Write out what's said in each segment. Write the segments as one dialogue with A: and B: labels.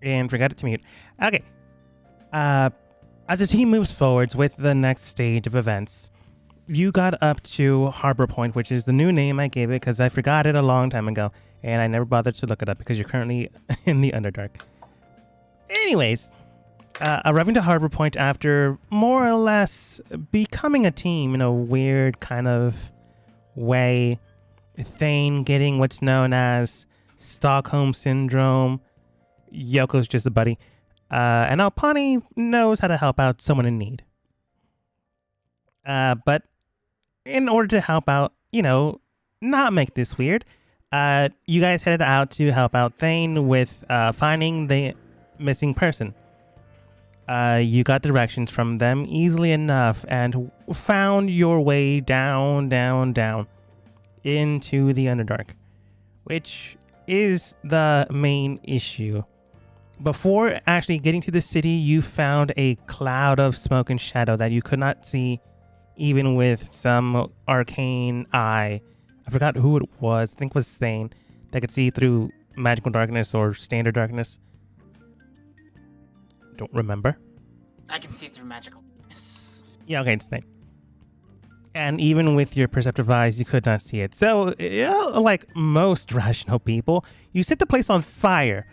A: and forgot it to mute. Okay. As the team moves forwards with the next stage of events, you got up to Harbor Point, which is the new name I gave it because I forgot it a long time ago, and I never bothered to look it up because you're currently in the Underdark. Anyways, arriving to Harbor Point after more or less becoming a team in a weird kind of way, Thane getting what's known as Stockholm Syndrome, Yoko's just a buddy, and Alpani knows how to help out someone in need. But in order to help out, not make this weird, you guys headed out to help out Thane with finding the missing person. You got directions from them easily enough and found your way down into the Underdark, which is the main issue. Before actually getting to the city, you found a cloud of smoke and shadow that you could not see even with some arcane eye. I forgot who it was. I think it was Thane that could see through magical darkness or standard darkness. Don't remember.
B: I can see through magical darkness.
A: Yeah, okay, it's Thane. And even with your perceptive eyes, you could not see it. So, like most rational people, you set the place on fire.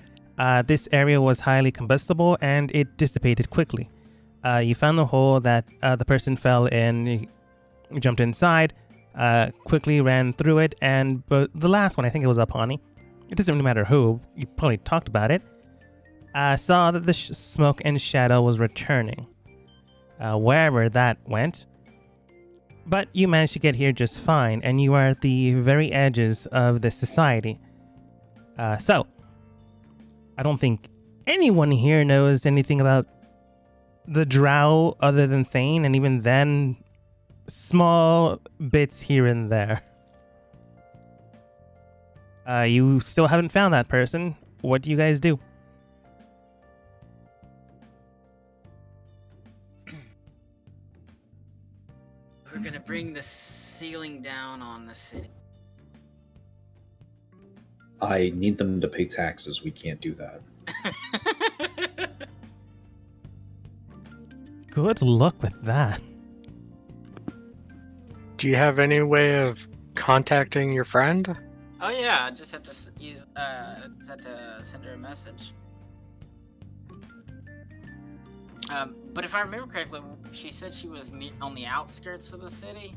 A: This area was highly combustible and it dissipated quickly. You found the hole that the person fell in, you jumped inside, quickly ran through it, but the last one, I think it was Alpani, it doesn't really matter who, you probably talked about it, saw that the smoke and shadow was returning, wherever that went. But you managed to get here just fine, and you are at the very edges of this society. So, I don't think anyone here knows anything about the Drow other than Thane, and even then, small bits here and there. You still haven't found that person. What do you guys do?
B: We're gonna bring the ceiling down on the city.
C: I need them to pay taxes. We can't do that.
A: Good luck with that.
D: Do you have any way of contacting your friend?
B: Oh yeah, I just have to send her a message. But if I remember correctly, she said she was on the outskirts of the city.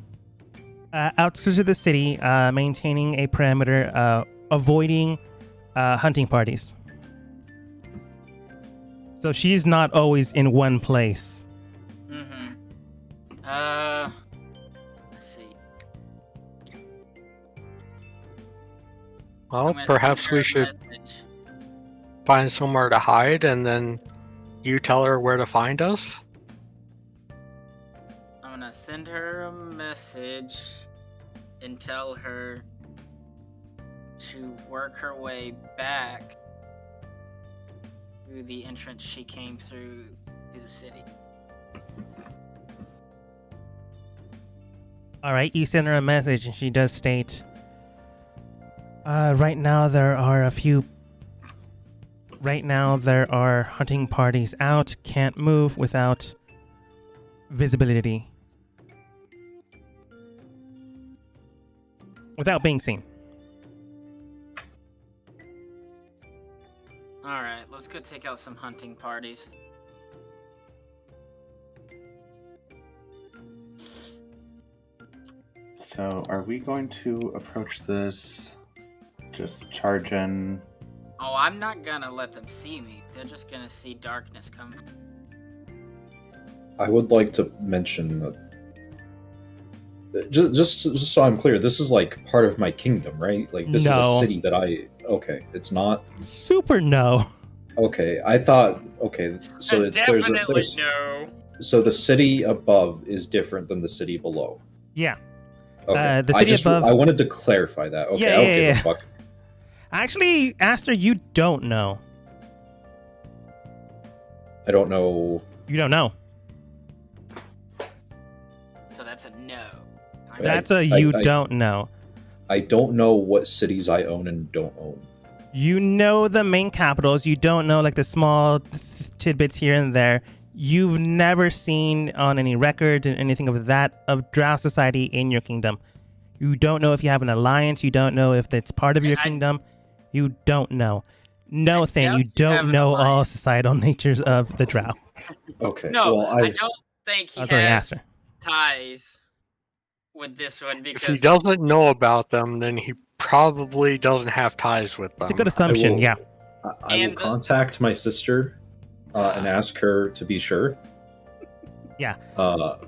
A: Outskirts of the city, maintaining a perimeter, avoiding hunting parties. So she's not always in one place.
B: Let's see.
D: Well, perhaps we should find somewhere to hide, and then you tell her where to find us.
B: I'm gonna send her a message and tell her to work her way back through the entrance she came through to the city.
A: Alright, you send her a message and she does state, right now there are hunting parties out, can't move without visibility. Without being seen.
B: Alright, let's go take out some hunting parties.
E: So, are we going to approach this just charge in?
B: Oh, I'm not gonna let them see me. They're just gonna see darkness come.
C: I would like to mention that just so I'm clear, this is like part of my kingdom, right? Like this is a city that okay, it's not
A: super no.
C: Okay, I thought so it's
B: definitely no.
C: So the city above is different than the city below.
A: Yeah.
C: Okay.
A: The city above.
C: I wanted to clarify that. Okay,
A: yeah,
C: I don't give a fuck.
A: Actually, Aster, you don't know.
C: I don't know.
A: You don't know.
B: So that's a no.
A: That's you don't know.
C: I don't know what cities I own and don't own.
A: You know the main capitals. You don't know like the small tidbits here and there. You've never seen on any records and anything of that of Drow society in your kingdom. You don't know if you have an alliance. You don't know if it's part of your kingdom. You don't know. No thing. You don't know all societal natures of the Drow.
C: Okay.
B: No,
C: well,
B: I don't think he has ties with this one because
D: if he doesn't know about them, then he probably doesn't have ties with them.
A: It's a good assumption, yeah.
C: I will contact my sister and ask her to be sure.
A: Yeah.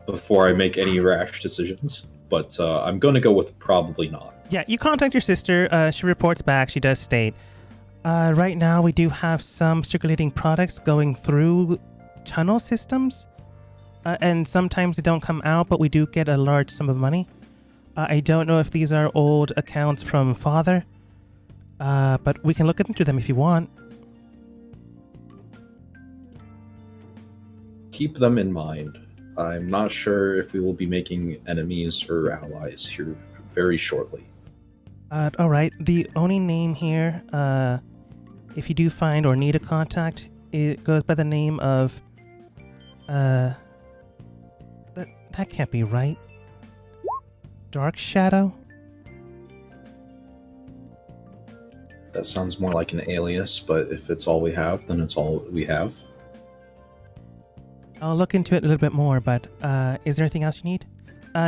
C: Before I make any rash decisions. But I'm going to go with probably not.
A: Yeah, you contact your sister. She reports back. She does state, right now we do have some circulating products going through tunnel systems. And sometimes they don't come out, but we do get a large sum of money. I don't know if these are old accounts from father, but we can look into them if you want.
C: Keep them in mind. I'm not sure if we will be making enemies or allies here very shortly.
A: All right. The only name here, if you do find or need a contact, it goes by the name of, that can't be right. Dark Shadow?
C: That sounds more like an alias, but if it's all we have, then it's all we have.
A: I'll look into it a little bit more, but is there anything else you need?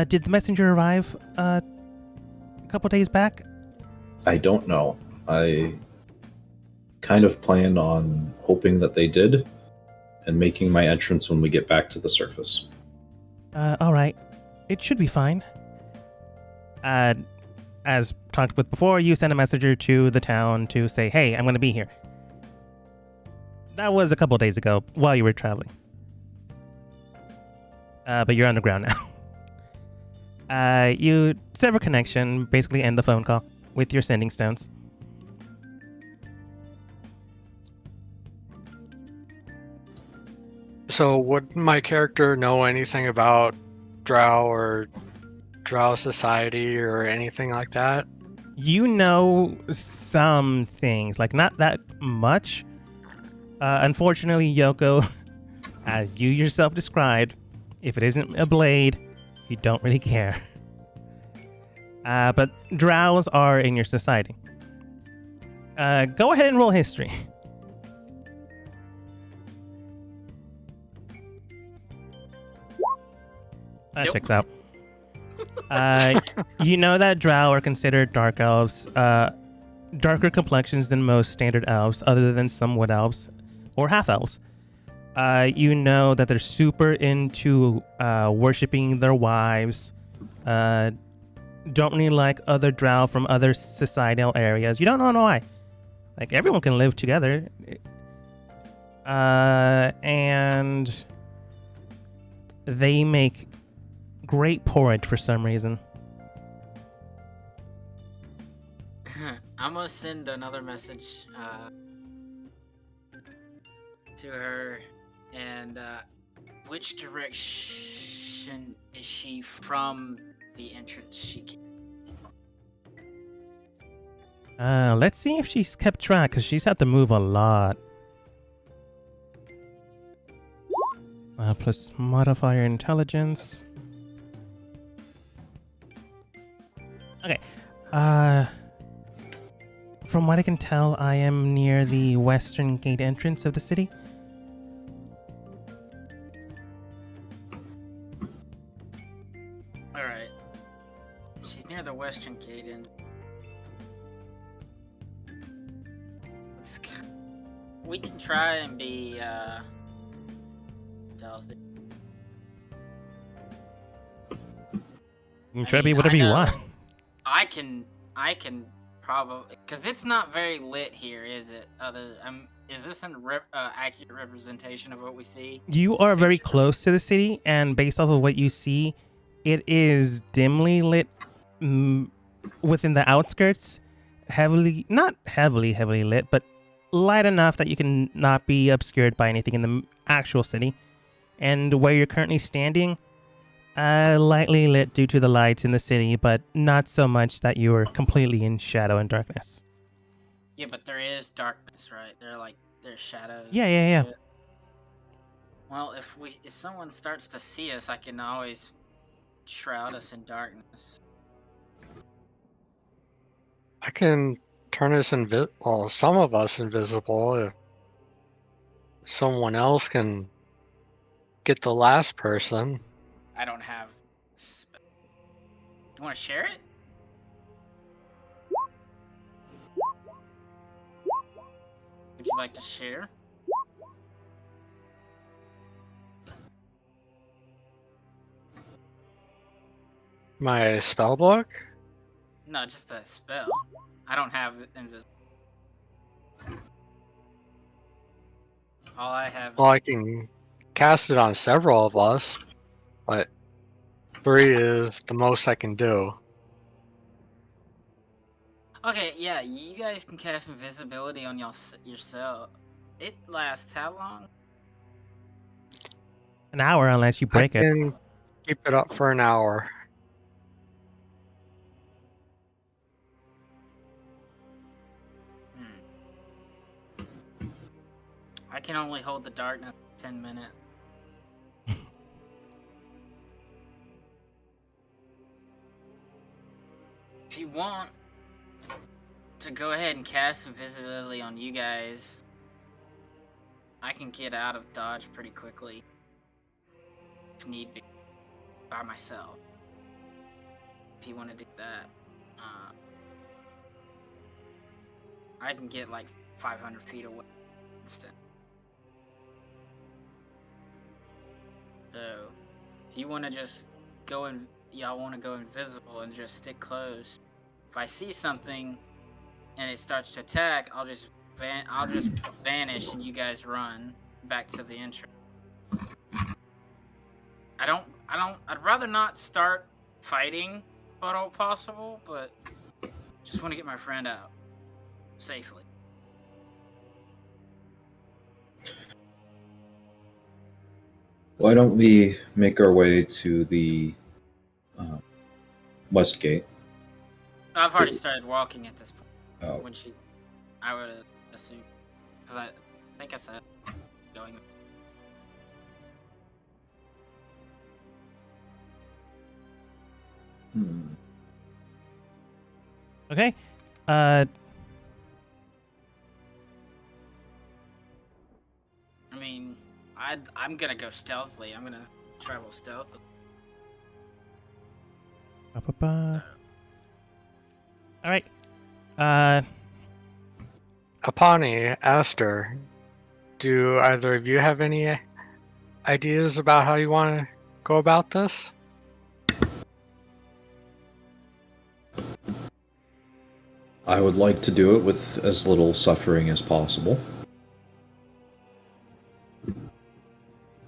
A: Did the messenger arrive a couple days back?
C: I don't know. I kind of planned on hoping that they did and making my entrance when we get back to the surface.
A: All right. It should be fine. As talked with before, you sent a messenger to the town to say, hey, I'm going to be here. That was a couple days ago while you were traveling. But you're underground now. You sever connection, basically end the phone call with your sending stones.
D: So would my character know anything about Drow or Drow society or anything like that?
A: You know some things, like not that much. Unfortunately, Yoko, as you yourself described, if it isn't a blade, you don't really care. But Drows are in your society. Go ahead and roll history. That
B: Nope.
A: checks out. You know that Drow are considered dark elves, darker complexions than most standard elves, other than some wood elves or half elves. You know that they're super into worshiping their wives. Don't really like other Drow from other societal areas. You don't know why. Like, everyone can live together. And they make great porridge for some reason.
B: I'm gonna send another message to her. And which direction is she from the entrance she came?
A: Let's see if she's kept track, because she's had to move a lot. Plus modifier intelligence. Okay. From what I can tell, I am near the western gate entrance of the city.
B: Alright. She's near the western gate and we can try and be stealthy.
A: You can try to be whatever you want.
B: I can probably, because it's not very lit here, is it? Is this an accurate representation of what we see?
A: You are very close to the city, and based off of what you see, it is dimly lit within the outskirts. Not heavily lit, but light enough that you can not be obscured by anything in the actual city. And where you're currently standing, lightly lit due to the lights in the city, but not so much that you are completely in shadow and darkness.
B: Yeah, but there is darkness, right? There's shadows.
A: Yeah,
B: and
A: yeah, yeah.
B: shit. Well, if someone starts to see us, I can always shroud us in darkness.
D: I can turn us some of us invisible if someone else can get the last person.
B: I don't have. You want to share it? Would you like to share?
D: My spell book?
B: No, just a spell. I don't have invisible. All I have.
D: Well, I can cast it on several of us, but 3 is the most I can do.
B: Okay, yeah, you guys can cast invisibility on yourself. It lasts how long?
A: An hour unless you
D: I
A: break it.
D: can keep it up for an hour.
B: I can only hold the darkness 10 minutes. If you want to go ahead and cast invisibility on you guys, I can get out of dodge pretty quickly. If need be. By myself. If you want to do that. I can get like 500 feet away instant. So, if you want to just y'all want to go invisible and just stick close. If I see something and it starts to attack, I'll just vanish and you guys run back to the entrance. I'd rather not start fighting if at all possible, but just want to get my friend out safely.
C: Why don't we make our way to the west gate?
B: I've already started walking at this point.
C: Oh,
B: I would assume, because I think I said going.
A: Okay.
B: I mean, I'm gonna go stealthily. I'm gonna travel stealthily.
A: All right.
D: Apani asked her, do either of you have any ideas about how you want to go about this?
C: I would like to do it with as little suffering as possible.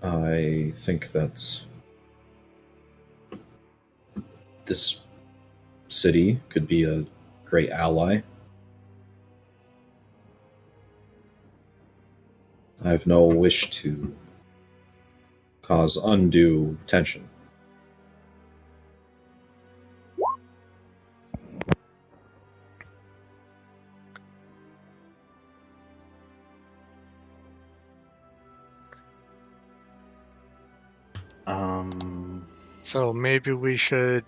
C: I think that this city could be a great ally. I have no wish to cause undue tension.
D: So maybe we should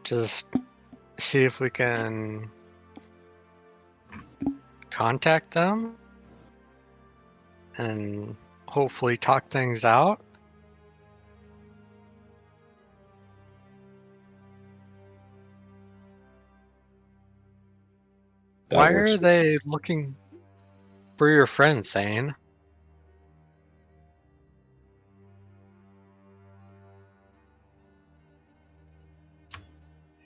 D: just see if we can contact them and hopefully talk things out. Why are they looking for your friend, Thane?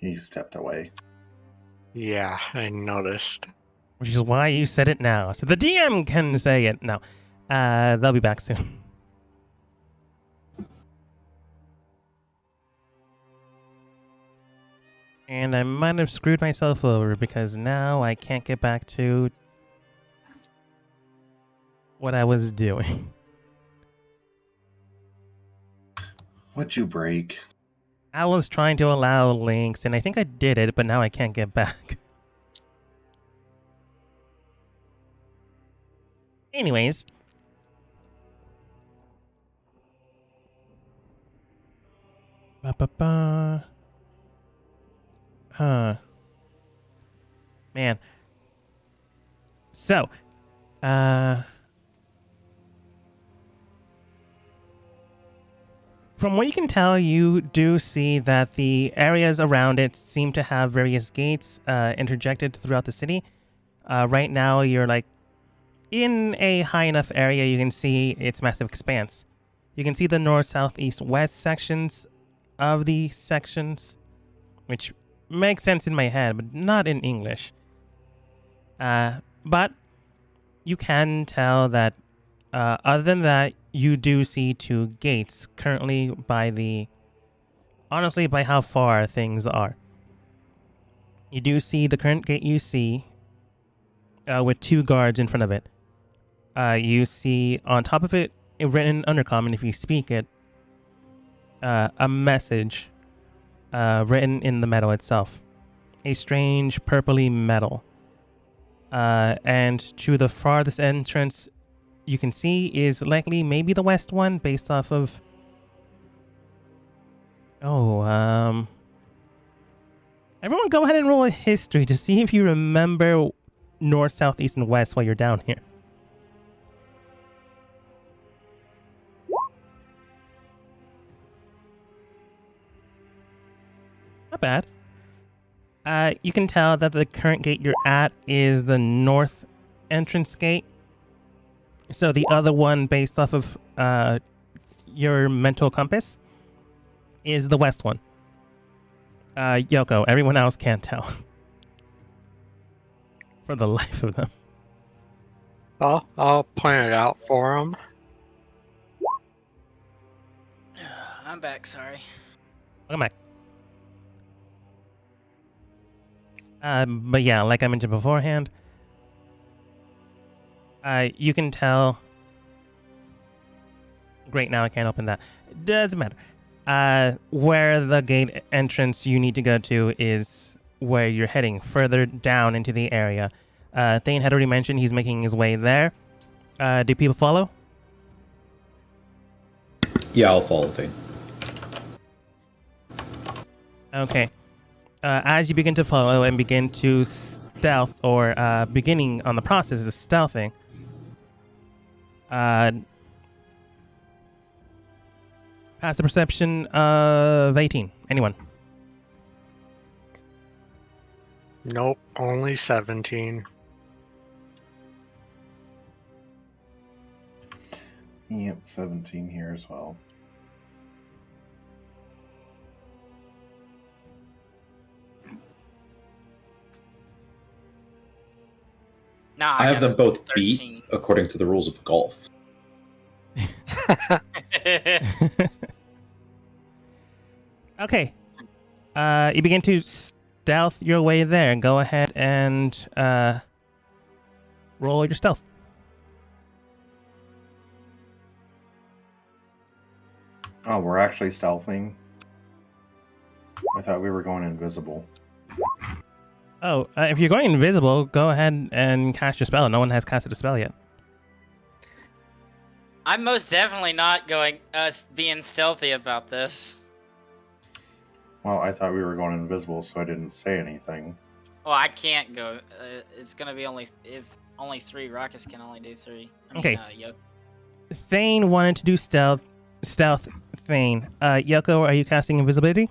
E: He stepped away.
D: Yeah, I noticed.
A: Which is why you said it now. So the DM can say it now. They'll be back soon. And I might have screwed myself over because now I can't get back to what I was doing.
E: What'd you break?
A: I was trying to allow links, and I think I did it, but now I can't get back. Anyways. Ba-ba-ba. Huh. Man. So, from what you can tell, you do see that the areas around it seem to have various gates interjected throughout the city. Right now, you're like in a high enough area you can see its massive expanse. You can see the north, south, east, west sections of the sections, which makes sense in my head, but not in English. But you can tell that other than that, you do see two gates currently honestly, by how far things are. You do see the current gate you see with two guards in front of it. You see on top of it, written undercommon, if you speak it, a message written in the metal itself. A strange purpley metal. And to the farthest entrance you can see is likely maybe the west one based off of... Everyone go ahead and roll a history to see if you remember north, south, east, and west while you're down here. Not bad. You can tell that the current gate you're at is the north entrance gate. So the other one, based off of your mental compass, is the west one. Yoko, everyone else can't tell. For the life of them.
D: I'll point it out for them.
B: I'm back, sorry.
A: Welcome back. But yeah, like I mentioned beforehand, you can tell... Great, now I can't open that. Doesn't matter. Where the gate entrance you need to go to is where you're heading, further down into the area. Thane had already mentioned he's making his way there. Do people follow?
C: Yeah, I'll follow Thane.
A: Okay. As you begin to follow and begin to stealth, or beginning on the process of stealthing, passive perception of 18. Anyone?
D: Nope, only 17.
E: Yep, 17 here as well.
B: Nah,
C: I have
B: got
C: them
B: a
C: both
B: 13.
C: beat according to the rules of golf.
A: Okay. You begin to stealth your way there. Go ahead and roll your stealth.
E: Oh, we're actually stealthing. I thought we were going invisible.
A: Oh, if you're going invisible, go ahead and cast your spell. No one has casted a spell yet.
B: I'm most definitely not going being stealthy about this.
E: Well, I thought we were going invisible, so I didn't say anything.
B: Well, I can't go. It's gonna be only if only 3 rockets can only do 3. I mean,
A: Okay.
B: Yoko.
A: Thane wanted to do stealth. Thane. Yoko, are you casting invisibility?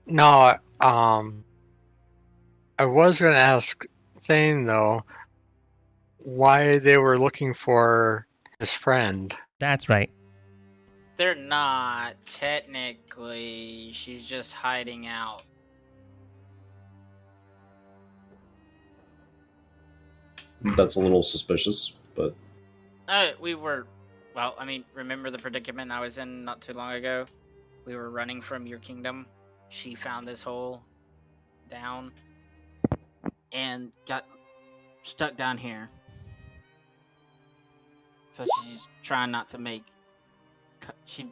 D: No, I was going to ask Thane, though, why they were looking for his friend.
A: That's right.
B: They're not technically. She's just hiding out.
C: That's a little suspicious, but
B: We were. Well, I mean, remember the predicament I was in not too long ago? We were running from your kingdom. She found this hole down and got stuck down here. So she's trying not to make. She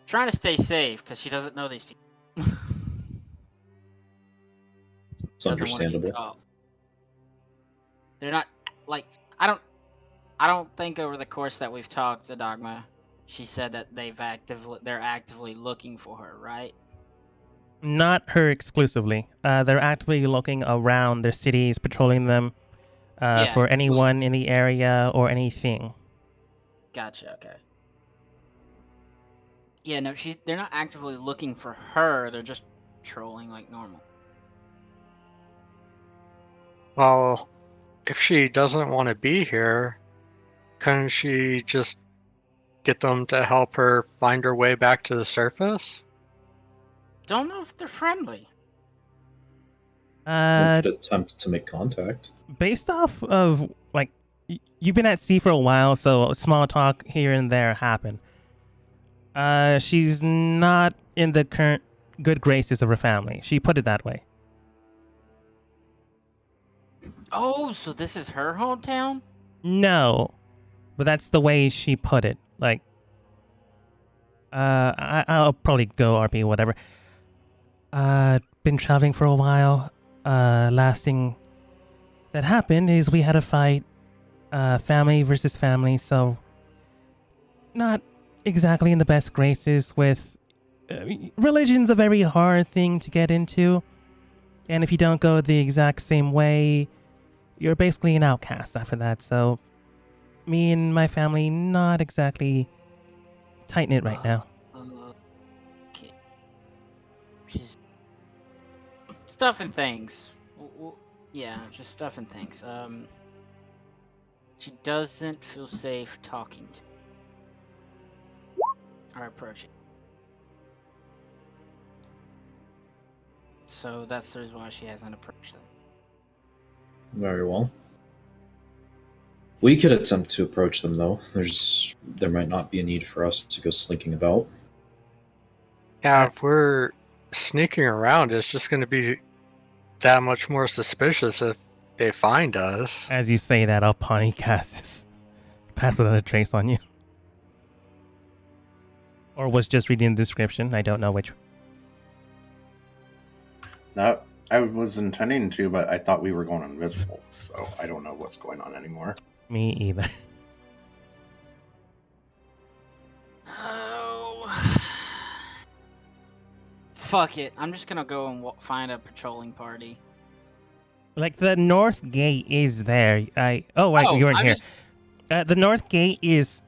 B: trying to stay safe because she doesn't know these people.
C: it's understandable.
B: They're not like I don't think over the course that we've talked, the Dogma, she said that they're actively looking for her, right?
A: Not her exclusively. They're actively looking around their cities, patrolling them
B: Yeah,
A: for
B: well-
A: anyone in the area or anything.
B: Gotcha. Okay. Yeah, no, they're not actively looking for her. They're just trolling like normal.
D: Well, if she doesn't want to be here, couldn't she just get them to help her find her way back to the surface?
B: Don't know if they're friendly.
C: We
A: Uh,
C: could attempt to make contact.
A: based off of like you've been at sea for a while, so small talk here and there happen. She's not in the current good graces of her family. She put it that way.
B: Oh, so this is her hometown?
A: No, but that's the way she put it. Like, I'll probably go RP, whatever. Been traveling for a while. Last thing that happened is we had a fight. Family versus family, so not exactly in the best graces with religion's a very hard thing to get into, and if you don't go the exact same way, you're basically an outcast after that. So me and my family not exactly tight knit right now.
B: Okay. She's stuff and things. Yeah, just stuff and things. She doesn't feel safe talking to or approaching. So that's the reason why she hasn't approached them.
C: Very well. We could attempt to approach them, though. There might not be a need for us to go slinking about.
D: Yeah, if we're sneaking around, it's just going to be that much more suspicious if they find us.
A: As you say that, I'll Pawnee cast this. Pass without a trace on you. Or was just reading the description. I don't know which.
E: No, I was intending to, but I thought we were going invisible, so I don't know what's going on anymore.
A: Me either.
B: Oh. Fuck it. I'm just gonna go and find a patrolling party.
A: Like the north gate is there. You weren't
B: I'm
A: here.
B: just-
A: The north gate is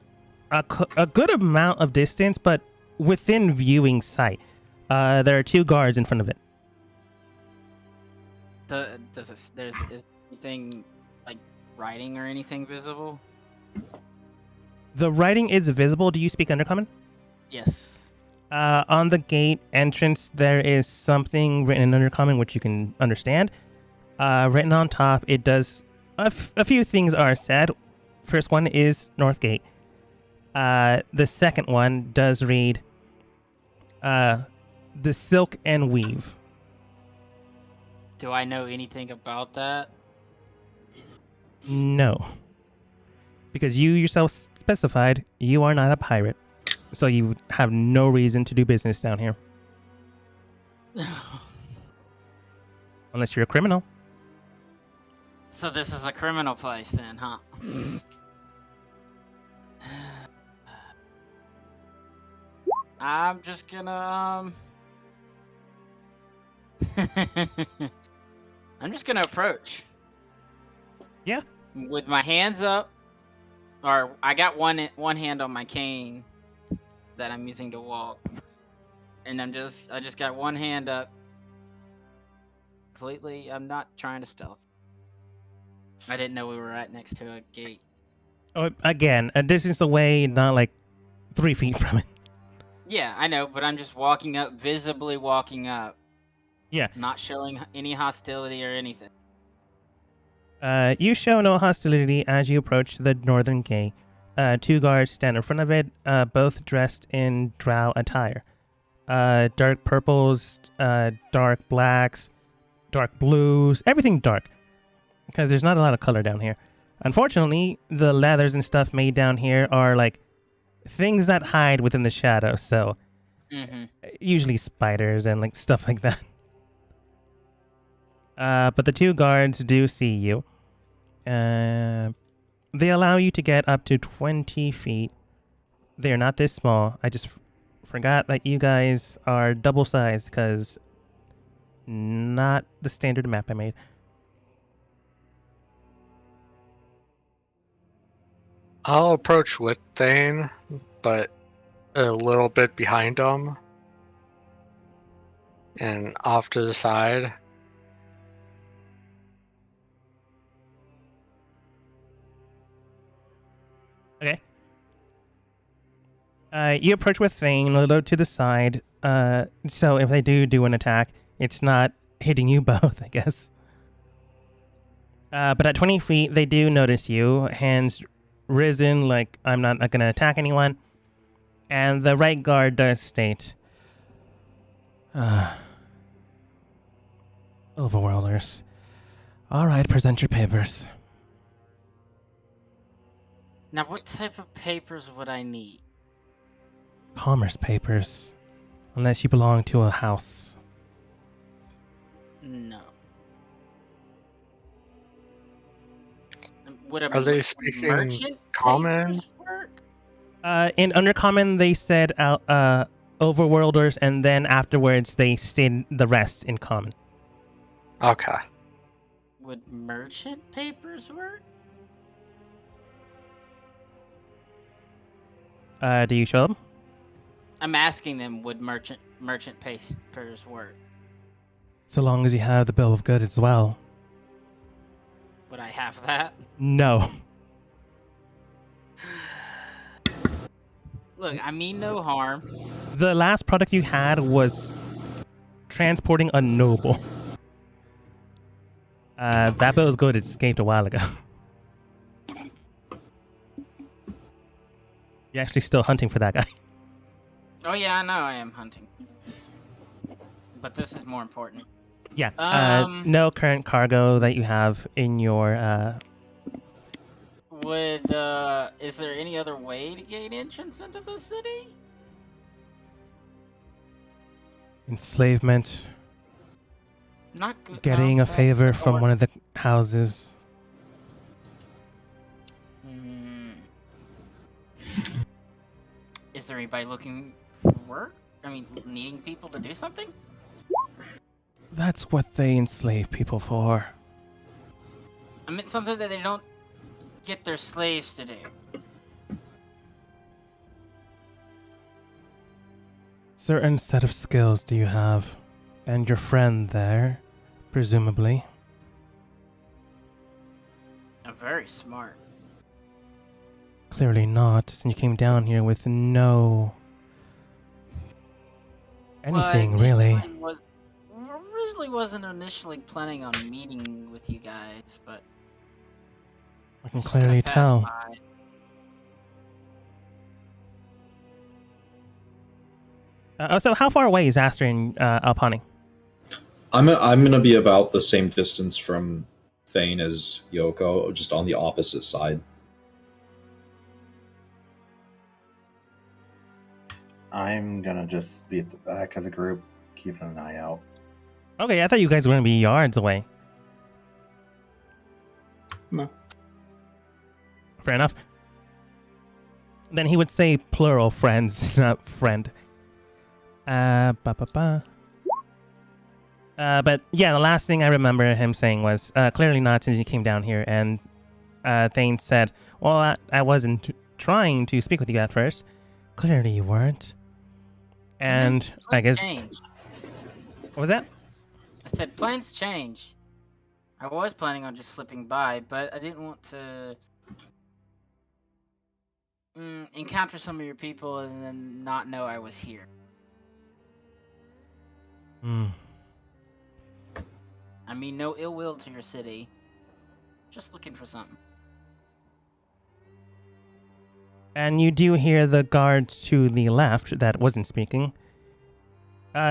A: a good amount of distance, but within viewing sight. There are 2 guards in front of it.
B: Is anything like writing or anything visible?
A: The writing is visible. Do you speak Undercommon?
B: Yes.
A: On the gate entrance, there is something written in Undercommon which you can understand. Written on top, it does a few things are said. First one is North Gate. The second one does read, the silk and weave.
B: Do I know anything about that?
A: No. Because you yourself specified you are not a pirate. So you have no reason to do business down here. Unless you're a criminal.
B: So this is a criminal place then, huh? I'm just gonna I'm just gonna approach.
A: Yeah.
B: With my hands up, or I got one hand on my cane that I'm using to walk, and I just got one hand up. Completely, I'm not trying to stealth. I didn't know we were right next to a gate.
A: Oh, again, a distance away, not like 3 feet from it.
B: Yeah, I know, but I'm just walking up, visibly walking up.
A: Yeah.
B: Not showing any hostility or anything.
A: You show no hostility as you approach the northern gate. 2 guards stand in front of it, both dressed in drow attire. Dark purples, dark blacks, dark blues, everything dark. Because there's not a lot of color down here. Unfortunately, the leathers and stuff made down here are like things that hide within the shadows, so usually spiders and like stuff like that. But the 2 guards do see you. they allow you to get up to 20 feet. They're not this small. I just forgot that you guys are double sized because not the standard map I made.
D: I'll approach with Thane, but a little bit behind him. And off to the side.
A: Okay. You approach with Thane a little to the side. So if they do an attack, it's not hitting you both, I guess. But at 20 feet, they do notice you. Hands risen, like, I'm not going to attack anyone. And the right guard does state, Overworlders. All right, present your papers.
B: Now, what type of papers would I need?
A: Commerce papers. Unless you belong to a house.
B: No. Would
D: Are they speaking
B: merchant
D: common?
B: papers work?
A: In Undercommon, they said Overworlders, and then afterwards they stayed the rest in Common.
D: Okay.
B: Would merchant papers work?
A: Do you show them?
B: I'm asking them, would merchant papers work?
A: So long as you have the bill of goods as well.
B: Would I have that?
A: No.
B: Look, I mean no harm.
A: The last product you had was transporting a noble. That bill of goods escaped a while ago. You're actually still hunting for that guy.
B: Oh yeah, I know I am hunting. But this is more important.
A: Yeah. No current cargo that you have in your
B: Is there any other way to gain entrance into the city?
A: enslavement,
B: Not good.
A: getting
B: no,
A: a favor
B: that's
A: from
B: not-
A: one of the houses.
B: Is there anybody looking for work? I mean, needing people to do something?
A: That's what they enslave people for.
B: I meant something that they don't get their slaves to do.
A: Certain set of skills do you have? And your friend there, presumably.
B: I'm very smart.
A: Clearly not, since you came down here with no... anything, really.
B: Originally wasn't initially planning on meeting with you guys, but
A: I can
B: just gonna
A: clearly
B: pass
A: tell.
B: by.
A: So how far away is Aster and Alpani?
C: I'm gonna be about the same distance from Thane as Yoko, just on the opposite side.
E: I'm gonna just be at the back of the group, keeping an eye out.
A: Okay, I thought you guys were going to be yards away.
E: No.
A: Fair enough. Then he would say plural friends, not friend. But yeah, the last thing I remember him saying was, clearly not since he came down here, and Thane said, well, I wasn't trying to speak with you at first. Clearly you weren't. And I
B: Plans
A: guess...
B: change.
A: What was that?
B: I said plans change. I was planning on just slipping by, but I didn't want to encounter some of your people and then not know I was here.
A: Hmm.
B: I mean, no ill will to your city. Just looking for something.
A: And you do hear the guard to the left that wasn't speaking.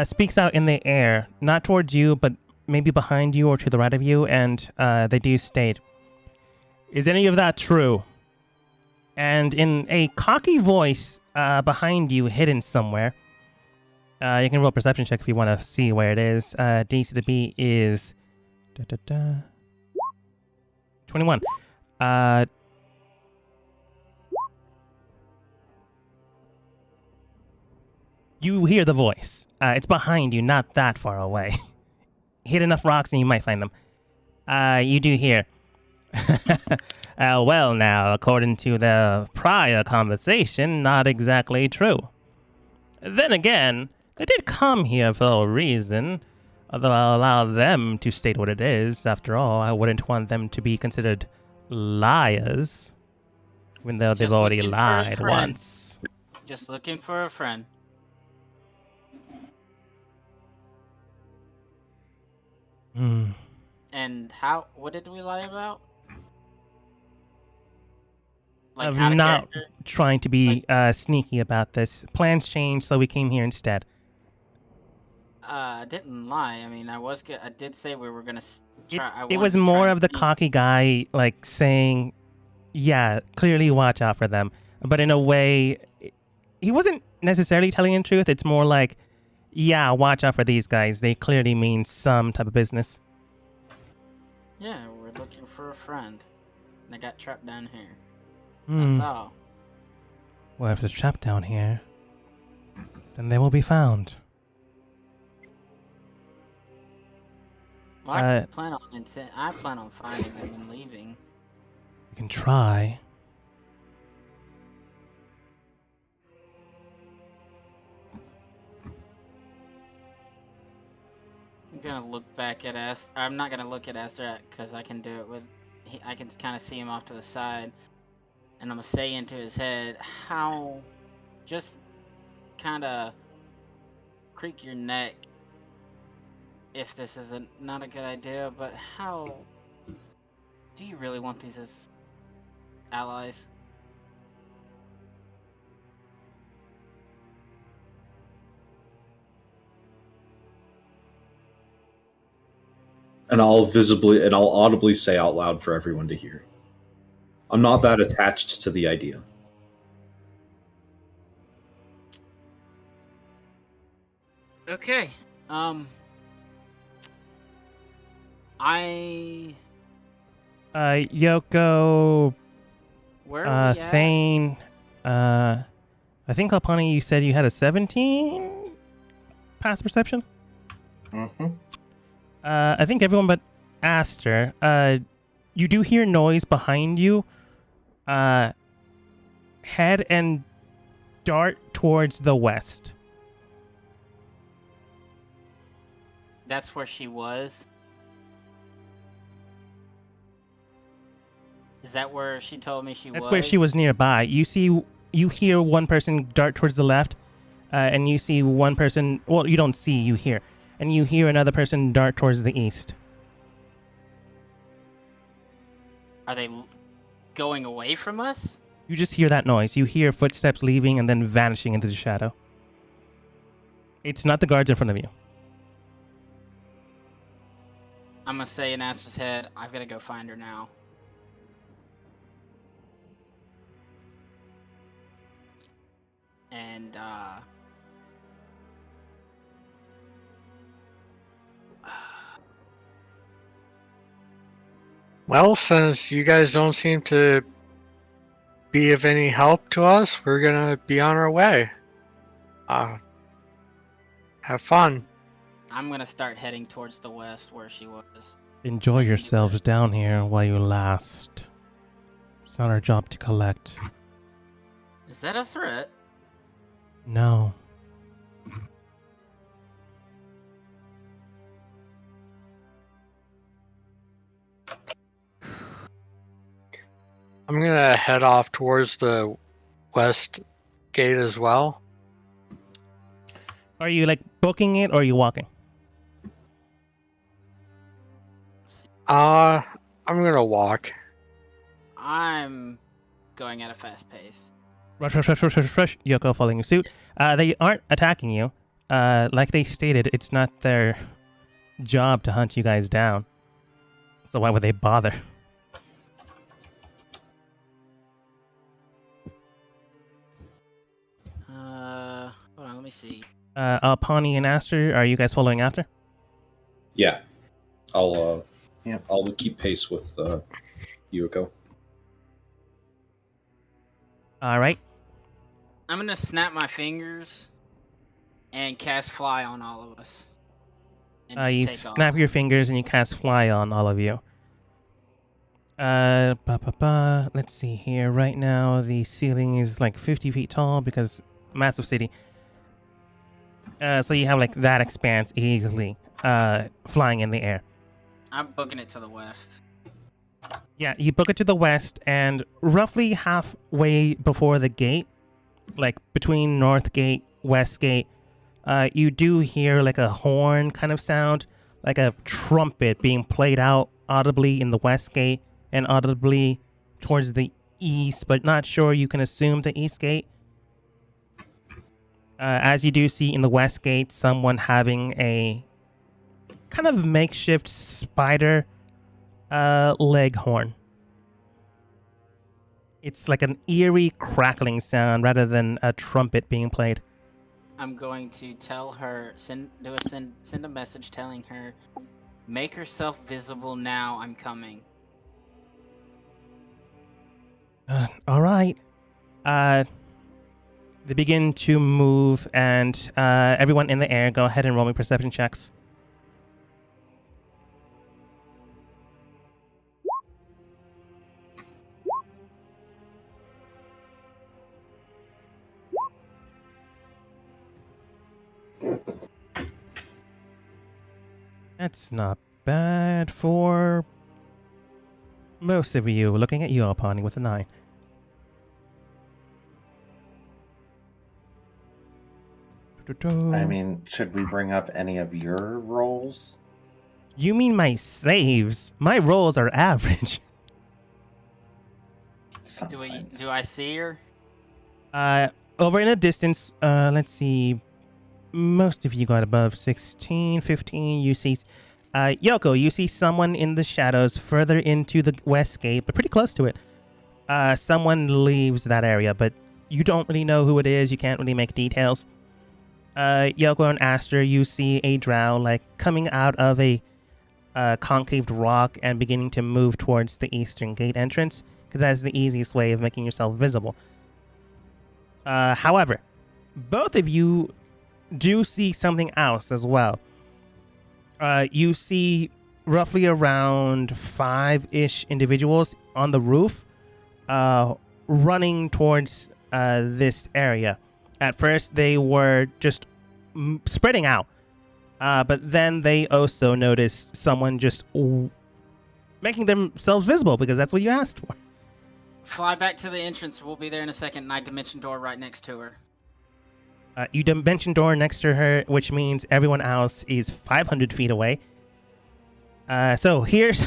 A: Speaks out in the air, not towards you, but maybe behind you or to the right of you, and they do state, is any of that true? And in a cocky voice behind you, hidden somewhere, you can roll a perception check if you want to see where it is. DC to B is 21. You hear the voice. It's behind you, not that far away. Hit enough rocks and you might find them. You do hear. Well, now, according to the prior conversation, not exactly true. Then again, they did come here for a reason. Although I'll allow them to state what it is. After all, I wouldn't want them to be considered liars. Even though they've
B: Just
A: already
B: looking for a
A: lied
B: friend.
A: once.
B: Just looking for a friend. And what did we lie about? Like, out
A: I'm
B: of
A: not
B: character?
A: trying to be sneaky about this. Plans changed, so we came here instead.
B: I didn't lie. I mean, I did say we were gonna try.
A: It was more of the cocky guy, like, saying, yeah, clearly watch out for them. But in a way, he wasn't necessarily telling the truth. It's more like, yeah, watch out for these guys. They clearly mean some type of business.
B: Yeah, we're looking for a friend. They got trapped down here. That's all.
A: Well, if they're trapped down here, then they will be found.
B: Well, I plan on finding them and leaving.
A: You can try.
B: I'm gonna look back at Aster. I'm not gonna look at Aster because I can do it with. I can kind of see him off to the side, and I'm gonna say into his head, "How? Just kind of creak your neck if this is not a good idea. But how do you really want these as allies?"
C: And I'll audibly say out loud for everyone to hear. I'm not that attached to the idea.
B: Okay.
A: Yoko,
B: Where are we at?
A: Thane, I think Kalpani, you said you had a 17 past perception?
E: Mm-hmm.
A: I think everyone but Aster. You do hear noise behind you. Head and dart towards the west.
B: That's where she was. Is that where she told me she was?
A: That's where she was nearby. You hear one person dart towards the left, and you see one person. Well, you don't see. You hear, and you hear another person dart towards the east.
B: Are they going away from us?
A: You just hear that noise. You hear footsteps leaving and then vanishing into the shadow. It's not the guards in front of you.
B: I'm gonna say in Aster's head, I've gotta go find her now. And
D: Well, since you guys don't seem to be of any help to us, we're gonna be on our way. Have fun.
B: I'm gonna start heading towards the west where she was.
A: Enjoy yourselves down here while you last. It's not our job to collect.
B: Is that a threat?
A: No.
D: I'm gonna head off towards the west gate as well.
A: Are you like booking it or are you walking?
D: I'm gonna walk.
B: I'm going at a fast pace.
A: Rush. Yoko following suit. They aren't attacking you. Like they stated, it's not their job to hunt you guys down. So why would they bother?
B: Hold on, let me see.
A: Pawnee and Aster, are you guys following after?
C: Yeah. I'll
E: Yep.
C: I'll keep pace with Yuko.
A: All right.
B: I'm gonna snap my fingers and cast fly on all of us. And
A: You
B: just take
A: snap
B: off.
A: your fingers and you cast fly on all of you. Let's see here. Right now, the ceiling is like 50 feet tall because massive city. So you have like that expanse easily flying in the air.
B: I'm booking it to the west.
A: Yeah, you book it to the west, and roughly halfway before the gate, like between North Gate, West Gate, you do hear like a horn kind of sound, like a trumpet being played out audibly in the West Gate and audibly towards the east, but not sure you can assume the East Gate. As you do see in the West Gate, someone having a kind of makeshift spider leg horn. It's like an eerie crackling sound rather than a trumpet being played.
B: I'm going to tell her, send a message telling her, make herself visible now, I'm coming.
A: All right. They begin to move, and everyone in the air, go ahead and roll me perception checks. That's not bad for most of you. Looking at you, Alpani, with a 9.
E: I mean, should we bring up any of your rolls?
A: You mean my saves? My rolls are average.
E: Sometimes.
B: Do I see her?
A: Over in a distance, let's see. Most of you got above 16, 15. You see, Yoko, you see someone in the shadows further into the west gate, but pretty close to it. Someone leaves that area, but you don't really know who it is. You can't really make details. Yoko and Aster, you see a drow like coming out of a concave rock and beginning to move towards the eastern gate entrance, because that's the easiest way of making yourself visible. However, both of you do see something else as well. You see roughly around 5-ish individuals on the roof running towards this area. At first, they were just spreading out, but then they also noticed someone just making themselves visible, because that's what you asked for.
B: Fly back to the entrance. We'll be there in a second. Night dimension door right next to her.
A: You dimension door next to her, which means everyone else is 500 feet away. So here's...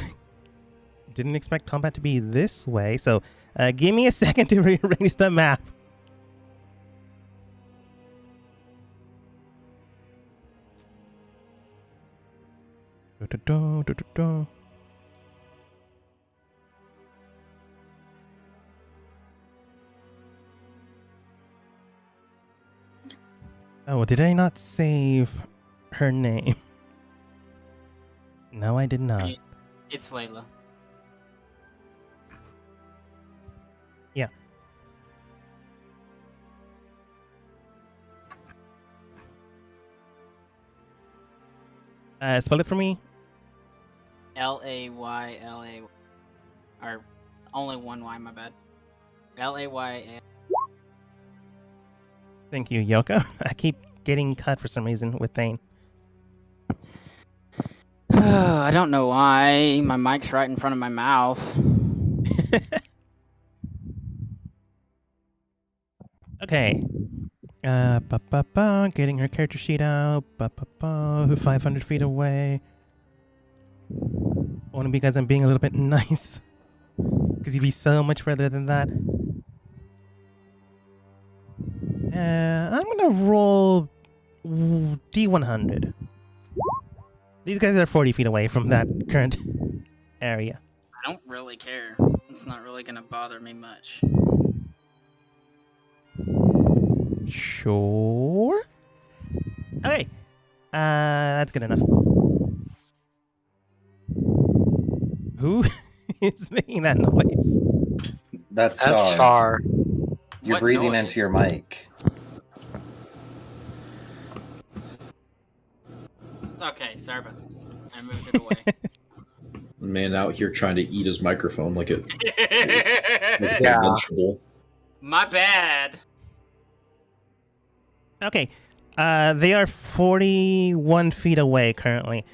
A: Didn't expect combat to be this way, so give me a second to rearrange the map. Oh, did I not save her name? No, I did not.
B: It's Layla.
A: Yeah. Spell it for me.
B: Layla. Or only one Y, my bad. Laya.
A: Thank you, Yoko. I keep getting cut for some reason with Thane.
B: I don't know why. My mic's right in front of my mouth.
A: Okay. Getting her character sheet out. 500 feet away. Only because I'm being a little bit nice. Because you'd be so much further than that. I'm gonna roll D100. These guys are 40 feet away from that current area.
B: I don't really care. It's not really gonna bother me much.
A: Sure. Okay. That's good enough. Who is making that noise?
E: That's
D: That's
E: Star.
D: Star.
E: You're
B: What
E: breathing
B: noise?
E: into your mic.
B: Okay, sorry about that. I moved it away.
C: Man out here trying to eat his microphone like it's
D: Yeah.
C: a vegetable.
B: My bad.
A: Okay. They are 41 feet away currently.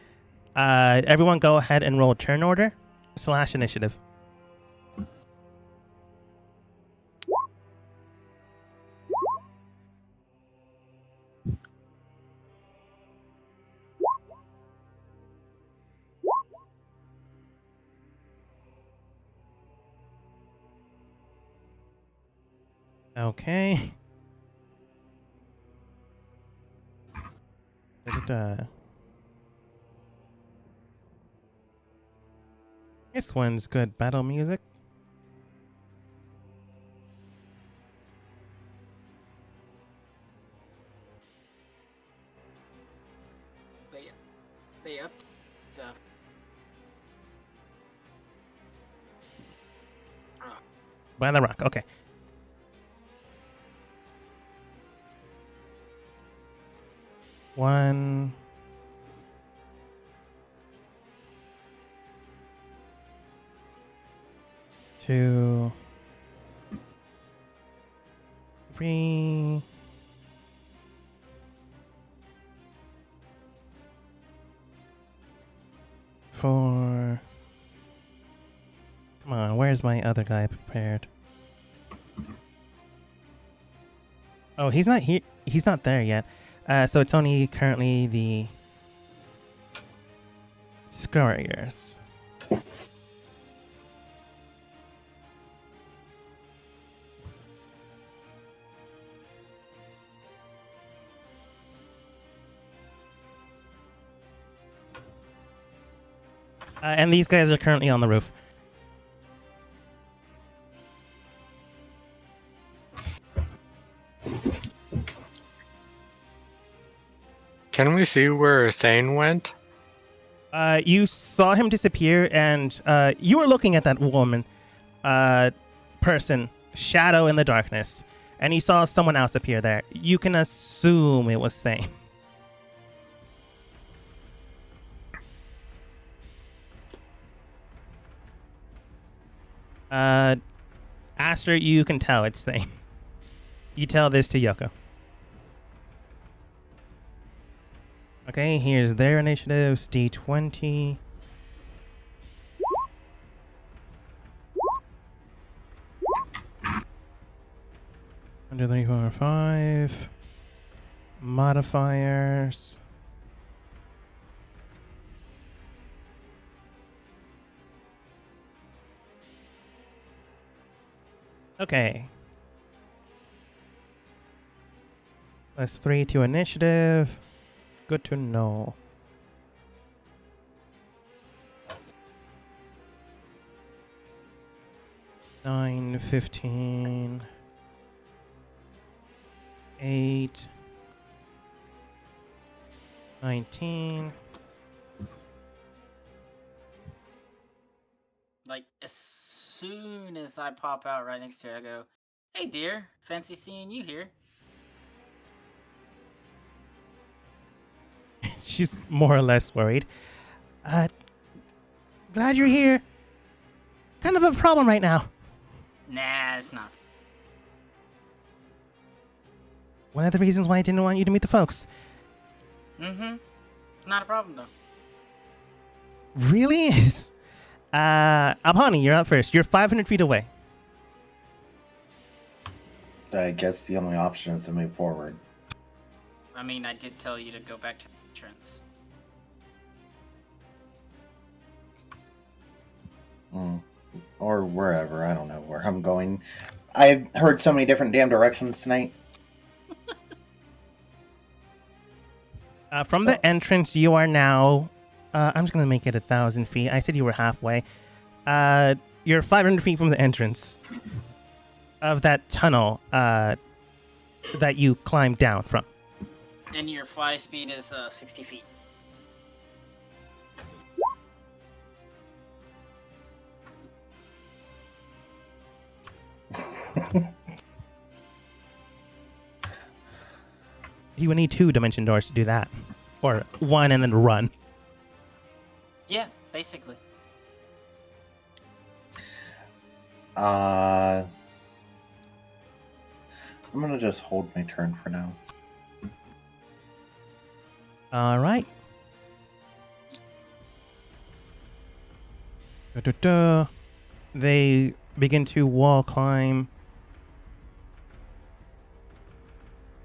A: Everyone go ahead and roll turn order / initiative. Okay. Da-da-da. This one's good battle music.
B: They up stuff.
A: By the rock. Okay. One. Two. Three. Four. Come on, where's my other guy prepared? Oh, he's not here. He's not there yet. So it's only currently the Scurriers. And these guys are currently on the roof.
D: Can we see where Thane went?
A: You saw him disappear, and you were looking at that woman, person, shadow in the darkness, and you saw someone else appear there. You can assume it was Thane. Aster, you can tell it's Thane. You tell this to Yoko. Okay, here's their initiatives. D20. Under 3, 4, 5. Modifiers. Okay. +3 to initiative. Good to know. Nine, 15, 8, 19.
B: Like, as soon as I pop out right next to her, I go, "Hey, dear, fancy seeing you here."
A: She's more or less worried. Glad you're here. Kind of a problem right now.
B: Nah, it's not.
A: One of the reasons why I didn't want you to meet the folks.
B: Mm-hmm. Not a problem, though.
A: Really is. Abhani, you're up first. You're 500 feet away.
E: I guess the only option is to move forward.
B: I mean, I did tell you to go back to the entrance.
E: Or wherever. I don't know where I'm going. I've heard so many different damn directions tonight.
A: From the entrance, you are now... I'm just going to make it 1,000 feet. I said you were halfway. You're 500 feet from the entrance of that tunnel that you climbed down from.
B: And your fly speed is 60 feet.
A: You would need 2 dimension doors to do that. Or one and then run.
B: Yeah, basically.
E: I'm gonna just hold my turn for now.
A: All right. Da-da-da. They begin to wall climb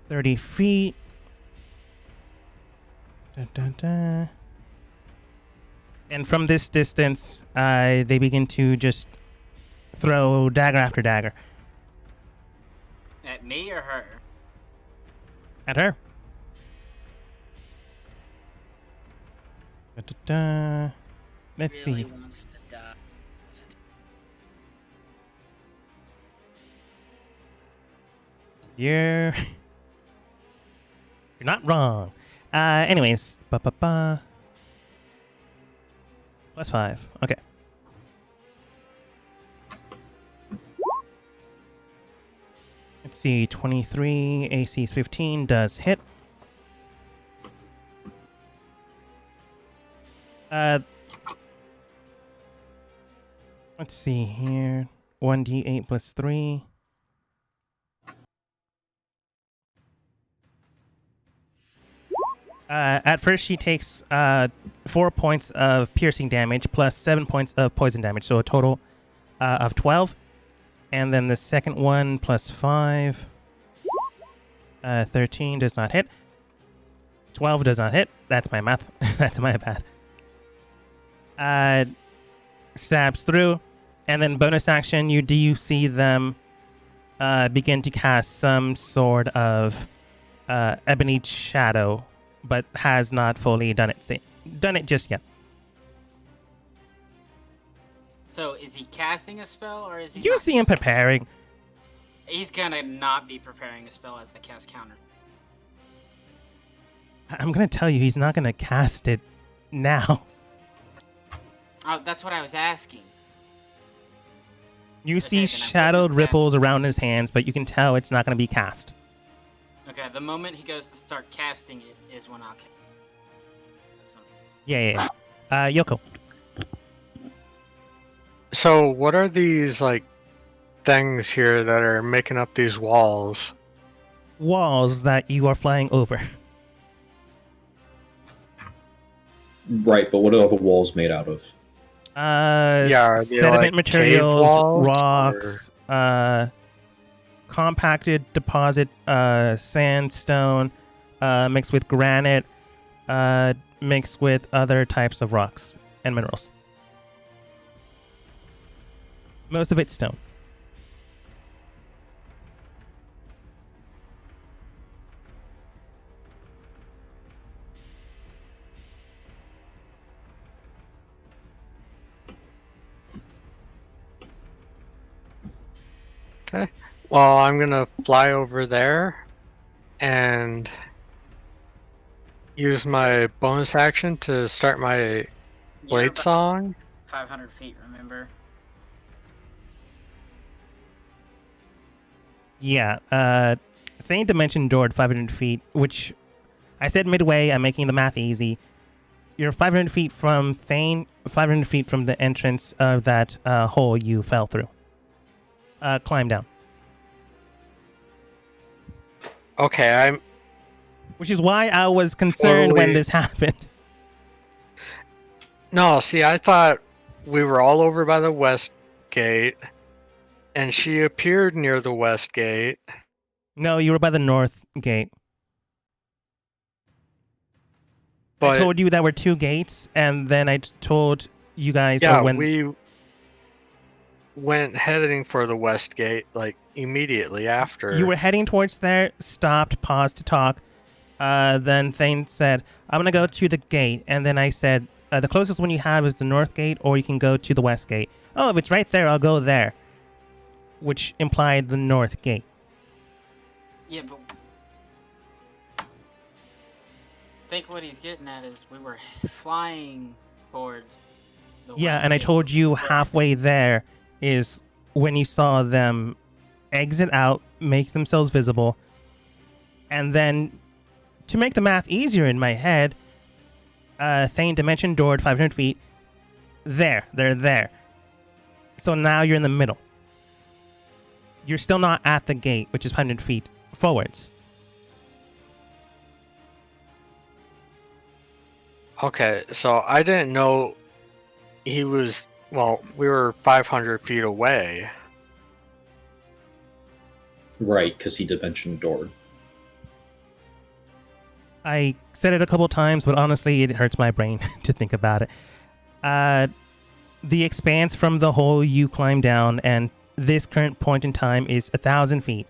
A: 30 feet. Da-da-da. And from this distance, they begin to just throw dagger after dagger
B: At me or her?
A: at her. Da-da-da. Let's
B: Really
A: see.
B: wants to die.
A: You're not wrong. Anyways, +5. Okay. Let's see. 23 AC is 15 does hit. Let's see here. 1d8 plus 3. At first, she takes 4 points of piercing damage plus 7 points of poison damage, so a total of 12. And then the second one plus 5. 13 does not hit. 12 does not hit. That's my math. That's my bad. Stabs through. And then bonus action, you see them begin to cast some sort of ebony shadow, but has not fully done it just yet.
B: So is he casting a spell or is he?
A: You
B: not
A: see him
B: casting?
A: preparing.
B: He's gonna not be preparing a spell as the cast counter.
A: I'm gonna tell you, he's not gonna cast it now.
B: Oh, that's what I was asking.
A: You
B: Okay,
A: see
B: then I'm
A: shadowed
B: taking the cast.
A: ripples around his hands, but you can tell it's not gonna be cast.
B: Okay, the moment he goes to start casting it is when I'll cast. So,
A: Yeah. Yoko.
D: So, what are these like things here that are making up these walls?
A: Walls that you are flying over.
C: Right, but what are the walls made out of?
D: Yeah, are they,
A: sediment
D: like,
A: materials,
D: cave walls,
A: rocks, compacted deposit, sandstone, mixed with granite, mixed with other types of rocks and minerals. Most of it's stone.
D: Okay. Well, I'm gonna fly over there and use my bonus action to start my
B: you're
D: blade
B: about
D: song.
B: 500 feet, remember?
A: Yeah, Thane Dimension Doored 500 feet, which I said midway, I'm making the math easy. You're 500 feet from Thane, 500 feet from the entrance of that hole you fell through. Climb down.
D: Okay,
A: Which is why I was concerned when
D: Totally.
A: this happened.
D: No, see, I thought we were all over by the west gate, and she appeared near the west gate.
A: No, you were by the north gate.
D: But
A: I told you there were 2 gates, and then I told you guys
D: yeah,
A: when
D: we went heading for the west gate like immediately after.
A: you were heading towards there, stopped, paused to talk. Then Thane said, I'm going to go to the gate. And then I said, the closest one you have is the north gate, or you can go to the west gate. Oh, if it's right there, I'll go there. Which implied the north gate.
B: Yeah, but I think what he's getting at is we were flying towards the
A: Yeah,
B: west
A: and I
B: gate.
A: told you halfway there is when you saw them exit out, make themselves visible, and then to make the math easier in my head, Thane Dimension Door, 500 feet. They're there. So now you're in the middle. You're still not at the gate, which is 500 feet forwards.
D: Okay, so I didn't know he was. Well, we were 500 feet away.
C: Right, because he dimension doored.
A: I said it a couple times, but honestly, it hurts my brain to think about it. The expanse from the hole you climb down, and this current point in time is 1,000 feet.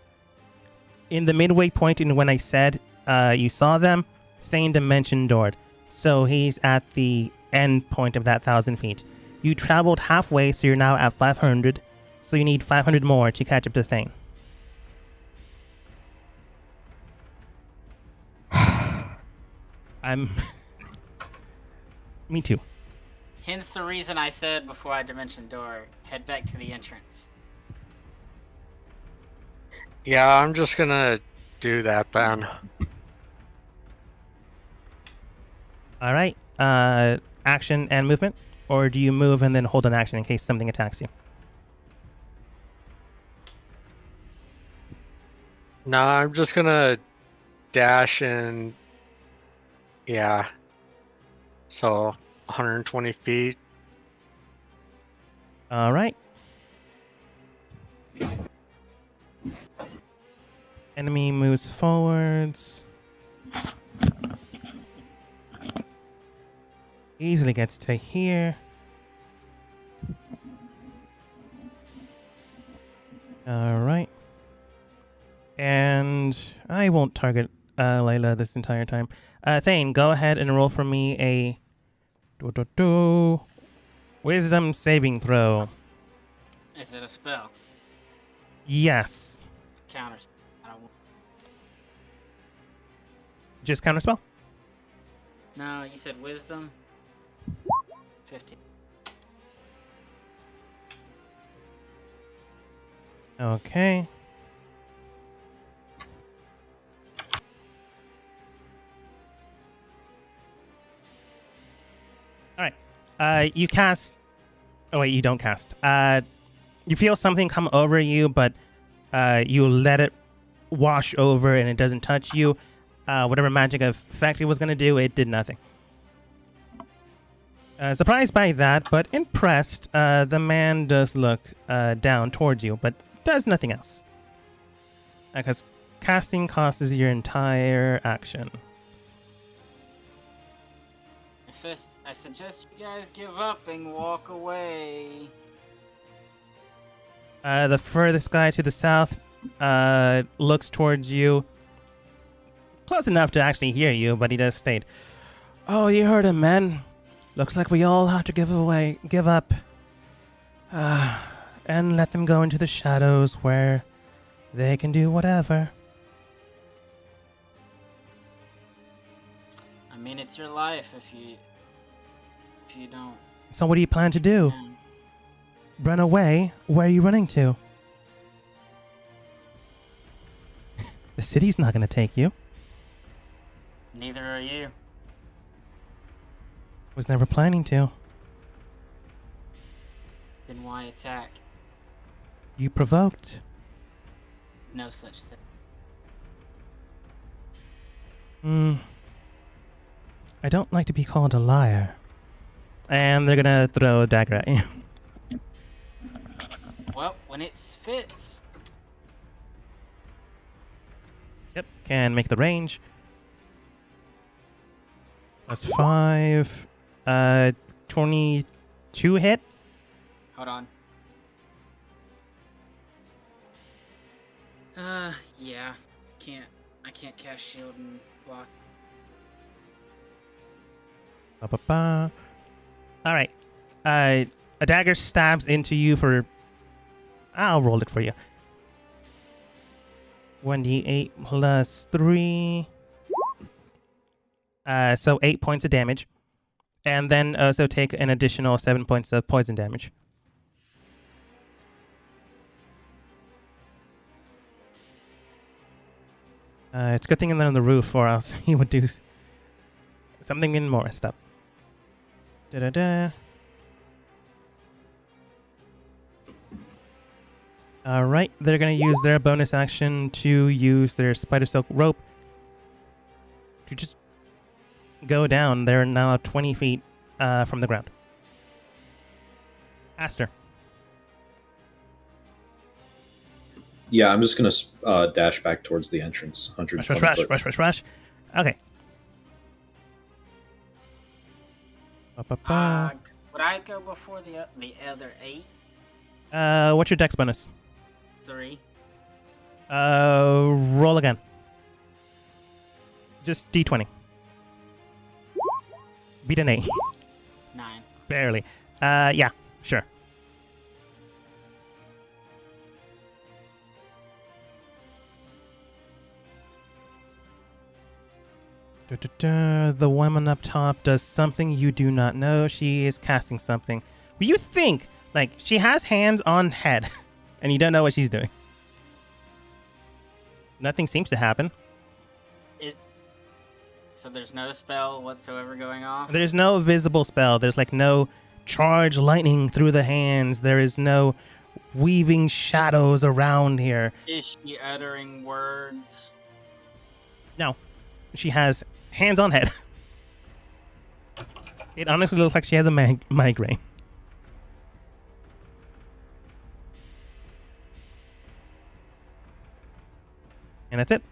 A: In the midway point, in when I said you saw them, Thane dimension doored. So he's at the end point of that 1,000 feet. You traveled halfway, so you're now at 500. So you need 500 more to catch up to Thane. Me too.
B: Hence the reason I said before I dimension door, head back to the entrance.
D: Yeah, I'm just gonna do that then.
A: All right. Action and movement, or do you move and then hold an action in case something attacks you?
D: No, I'm just gonna dash and yeah. So 120 feet.
A: All right. Enemy moves forwards. Easily gets to here. All right. And I won't target Layla this entire time. Thane, go ahead and roll for me a wisdom saving throw.
B: Is it a spell?
A: Yes.
B: Counter. I don't want...
A: Just counterspell?
B: No, you said wisdom. 15.
A: Okay. All right. You cast. Oh wait, you don't cast. You feel something come over you, but you let it wash over, and it doesn't touch you. Whatever magic effect it was gonna do, it did nothing. Surprised by that, but impressed, the man does look down towards you, but does nothing else. Because casting costs your entire action.
B: I suggest you guys give up and walk away.
A: The furthest guy to the south looks towards you. Close enough to actually hear you, but he does state, "Oh, you heard him, man. Looks like we all have to give up, and let them go into the shadows where they can do whatever."
B: I mean, it's your life if you don't.
A: So what do you plan to do?
B: Yeah.
A: Run away? Where are you running to? The city's not going to take you.
B: Neither are you.
A: Was never planning to.
B: Then why attack?
A: You provoked.
B: No such thing.
A: I don't like to be called a liar. And they're gonna throw a dagger at you.
B: Well, when it fits.
A: Yep, can make the range. That's 5. 22 hit.
B: Hold on. Yeah. I can't cast shield and block.
A: Ba-ba-ba. All right. A dagger stabs into you for... I'll roll it for you. 1d8 plus 3. So 8 points of damage. And then also take an additional 7 points of poison damage. It's a good thing they're on the roof, or else he would do something in more stuff. Da-da-da. Alright, they're going to use their bonus action to use their spider silk rope to just go down. They're now 20 feet from the ground. Aster.
C: Yeah, I'm just gonna dash back towards the entrance.
A: Rush,
C: 120
A: rush, rush,
C: foot.
A: rush, rush, rush. Okay. Ba-ba-ba.
B: Would I go before the other 8?
A: What's your dex bonus?
B: 3.
A: Roll again. Just d20. Beat an 8.
B: 9.
A: Barely. Yeah, sure. The woman up top does something you do not know. She is casting something. Well, you think, like, she has hands on head, and you don't know what she's doing. Nothing seems to happen.
B: So there's no spell whatsoever going off?
A: There's no visible spell. There's, like, no charge lightning through the hands. There is no weaving shadows around here.
B: Is she uttering words?
A: No. She has hands on head. It honestly looks like she has a migraine. And that's it.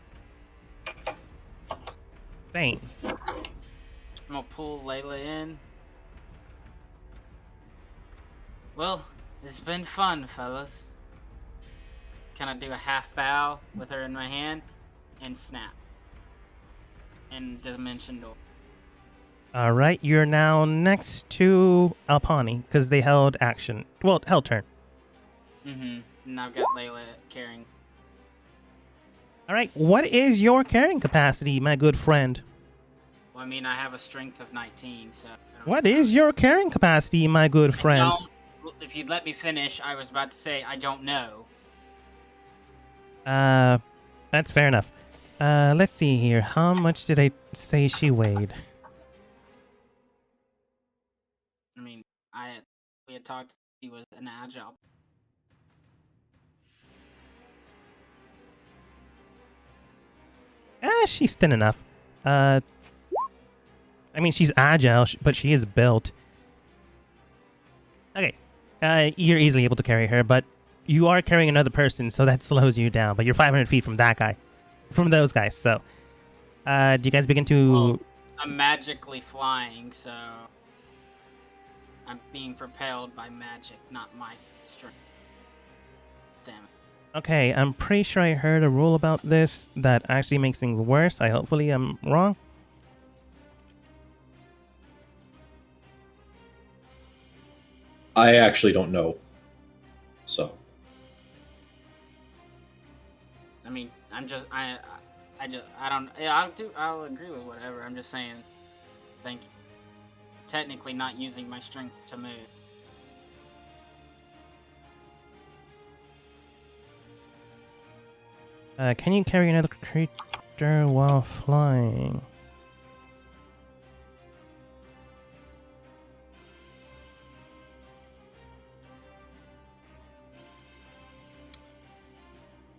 A: Thane.
B: I'm gonna pull Layla in. Well, it's been fun, fellas. Can I do a half bow with her in my hand and snap? And dimension door.
A: Alright, you're now next to Alpani, because they held action. Well, held turn.
B: And I've got Layla carrying.
A: Alright, what is your carrying capacity, my good friend?
B: Well, I mean, I have a strength of 19, so.
A: What is your carrying capacity, my good friend?
B: If you'd let me finish, I was about to say I don't know.
A: That's fair enough. Let's see here. How much did I say she weighed?
B: I mean, we had talked. He was an agile.
A: She's thin enough. I mean, she's agile, but she is built. Okay. You're easily able to carry her, but you are carrying another person, so that slows you down. But you're 500 feet from that guy. From those guys, so. Do you guys begin to...
B: Well, I'm magically flying, so... I'm being propelled by magic, not my strength. Damn it.
A: Okay, I'm pretty sure I heard a rule about this that actually makes things worse. Hopefully I'm wrong.
C: I actually don't know. So.
B: I mean, I don't. I'll agree with whatever. I'm just saying. Thank you. Technically, not using my strength to move.
A: Can you carry another creature while flying?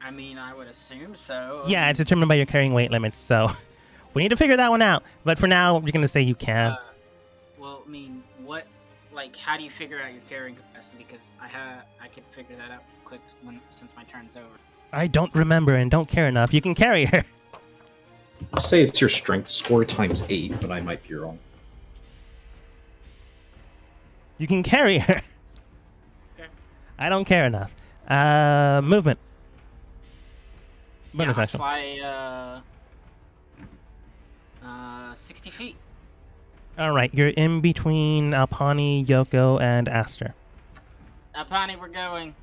B: I mean, I would assume so.
A: Yeah, it's determined by your carrying weight limits, so we need to figure that one out. But for now, we're gonna say you can.
B: Well, I mean, how do you figure out your carrying capacity? Because I could figure that out quick since my turn's over.
A: I don't remember and don't care enough. You can carry her.
C: I'll say it's your strength score times 8, but I might be wrong.
A: You can carry her.
B: Okay.
A: I don't care enough. Movement. Bonus
B: I
A: action.
B: fly 60 feet.
A: Alright, you're in between Alpani, Yoko, and Aster.
B: Alpani, we're going.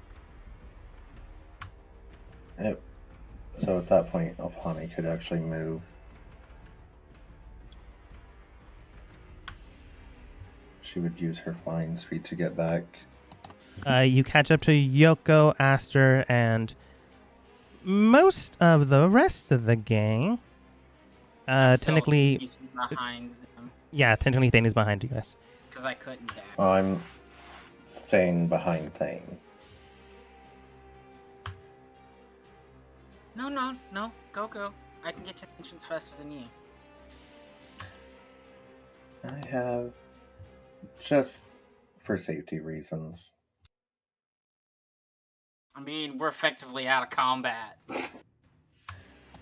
E: Yep. So at that point, Alpani could actually move. She would use her flying speed to get back.
A: You catch up to Yoko, Aster, and most of the rest of the gang.
B: I'm still
A: Technically,
B: 50 feet behind them.
A: Yeah, technically Thane is behind you guys.
B: Because I couldn't dash.
E: I'm staying behind Thane.
B: No. Go. I can get to the entrance faster than you.
E: I have, just for safety reasons.
B: I mean, we're effectively out of combat.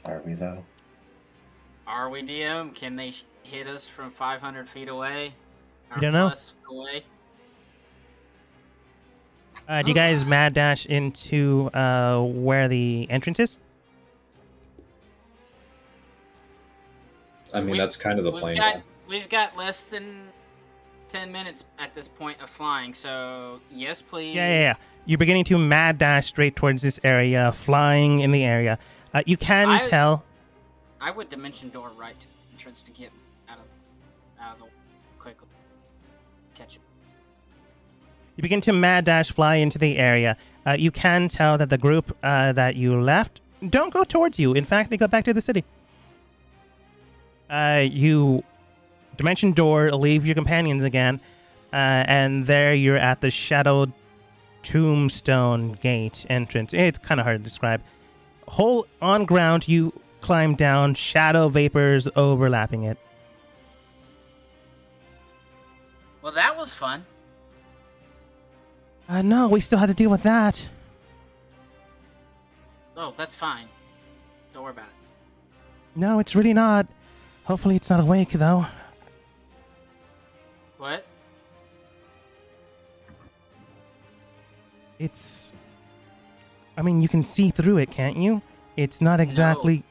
E: Are we though?
B: Are we, DM? Can they hit us from 500 feet away?
A: You don't know.
B: Plus away?
A: Do you guys mad dash into where the entrance is?
C: I mean, that's kind of the plan.
B: We've got less than 10 minutes at this point of flying, so yes, please.
A: Yeah. You're beginning to mad dash straight towards this area, flying in the area. You can tell.
B: I would dimension door right to the entrance to get out of the quickly. Catch it.
A: You begin to mad dash fly into the area. You can tell that the group that you left don't go towards you. In fact, they go back to the city. You dimension door, leave your companions again, and there you're at the shadowed tombstone gate entrance. It's kind of hard to describe. Hole on ground, you climb down, shadow vapors overlapping it.
B: Well, that was fun.
A: No, we still have to deal with that.
B: Oh, that's fine. Don't worry about it.
A: No, it's really not. Hopefully it's not awake, though.
B: What?
A: It's... I mean, you can see through it, can't you? It's not exactly...
B: No.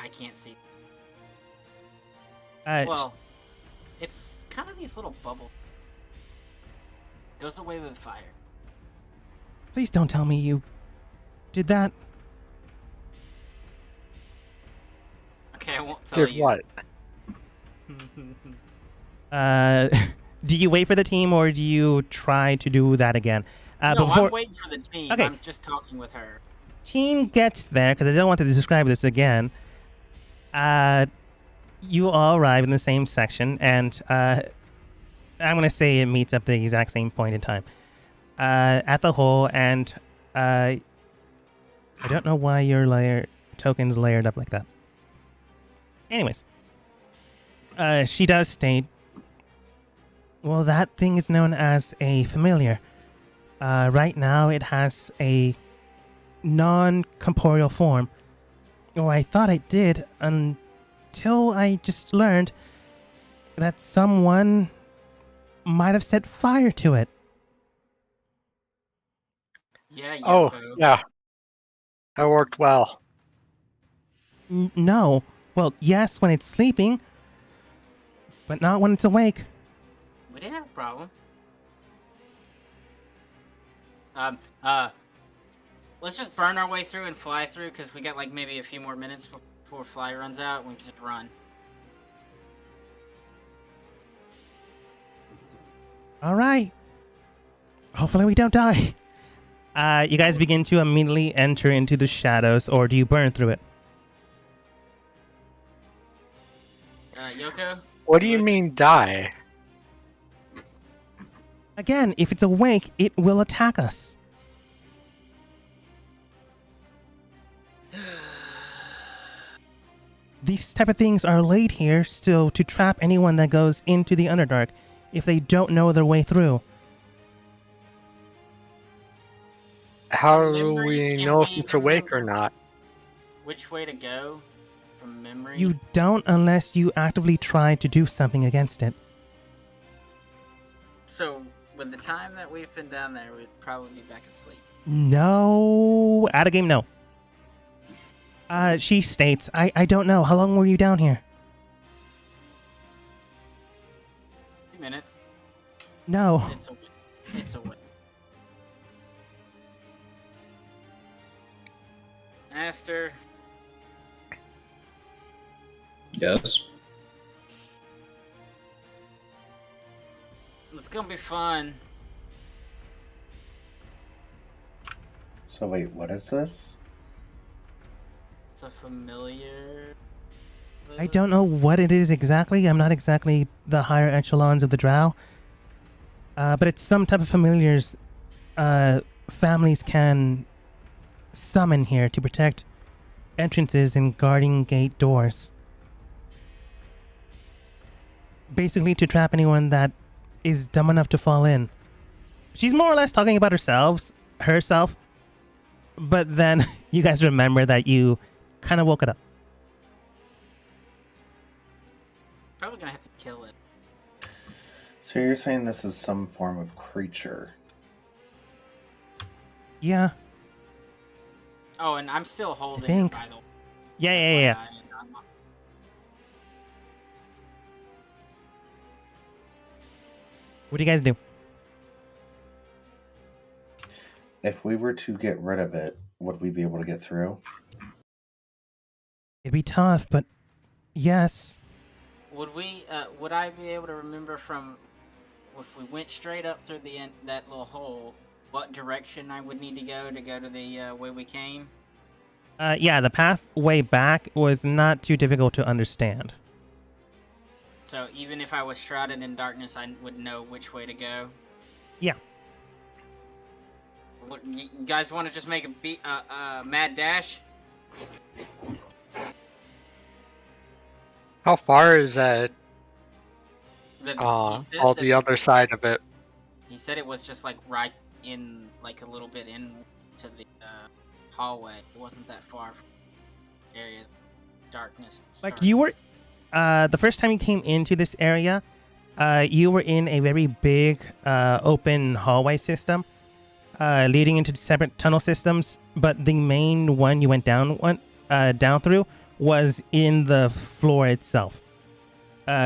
B: I can't see. Well, it's kind of these little bubbles. Goes away with fire.
A: Please don't tell me you did that.
B: Okay, I won't tell
D: Did
B: you.
D: what?
A: Do you wait for the team or do you try to do that again?
B: No,
A: before
B: I'm waiting for the team.
A: Okay.
B: I'm just talking with her.
A: team gets there, because I don't want to describe this again, you all arrive in the same section, and I'm going to say it meets up the exact same point in time. At the hole, and I don't know why your token's layered up like that. Anyways, she does state, well, that thing is known as a familiar. Right now, it has a non-corporeal form. Or I thought it did, until I just learned that someone might have set fire to it.
B: Yeah,
D: Oh,
B: Yoko.
D: yeah. That worked well.
A: No. Well, yes, when it's sleeping, but not when it's awake.
B: We didn't have a problem. Let's just burn our way through and fly through, because we got like maybe a few more minutes before fly runs out, and we can just run.
A: All right. Hopefully we don't die. You guys begin to immediately enter into the shadows, or do you burn through it?
B: Yoko?
D: What do you mean die?
A: Again, if it's awake, it will attack us. These type of things are laid here still to trap anyone that goes into the Underdark if they don't know their way through.
D: How do
B: Memory,
D: we
B: can
D: know if
B: we
D: it's awake or
B: remember
D: not?
B: Which way to go from memory?
A: You don't unless you actively try to do something against it.
B: So, with the time that we've been down there, we'd probably be back asleep.
A: No. Out of game, no. She states, I don't know. How long were you down here?
B: 2 minutes.
A: No.
B: It's a win. It's a win. Aster,
C: Yes.
B: it's gonna be fun.
E: So wait, what is this?
B: It's a familiar.
A: I don't know what it is exactly. I'm not exactly the higher echelons of the Drow. But it's some type of familiars families can summon here to protect entrances and guarding gate doors. Basically to trap anyone that is dumb enough to fall in. She's more or less talking about herself, but then you guys remember that you kind of woke it up.
B: Probably gonna have to kill it.
E: So you're saying this is some form of creature?
A: Yeah.
B: Oh, and I'm still holding
A: think-
B: it, by the way.
A: Yeah. What do you guys do?
E: If we were to get rid of it, would we be able to get through?
A: It'd be tough, but yes.
B: Would I be able to remember from, if we went straight up through that little hole, what direction I would need to go to the way we came?
A: Yeah, the pathway back was not too difficult to understand.
B: So even if I was shrouded in darkness, I would know which way to go.
A: Yeah.
B: What, you guys want to just make a mad dash?
D: How far is that?
B: He said
D: On
B: that-
D: the other side of it.
B: He said it was just like right in, like a little bit into the hallway. It wasn't that far from the area. Darkness.
A: Like
B: started.
A: you were, the first time you came into this area, you were in a very big open hallway system, leading into separate tunnel systems. But the main one you went down through was in the floor itself.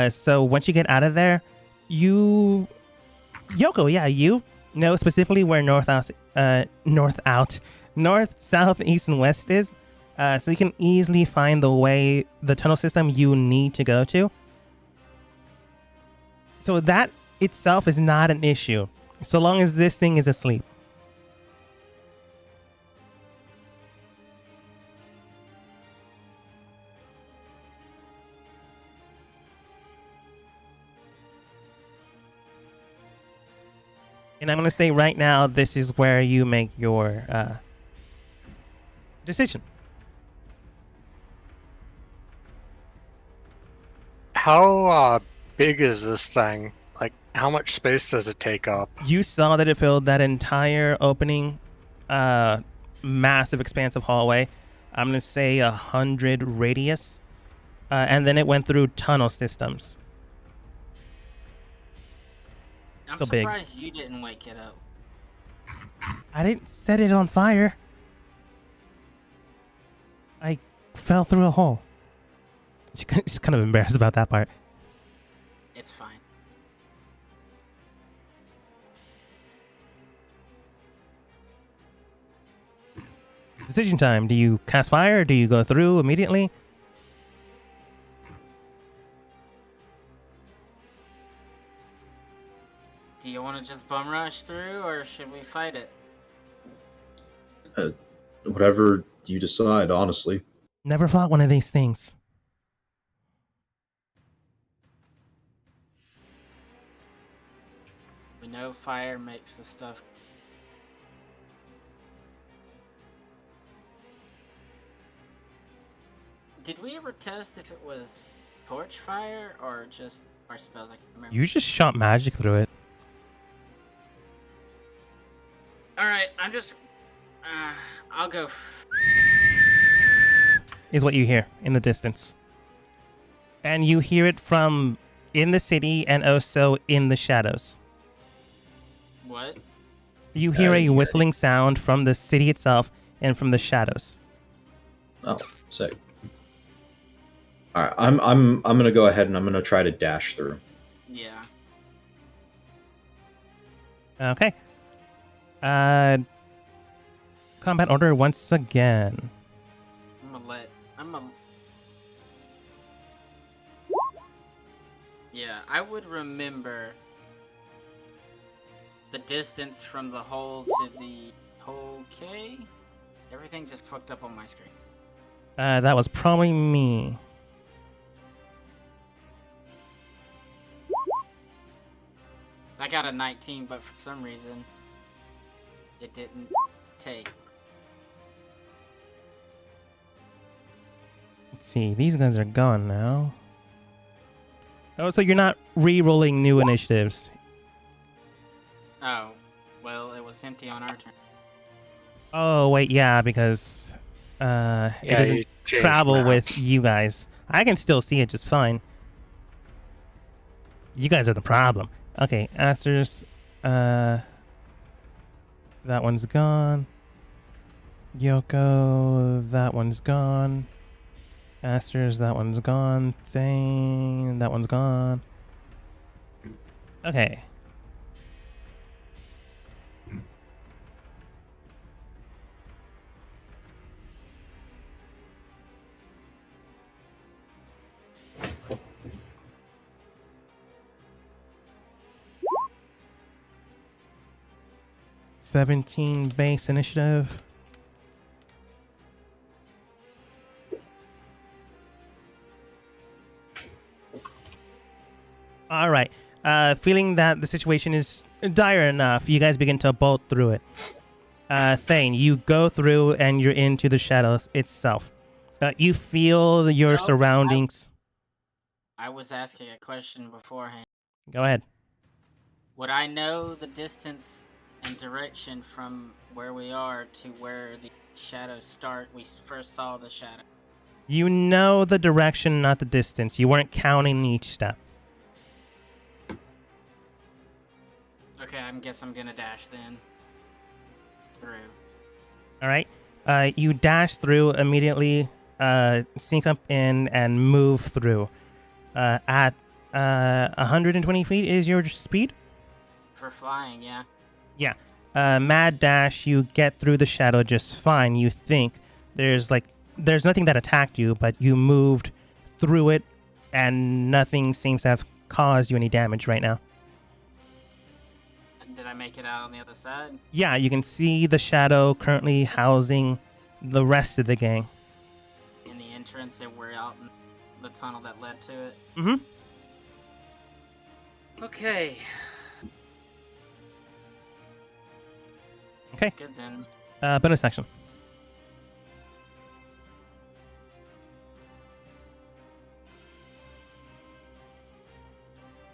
A: So once you get out of there, Yoko, you know specifically where north, south, east, and west is. So you can easily find the tunnel system you need to go to. So that itself is not an issue, so long as this thing is asleep. And I'm going to say right now, this is where you make your decision.
D: How big is this thing? Like, how much space does it take up?
A: You saw that it filled that entire opening, massive expanse of hallway. I'm going to say 100 radius. And then it went through tunnel systems.
B: I'm
A: so big.
B: surprised you didn't wake it up.
A: I didn't set it on fire. I fell through a hole. She's kind of embarrassed about that part.
B: It's fine.
A: Decision time. Do you cast fire? Do you go through immediately?
B: Do you want to just bum rush through, or should we fight it?
C: Whatever you decide, honestly.
A: Never fought one of these things.
B: We know fire makes the stuff. Did we ever test if it was torch fire or just our spells? I can't remember.
A: You just shot magic through it.
B: Alright, I'm just. I'll go.
A: Is what you hear in the distance. And you hear it from in the city and also in the shadows.
B: What?
A: You hear a
C: yeah.
A: whistling sound from the city itself and from the shadows.
C: Oh, sick. All right, I'm gonna go ahead and I'm gonna try to dash through.
B: Yeah.
A: Okay. Combat order once again.
B: Yeah, I would remember the distance from the hole to the hole. Okay. Everything just fucked up on my screen.
A: That was probably me.
B: I got a 19, but for some reason, it didn't take.
A: Let's see. These guys are gone now. Oh, so you're not re-rolling new initiatives.
B: Oh, well, it was empty on our turn.
A: Oh, wait, yeah, because it
D: Yeah,
A: doesn't
D: you changed
A: travel with
D: maps.
A: you guys. I can still see it just fine. You guys are the problem. Okay, Aster's, that one's gone. Yoko, that one's gone. Aster's, that one's gone. Thane, that one's gone. Okay. $17 base initiative. All right. Feeling that the situation is dire enough, you guys begin to bolt through it. Thane, you go through and you're into the shadows itself. You feel your
B: No,
A: surroundings.
B: I was asking a question beforehand.
A: Go ahead.
B: Would I know the distance and direction from where we are to where the shadows start? We first saw the shadow.
A: You know the direction, not the distance. You weren't counting each step.
B: Okay, I guess I'm gonna dash then. Through.
A: All right. You dash through immediately, sneak up in, and move through. At 120 feet is your speed?
B: For flying, yeah.
A: Yeah. Mad dash, you get through the shadow just fine. You think there's nothing that attacked you, but you moved through it, and nothing seems to have caused you any damage right now.
B: Did I make it out on the other side?
A: Yeah, you can see the shadow currently housing the rest of the gang.
B: In the entrance, and we're out in the tunnel that led to it.
A: Mm-hmm.
B: Okay.
A: Okay.
B: Good then.
A: Bonus action.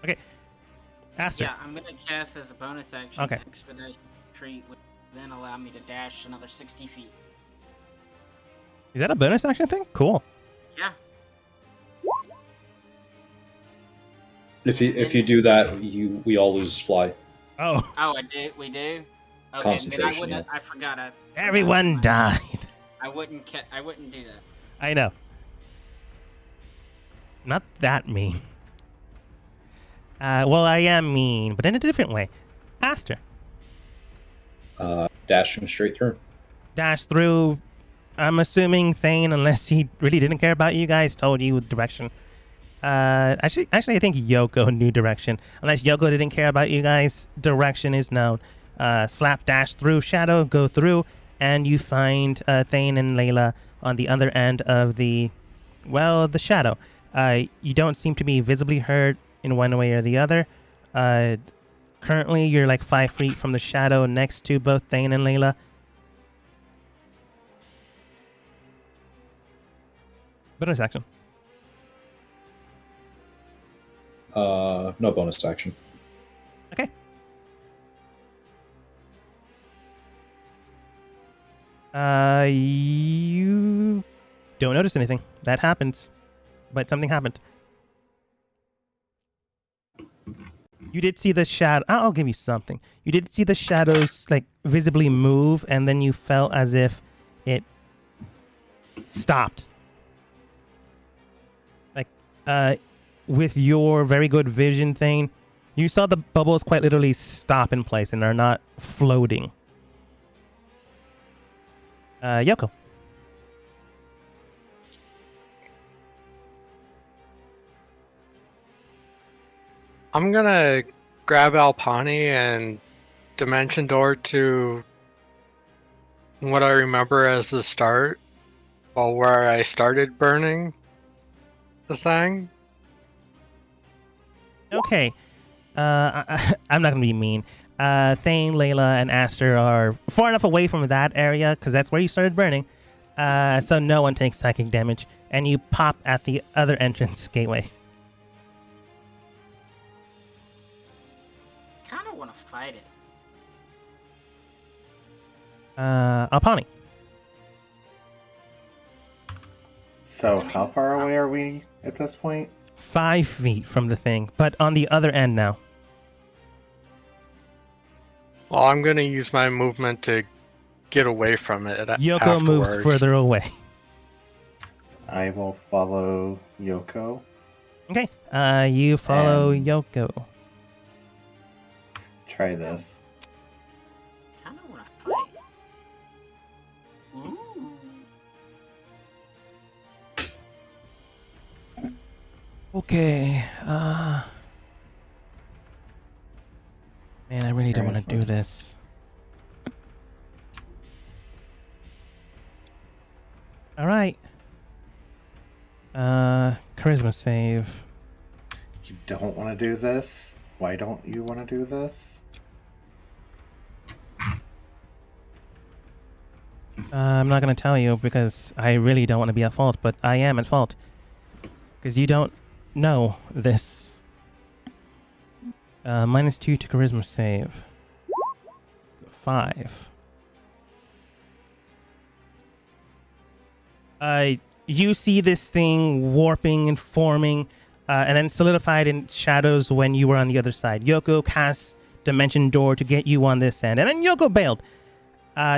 A: Okay. Aster.
B: Yeah, I'm gonna cast as a bonus action.
A: Okay.
B: Expedition Retreat, which then allow me to dash another 60 feet.
A: Is that a bonus action thing? Cool.
B: Yeah.
C: If you do that, we all lose fly.
A: Oh,
B: Oh, I do. We do. Okay, then I
C: Concentration,
B: wouldn't. I forgot.
A: everyone died.
B: I wouldn't. I wouldn't do that.
A: I know. Not that mean. Well, I am mean, but in a different way. Aster.
C: Dashing straight through.
A: Dash through. I'm assuming Thane, unless he really didn't care about you guys, told you direction. Actually, I think Yoko knew direction. Unless Yoko didn't care about you guys, direction is known. Slap dash through shadow, go through, and you find Thane and Layla on the other end of the shadow. You don't seem to be visibly hurt in one way or the other. Currently, you're like 5 feet from the shadow next to both Thane and Layla. Bonus action.
C: No bonus action.
A: Okay. You don't notice anything. That happens. But something happened. You did see the shadow. I'll give you something. You did see the shadows like visibly move, and then you felt as if it stopped. Like, with your very good vision thing, you saw the bubbles quite literally stop in place and are not floating. Yoko.
D: I'm gonna grab Alpani and dimension door to what I remember as the start, or where I started burning the thing.
A: Okay. I'm not gonna be mean. Thane, Layla, and Aster are far enough away from that area because that's where you started burning. So no one takes psychic damage, and you pop at the other entrance gateway.
B: Kind of want to fight it.
A: Alpani.
E: So, how far away are we at this point?
A: 5 feet from the thing, but on the other end now.
D: Well, I'm gonna use my movement to get away from it.
A: Yoko moves
D: afterwards.
A: further away.
E: I will follow Yoko.
A: Okay. You follow Yoko.
E: Try this.
B: Kind of want to fight. Ooh.
A: Okay. Man, I really don't want to do
E: Christmas.
A: this. All right. Charisma save.
E: You don't want to do this? Why don't you want to do this?
A: I'm not going to tell you because I really don't want to be at fault, but I am at fault. Because you don't know this. -2 to charisma save. 5. You see this thing warping and forming, and then solidified in shadows when you were on the other side. Yoko casts Dimension Door to get you on this end, and then Yoko bailed.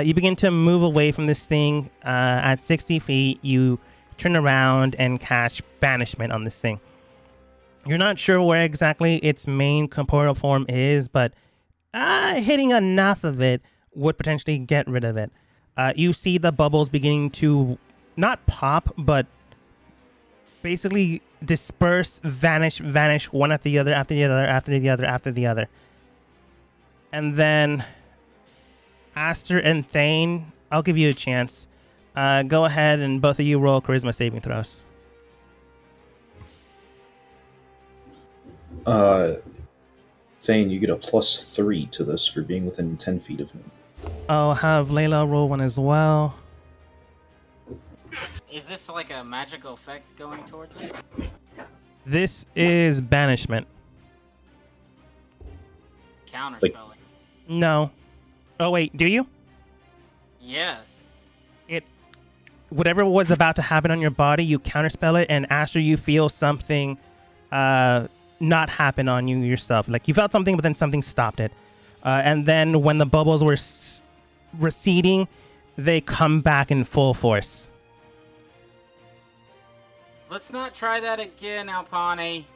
A: You begin to move away from this thing. At 60 feet, you turn around and catch Banishment on this thing. You're not sure where exactly its main corporeal form is, but hitting enough of it would potentially get rid of it. You see the bubbles beginning to not pop, but basically disperse, vanish one after the other, after the other, after the other, after the other. And then Aster and Thane, I'll give you a chance. Go ahead and both of you roll charisma saving throws.
C: Thane, you get a +3 to this for being within 10 feet of me.
A: I'll have Layla roll one as well.
B: Is this like a magical effect going towards it?
A: This is banishment.
B: Counterspelling.
A: No. Oh wait, do you?
B: Yes.
A: Whatever was about to happen on your body, you counterspell it, and after you feel something not happen on you yourself. Like you felt something, but then something stopped it. And then when the bubbles were receding, they come back in full force.
B: Let's not try that again, Alpani.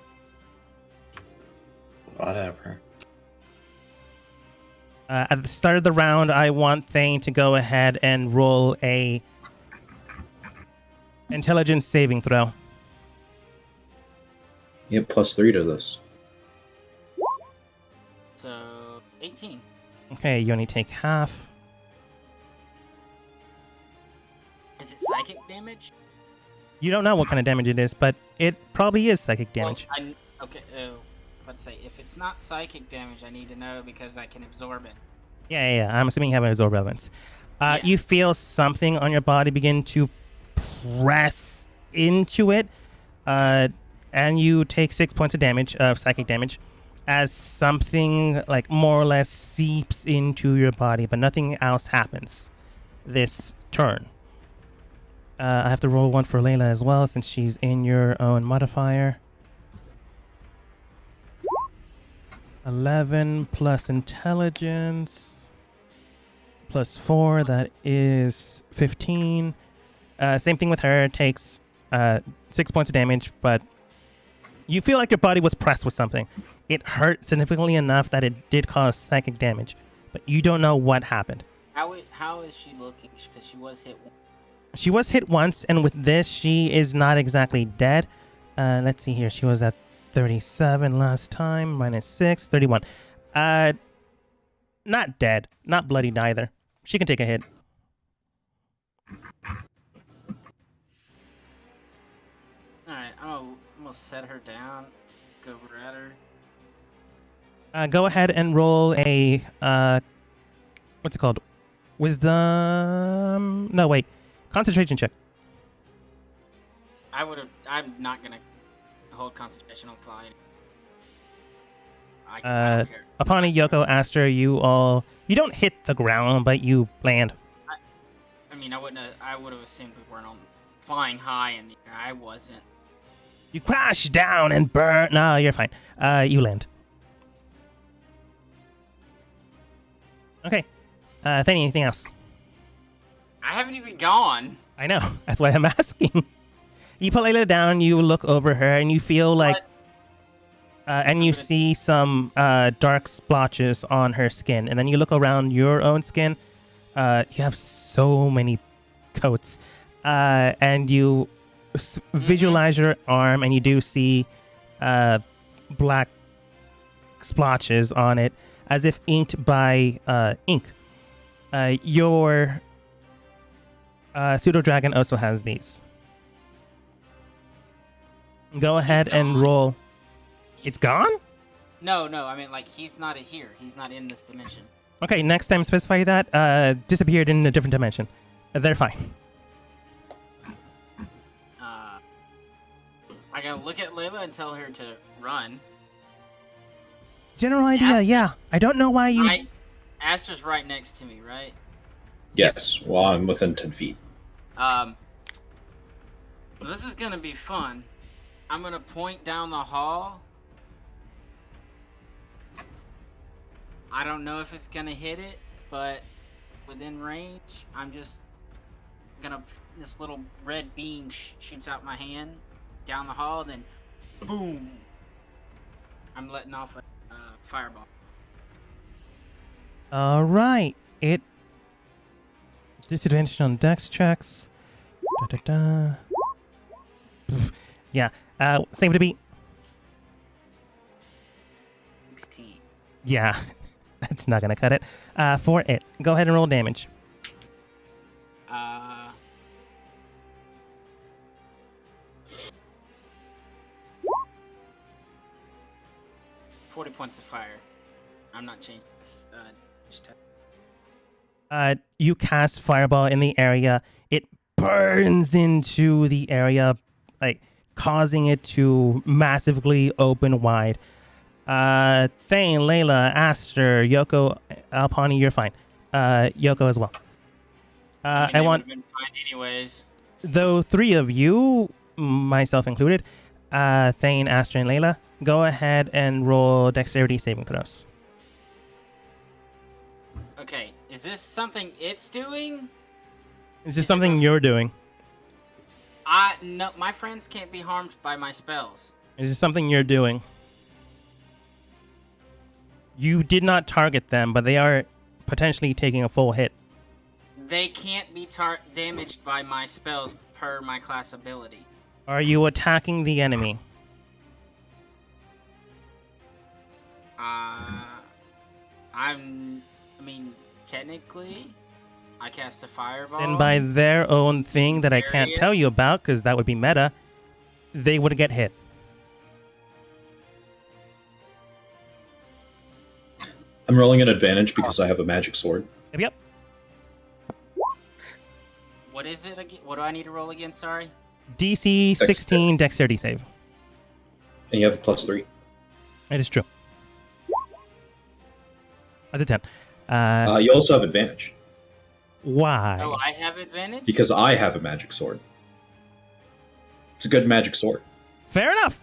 E: Whatever.
A: At the start of the round, I want Thane to go ahead and roll a intelligence saving throw.
C: You get +3 to this.
B: So, 18.
A: Okay, you only take half.
B: Is it psychic damage?
A: You don't know what kind of damage it is, but it probably is psychic damage.
B: Well, okay, let's say, if it's not psychic damage, I need to know because I can absorb it.
A: Yeah. I'm assuming you have an absorb relevance.
B: Yeah.
A: You feel something on your body begin to press into it, and you take 6 points of damage, psychic damage, as something like more or less seeps into your body, but nothing else happens this turn. I have to roll one for Layla as well, since she's in your own modifier. 11 plus intelligence plus 4, that is 15. Same thing with her, takes 6 points of damage, but you feel like your body was pressed with something. It hurt significantly enough that it did cause psychic damage, but you don't know what happened.
B: How is she looking? Because she was hit once.
A: She was hit once, and with this, she is not exactly dead. Let's see here. She was at 37 last time, -6, 31. Not dead, not bloodied either. She can take a hit.
B: Alright, I'm gonna set her down, go over at her.
A: Go ahead and roll a what's it called? Wisdom? No, wait. Concentration check.
B: I'm not gonna hold concentration on flying. I
A: Uh,
B: don't care.
A: Apani, Yoko, Aster, you don't hit the ground, but you land.
B: I mean, I would have assumed we weren't on flying high in the air. I wasn't.
A: You crash down and burn. No, you're fine. You land. Okay. Anything else?
B: I haven't even gone.
A: I know. That's why I'm asking. You put Layla down, you look over her, and you feel like... and you see some dark splotches on her skin. And then you look around your own skin. You have so many coats. And you visualize your arm, and you do see black splotches on it, as if inked by ink. Your pseudo-dragon also has these. Go ahead and
B: gone.
A: roll. It's gone?
B: No, I mean, like, he's not here. He's not in this dimension.
A: Okay, next time specify that. Disappeared in a different dimension. They're fine.
B: I gotta look at Layla and tell her to run.
A: General idea, yeah. I don't know why you...
B: Aster's right next to me, right?
C: Yes. Well, I'm within 10 feet.
B: This is gonna be fun. I'm gonna point down the hall. I don't know if it's gonna hit it, but within range, I'm just gonna... This little red beam shoots out my hand down the hall, then boom! I'm letting off a fireball.
A: All right. It... Disadvantage on dex checks. Da-da-da. Yeah. Save to beat.
B: 16.
A: Yeah. That's not gonna cut it. For it. Go ahead and roll damage.
B: 40 points of fire. I'm not changing this.
A: You cast fireball in the area. It burns into the area, like causing it to massively open wide. Thane, Layla, Aster, Yoko, Alpani, you're fine. Yoko as well. I want
B: been fine anyways.
A: though 3 of you, myself included, Thane, Aster, and Layla, go ahead and roll dexterity saving throws.
B: Okay, is this something it's doing?
A: Is this something you're doing?
B: No, my friends can't be harmed by my spells.
A: Is this something you're doing? You did not target them, but they are potentially taking a full hit.
B: They can't be damaged by my spells per my class ability.
A: Are you attacking the enemy?
B: I mean, technically, I cast a fireball.
A: Then by their own thing that I can't
B: Area?
A: tell you about, because that would be meta, they would get hit.
C: I'm rolling an advantage because I have a magic sword.
A: Yep.
B: What is it again? What do I need to roll again? Sorry.
A: DC 16 dexterity save.
C: And you have a +3.
A: It is true. That's a 10.
C: You also have advantage
A: Why?
B: Oh, I have advantage?
C: because I have a magic sword. It's a good magic sword.
A: Fair enough.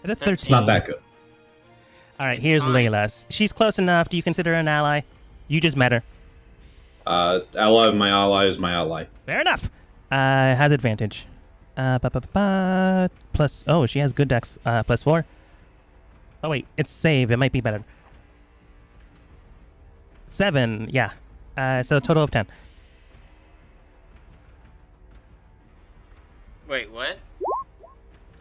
A: That's a 13.
C: It's not that good.
A: All right, here's
B: fine.
A: Layla. She's close enough. Do you consider her an ally? You just met her.
C: Ally of my ally is my ally.
A: Fair enough. Has advantage. Plus, oh, she has good dex. +4. Oh wait, it's save. It might be better. 7. Yeah. So a total of 10.
B: Wait, what?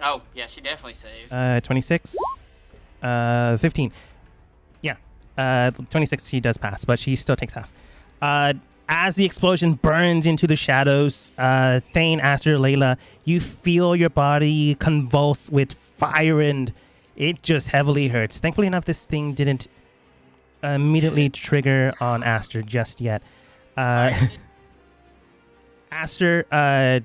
B: Oh, yeah, she definitely saved.
A: 26. 15. Yeah. 26. She does pass, but she still takes half. As the explosion burns into the shadows, Thane, Aster, Layla, you feel your body convulse with fire and It just heavily hurts. Thankfully enough, this thing didn't immediately trigger on Aster just yet. Aster,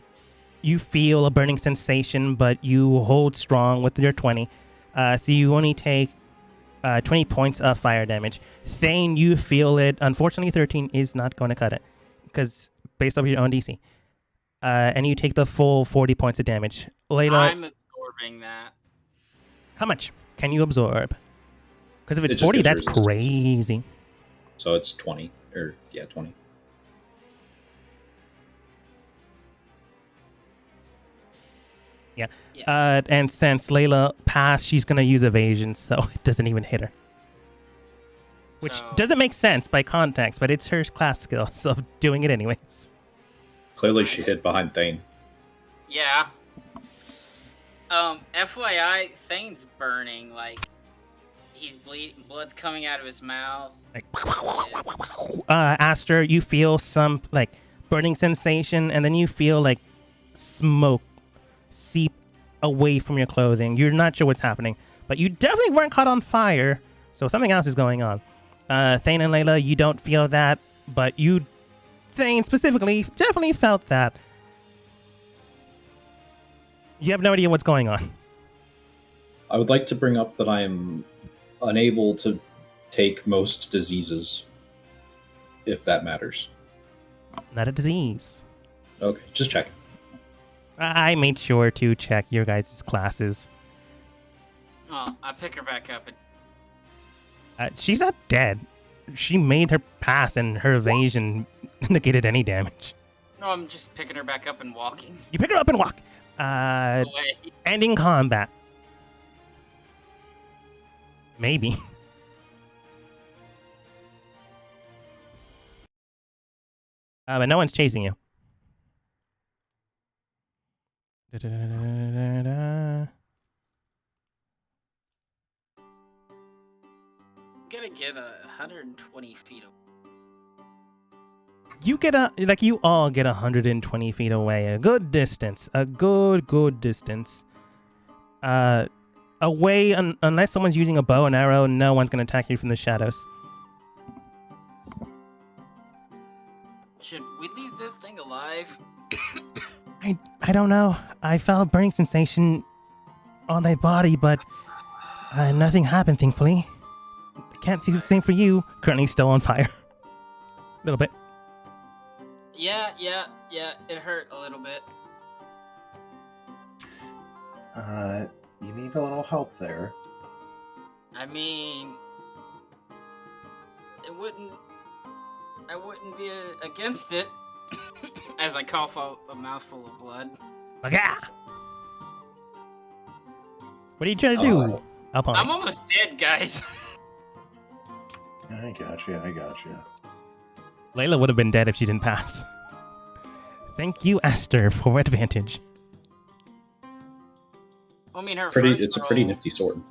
A: you feel a burning sensation, but you hold strong with your 20. So you only take 20 points of fire damage. Thane, you feel it. Unfortunately, 13 is not going to cut it, because based off your own DC. And you take the full 40 points of damage. Layla,
B: I'm absorbing that.
A: how much can you absorb? Because if
C: It
A: it's
C: just
A: 40,
C: gives
A: that's
C: resistance.
A: crazy.
C: So it's 20. 20.
A: Yeah. And since Layla passed, she's going to use evasion, so it doesn't even hit her. Which
B: So-
A: doesn't make sense by context, but it's her class skill, so doing it anyways.
C: Clearly, she hid behind Thane.
B: Yeah. FYI, Thane's burning. Like, he's bleeding. Blood's coming out of his mouth.
A: Like, Aster, you feel some like burning sensation, and then you feel like smoke seep away from your clothing. You're not sure what's happening, but you definitely weren't caught on fire, so something else is going on. Thane and Layla, you don't feel that, but you, Thane specifically, definitely felt that. You have no idea what's going on.
C: I would like to bring up that I am unable to take most diseases, if that matters.
A: Not a disease.
C: Okay, just checking.
A: I made sure to check your guys' classes.
B: Oh, I pick her back up. And
A: She's not dead. She made her pass, and her evasion negated any damage.
B: no, I'm just picking her back up and walking
A: You pick her up and walk.
B: away.
A: Ending combat. Maybe. But no one's chasing you. Da-da-da-da-da-da.
B: Gonna get 120 feet away.
A: You get you all get 120 feet away. A good distance. A good distance. Away, unless someone's using a bow and arrow, no one's going to attack you from the shadows.
B: Should we leave that thing alive?
A: I don't know. I felt a burning sensation on my body, but nothing happened, thankfully. I can't see the same for you. Currently still on fire. A little bit.
B: Yeah, it hurt a little bit.
E: You need a little help there.
B: I mean, I wouldn't be against it. As I cough out a mouthful of blood.
A: Okay. What are you trying to do?
C: Oh.
A: Up on
B: I'm
A: it.
B: almost dead, guys.
E: I gotcha.
A: Layla would have been dead if she didn't pass. Thank you, Aster, for advantage.
B: I mean, her
C: Pretty.
B: first
C: It's a
B: roll,
C: pretty nifty sword.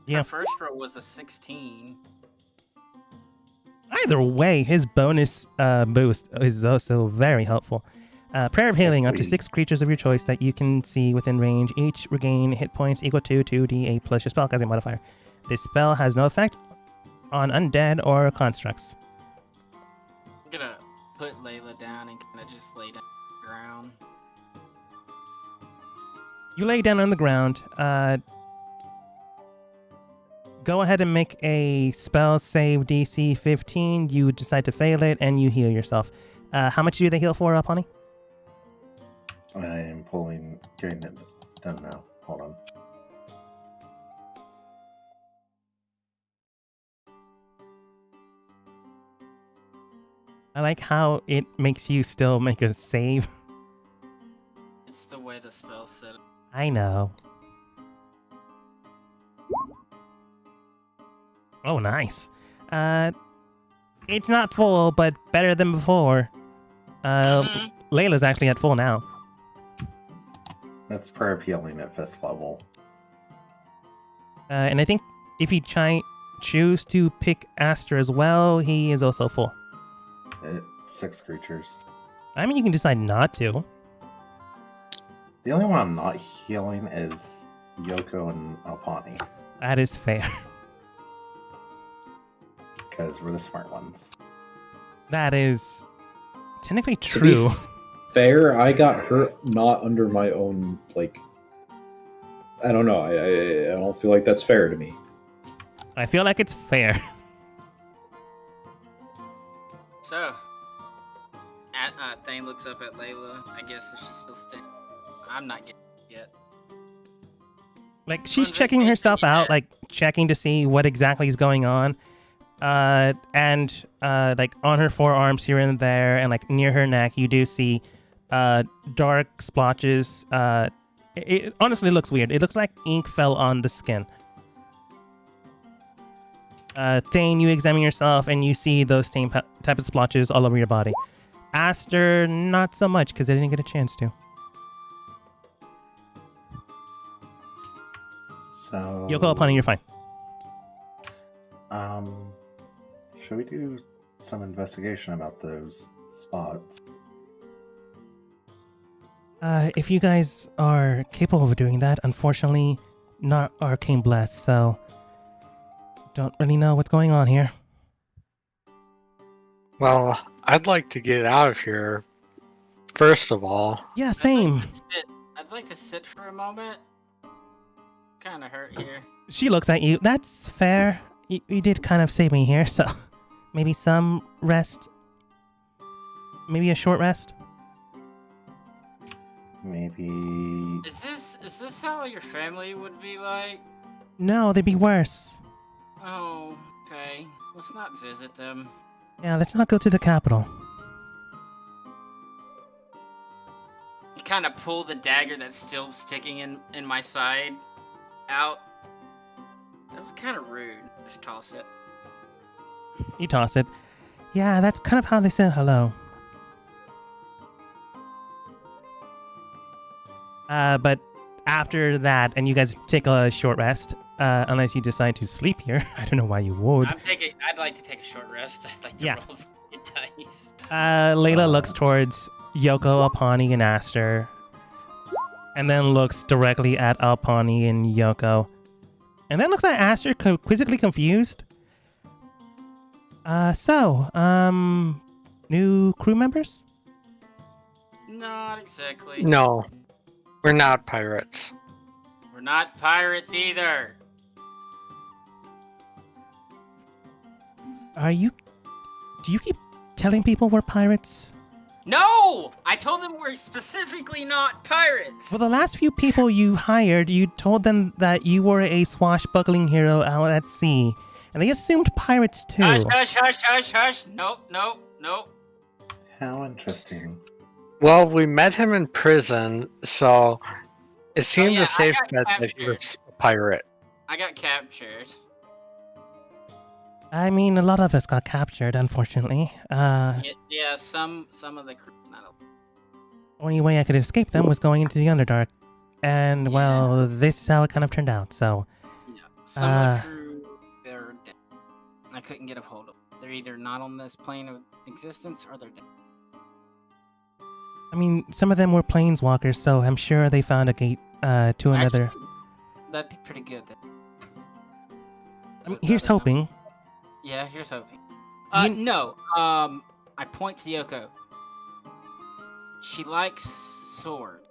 A: Yeah.
B: Her first roll was a 16.
A: Either way, his bonus boost is also very helpful. Prayer of Healing, up to
E: Agreed.
A: 6 creatures of your choice that you can see within range. Each regain hit points equal to 2d8 plus your spellcasting modifier. This spell has no effect on undead or constructs.
B: I'm gonna put Layla down and kind of just lay down on the ground.
A: You lay down on the ground. Go ahead and make a spell save DC 15. You decide to fail it, and you heal yourself. How much do they heal for, Apani?
E: I am getting it done now. Hold on.
A: I like how it makes you still make a save.
B: It's the way the spell's set up.
A: I know. Oh, nice. It's not full, but better than before.
B: Mhm.
A: Layla's actually at full now.
E: That's prayer of healing at 5th level.
A: And I think if you choose to pick Aster as well, he is also full.
E: 6 creatures.
A: I mean, you can decide not to.
E: The only one I'm not healing is Yoko and Alpani.
A: That is fair.
E: Because we're the smart ones.
A: That is technically
C: To be
A: true.
C: fair, I got hurt not under my own, like, I don't know. I don't feel like that's fair to me.
A: I feel like it's fair.
B: So, Thane looks up at Layla. I guess if she's still standing. I'm not getting it yet.
A: Like she's
B: On
A: checking
B: vacation
A: herself out,
B: yet.
A: like checking to see what exactly is going on. And like on her forearms here and there, and like near her neck, you do see dark splotches. It honestly looks weird. It looks like ink fell on the skin. Thane, you examine yourself and you see those same type of splotches all over your body. Aster, not so much because they didn't get a chance to.
E: So
A: Yoko Apani, you're fine.
E: Should we do some investigation about those spots?
A: If you guys are capable of doing that, unfortunately, not arcane blessed, so don't really know what's going on here.
D: Well, I'd like to get out of here. First of all,
A: Yeah, same.
B: I'd like to sit for a moment. Kind of hurt here.
A: She looks at you. That's fair. You did kind of save me here, so maybe some rest. Maybe a short rest.
E: Maybe.
B: Is this how your family would be like?
A: No, they'd be worse.
B: Oh, okay. Let's not visit them.
A: Yeah, let's not go to the capital.
B: You kind of pull the dagger that's still sticking in my side out. That was kind of rude. Just toss it.
A: You toss it. Yeah, that's kind of how they said hello. But after that, and you guys take a short rest, unless you decide to sleep here. I don't know why you would.
B: I'd like to take a short rest. I'd like to
A: Yeah.
B: roll some dice.
A: Layla looks towards Yoko, Alpani, and Aster, and then looks directly at Alpani and Yoko, and then looks at Aster, quizzically confused. New crew members?
B: Not exactly.
D: no, we're not pirates.
B: We're not pirates either.
A: Do you keep telling people we're pirates?
B: No! I told them we're specifically not pirates.
A: Well, the last few people you hired, you told them that you were a swashbuckling hero out at sea, and they assumed pirates too.
B: Hush, hush, hush, hush, hush. Nope, nope, nope.
E: How interesting.
D: Well, we met him in prison, so it seemed
B: yeah,
D: a safe
B: I got
D: bet that he
B: captured.
D: was a pirate.
B: I got captured.
A: I mean, a lot of us got captured, unfortunately.
B: Yeah, some of the crew's not allowed.
A: Only way I could escape them was going into the Underdark. And, well, this is how it kind of turned out, so...
B: Yeah, some of the crew, they're dead. I couldn't get a hold of them. They're either not on this plane of existence or they're dead.
A: I mean, some of them were planeswalkers, so I'm sure they found a gate to another...
B: Actually, that'd be pretty good then.
A: I mean, here's hoping.
B: Yeah, here's hoping.
A: You-
B: No. I point to Yoko. She likes sword.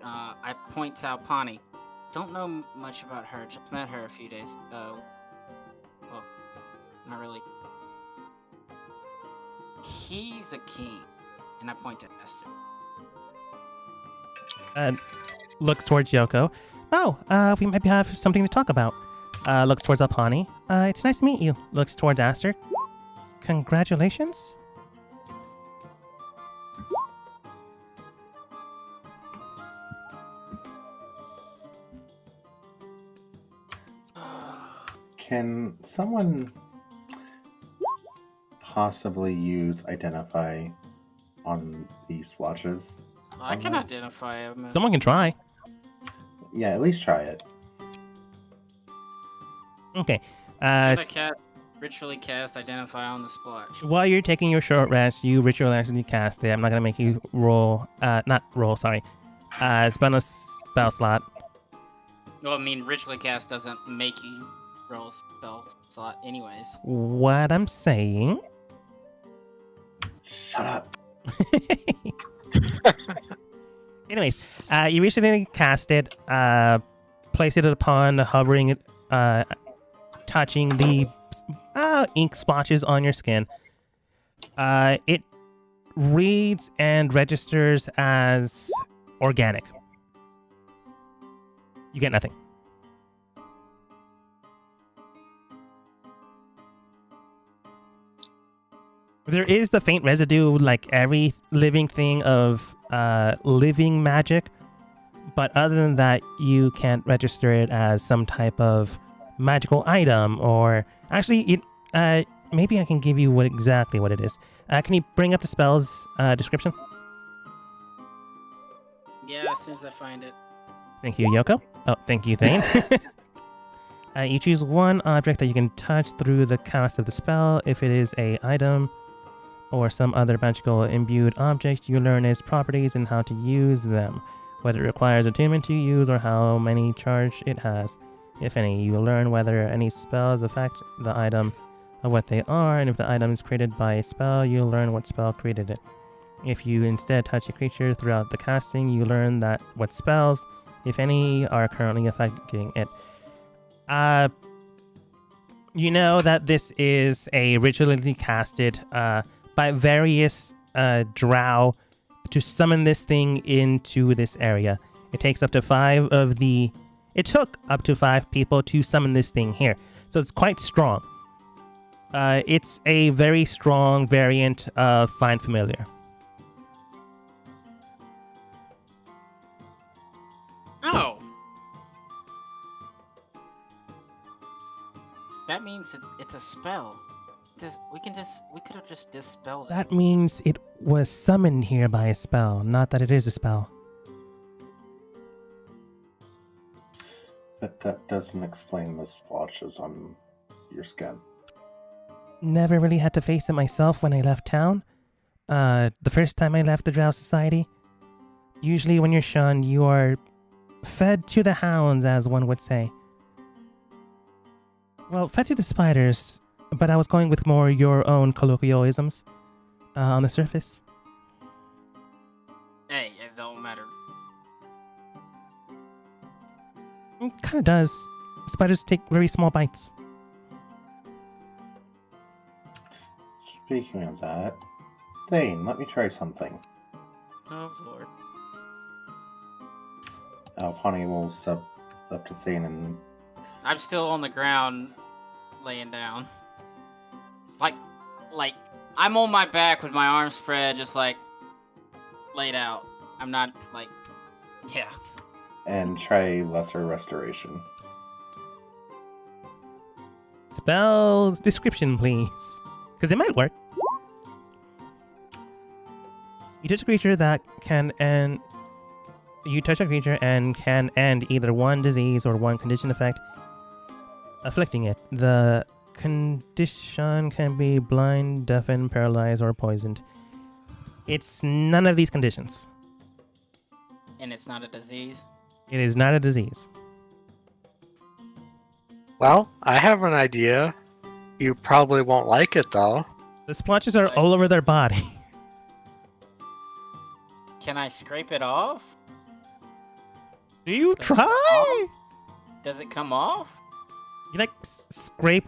B: I point to Alpani. Don't know much about her. Just met her a few days. Well, not really. He's a king, and I point to Esther.
A: Looks towards Yoko. Oh, we might have something to talk about. Looks towards Alpani. It's nice to meet you. Looks towards Aster. Congratulations.
E: Can someone possibly use identify on these splotches?
B: I can identify him.
A: Someone can try.
E: Yeah, at least try it.
A: Okay.
B: Can I ritually cast identify on the splotch?
A: While you're taking your short rest, you ritually cast it. I'm not gonna make you roll. Not roll. Sorry. Spend a spell slot.
B: Well, I mean, Ritually Cast doesn't make you roll spell slot anyways.
A: What I'm saying.
E: Shut up.
A: Anyways, you recently cast it, place it upon hovering, touching the ink splotches on your skin. It reads and registers as organic. You get nothing. There is the faint residue, like every living thing, of living magic, but other than that, you can't register it as some type of magical item. Or actually, it maybe I can give you exactly what it is. Can you bring up the spell's description?
B: Yeah, as soon as I find it.
A: Thank you, Yoko. Oh, thank you, Thane. You choose one object that you can touch through the cast of the spell. If it is a item or some other magical imbued object, you learn its properties and how to use them, whether it requires attunement to use or how many charge it has. If any, you learn whether any spells affect the item of what they are, and if the item is created by a spell, you learn what spell created it. If you instead touch a creature throughout the casting, you learn that what spells, if any, are currently affecting it. You know that this is a ritually casted by various drow to summon this thing into this area. It takes up to 5 of the... It took up to 5 people to summon this thing here, so it's quite strong. It's a very strong variant of Find Familiar.
B: Oh! That means it's a spell. We could have just dispelled it.
A: That means it was summoned here by a spell, not that it is a spell.
E: But that doesn't explain the splotches on your skin.
A: Never really had to face it myself when I left town. The first time I left the Drow Society. Usually when you're shunned, you are fed to the hounds, as one would say. Well, fed to the spiders, but I was going with more your own colloquialisms on the surface.
B: Hey, it don't matter.
A: It kind of does. Spiders take very small bites.
E: Speaking of that, Thane, let me try something.
B: Oh, Lord.
E: Alpani will step up to Thane and...
B: I'm still on the ground, laying down. Like, I'm on my back with my arms spread, just like, laid out. I'm not, like, yeah.
E: And try Lesser Restoration.
A: Spell description, please. Because it might work. You touch a creature that can end... You touch a creature and can end either one disease or one condition effect afflicting it. The condition can be blind, deafened, paralyzed, or poisoned. It's none of these conditions.
B: And it's not a disease?
A: It is not a disease.
D: Well, I have an idea. You probably won't like it, though.
A: The splotches are all over their body.
B: Can I scrape it off?
A: Do you try?
B: Does it come off?
A: You like scrape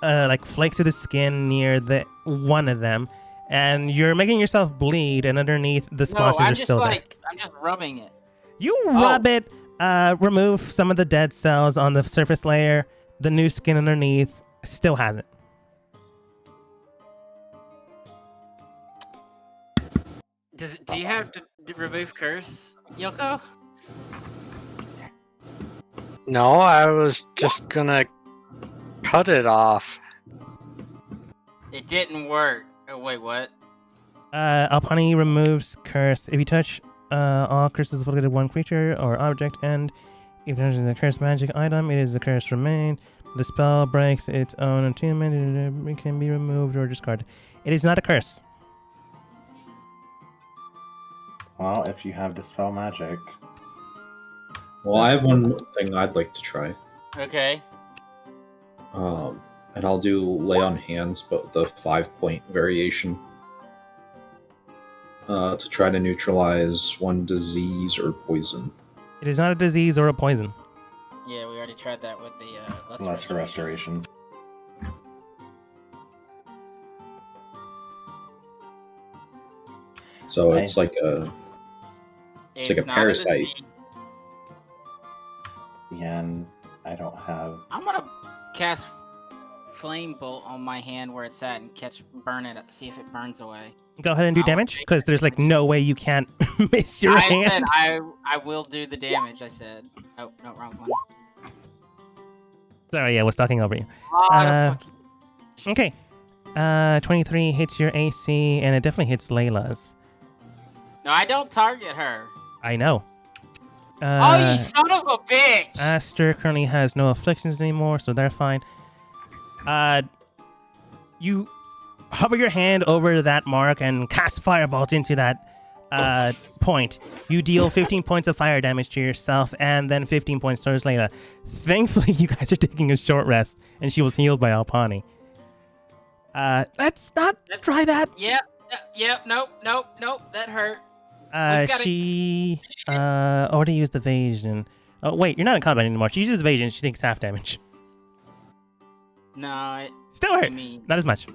A: like flakes of the skin near the one of them, and you're making yourself bleed, and underneath the splotches are still there.
B: I'm just rubbing it.
A: You rub it, remove some of the dead cells on the surface layer. The new skin underneath still has it.
B: Do you have to remove curse, Yoko?
D: No, I was just gonna cut it off.
B: It didn't work. Oh, wait, what?
A: Alpani removes curse. If you touch all curses afflicted to one creature or object, and if there's a cursed magic item, it is the curse remain. The spell breaks its own attunement. It can be removed or discarded. It is not a curse.
E: Well, if you have Dispel Magic,
C: Well, I have one thing I'd like to try.
B: Okay.
C: And I'll do lay on hands, but with the 5-point variation. To try to neutralize one disease or poison.
A: It is not a disease or a poison.
B: Yeah, we already tried that with the
E: Lesser restoration.
C: So it's like a
B: It's
C: like a
B: not
C: parasite.
B: disease.
E: Yeah, and I don't have.
B: I'm gonna cast Flame Bolt on my hand where it's at and burn it, see if it burns away.
A: Go ahead and do
B: I'll
A: damage,
B: take
A: because there's like no way you can't miss your
B: I
A: hand.
B: said I will do the damage. I said. Oh no, wrong one.
A: Sorry, yeah, I was talking over you.
B: Ah, fucking-
A: Okay. 23 hits your AC, and it definitely hits Layla's.
B: No, I don't target her.
A: I know.
B: Oh, you son of a bitch!
A: Aster currently has no afflictions anymore, so they're fine. You hover your hand over that mark and cast Firebolt into that point. You deal 15 points of fire damage to yourself, and then 15 points towards Layla. Thankfully, you guys are taking a short rest, and she was healed by Alpani. Let's not try that.
B: Yep, nope, that hurt. gotta-
A: She already used evasion. Oh wait, you're not in combat anymore. She uses evasion. She takes half damage.
B: No,
A: Still
B: I
A: hurt.
B: mean,
A: Not as much.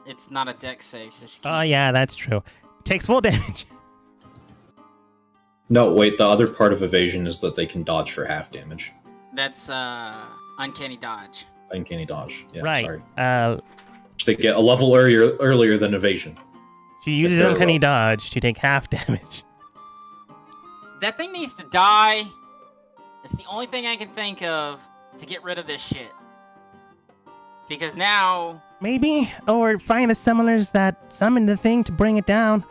B: it's not a dex save, so she
A: Oh
B: can't.
A: yeah, that's true. Takes full damage.
C: No, wait, the other part of evasion is that they can dodge for half damage.
B: That's uncanny dodge.
C: Uncanny dodge. Yeah,
A: Right.
C: sorry. They get a level earlier than evasion.
A: She uses
C: they're
A: uncanny
C: low.
A: dodge to take half damage.
B: That thing needs to die. It's the only thing I can think of to get rid of this shit. Because now,
A: Maybe, or find the summoners that summon the thing to bring it down.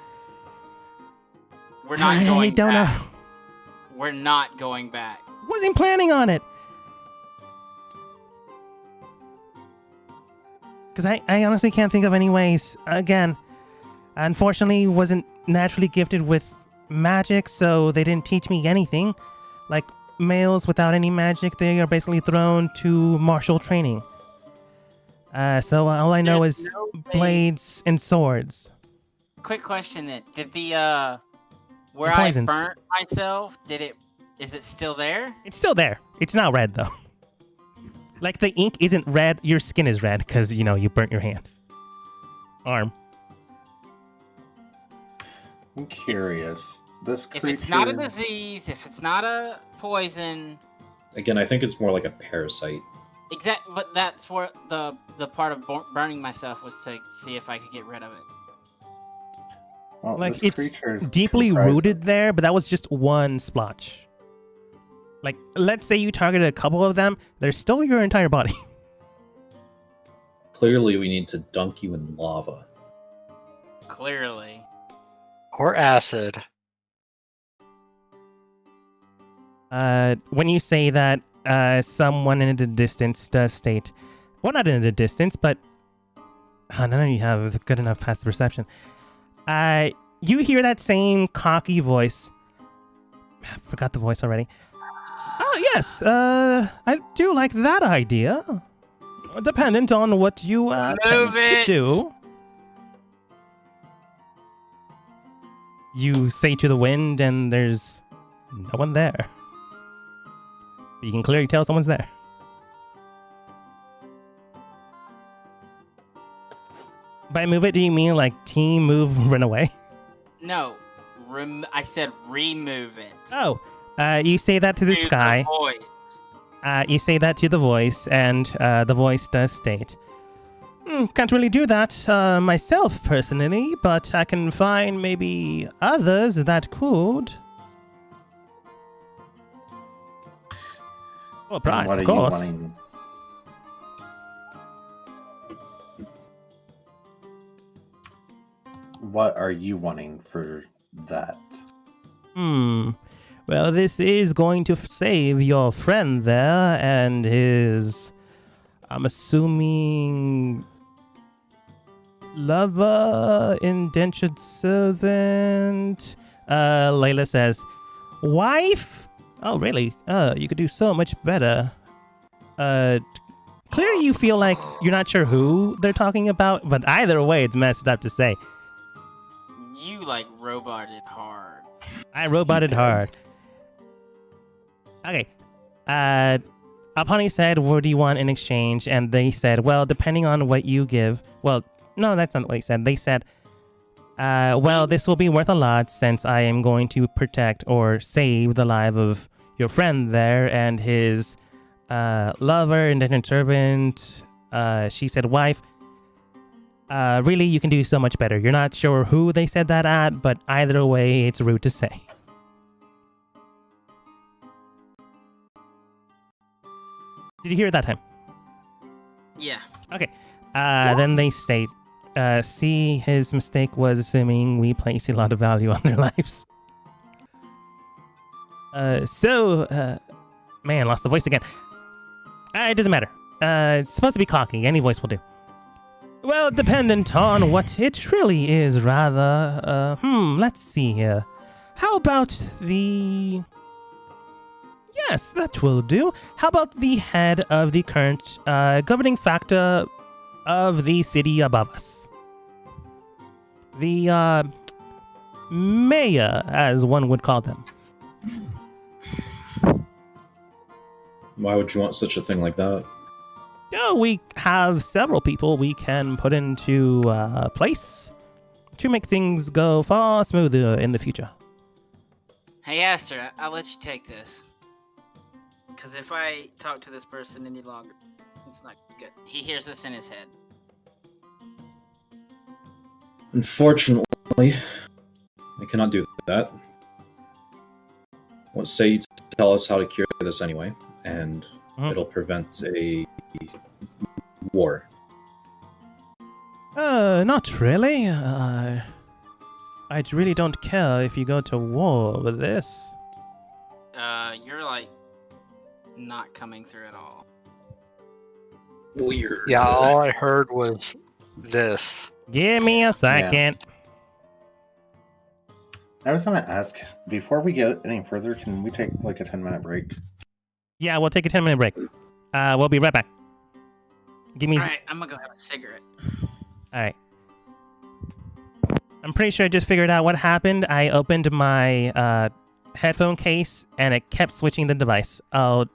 B: we're not
A: I
B: going
A: don't
B: back.
A: know.
B: We're not going back.
A: Wasn't planning on it. Because I honestly can't think of any ways. Again, unfortunately, wasn't naturally gifted with magic, so they didn't teach me anything. Like, males without any magic, they are basically thrown to martial training. So all I know
B: There's
A: is
B: no way-
A: blades and swords.
B: Quick question then. Did the where
A: The
B: I
A: poisons.
B: burnt myself, is it still there?
A: It's still there. It's not red, though. Like, the ink isn't red, your skin is red, because, you know, you burnt your hand. Arm.
E: I'm curious. This creature.
B: If it's not a disease, if it's not a poison,
C: Again, I think it's more like a parasite.
B: but that's what the part of burning myself was to see if I could get rid of it.
E: Well,
A: Like,
E: this
A: it's
E: creature is
A: deeply
E: comprised of-
A: rooted there, but that was just one splotch. Like, let's say you targeted a couple of them, they're still your entire body.
C: Clearly, we need to dunk you in lava.
B: Clearly.
D: Or acid.
A: When you say that, someone in the distance does state, well, not in the distance, but none of you have good enough passive perception. You hear that same cocky voice. I forgot the voice already. Oh, yes, I do like that idea. Dependent on what you tend
B: Move
A: to
B: it.
A: do. You say to the wind, and there's no one there. You can clearly tell someone's there. By move it, do you mean like team move, run away?
B: No. I said remove it.
A: Oh, you say that to the
B: Use
A: sky.
B: voice.
A: You say that to the voice, and the voice does state, can't really do that myself personally, but I can find maybe others that could. Well, prize,
E: What
A: of
E: are
A: course.
E: you wanting? What are you wanting for that?
A: Well, this is going to save your friend there and his, I'm assuming, lover, indentured servant, Layla says, "Wife? Oh, really? You could do so much better. Clearly you feel like you're not sure who they're talking about, but either way, it's messed up to say.
B: You like roboted hard.
A: I roboted hard. Okay. Alpani said, what do you want in exchange? And they said, well, depending on what you give. Well, no, that's not what they said. They said, well, this will be worth a lot since I am going to protect or save the life of your friend there and his lover, indentured servant. She said, wife. Really, you can do so much better. You're not sure who they said that at, but either way, it's rude to say. Did you hear it that time?
B: Yeah.
A: Okay. Then they state, see, his mistake was assuming we place a lot of value on their lives. Man, lost the voice again. It doesn't matter. It's supposed to be cocky. Any voice will do. Well, dependent on what it really is, rather. Let's see here. How about the... Yes, that will do. How about the head of the current governing factor of the city above us? The mayor, as one would call them.
C: Why would you want such a thing like that?
A: Oh, we have several people we can put into place to make things go far smoother in the future.
B: Hey, Aster, I'll let you take this. Because if I talk to this person any longer, it's not good. He hears this in his head.
C: Unfortunately, I cannot do that. What say you tell us how to cure this anyway, and it'll prevent a war.
A: Not really. I really don't care if you go to war with this.
B: You're like not coming through at all.
C: Weird.
D: Yeah, all I heard was this.
A: Give me a second.
E: I was going to ask, before we get any further, can we take like a 10-minute break?
A: Yeah, we'll take a 10-minute break. We'll be right back. Give me...
B: Alright, I'm gonna go have a cigarette.
A: Alright. I'm pretty sure I just figured out what happened. I opened my headphone case and it kept switching the device. I'll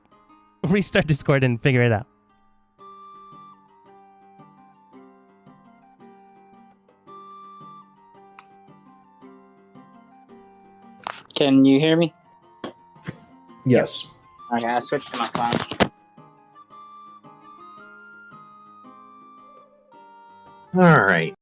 A: restart Discord and figure it out.
B: Can you hear me?
C: Yes.
B: Okay, I switched to my phone.
F: All right.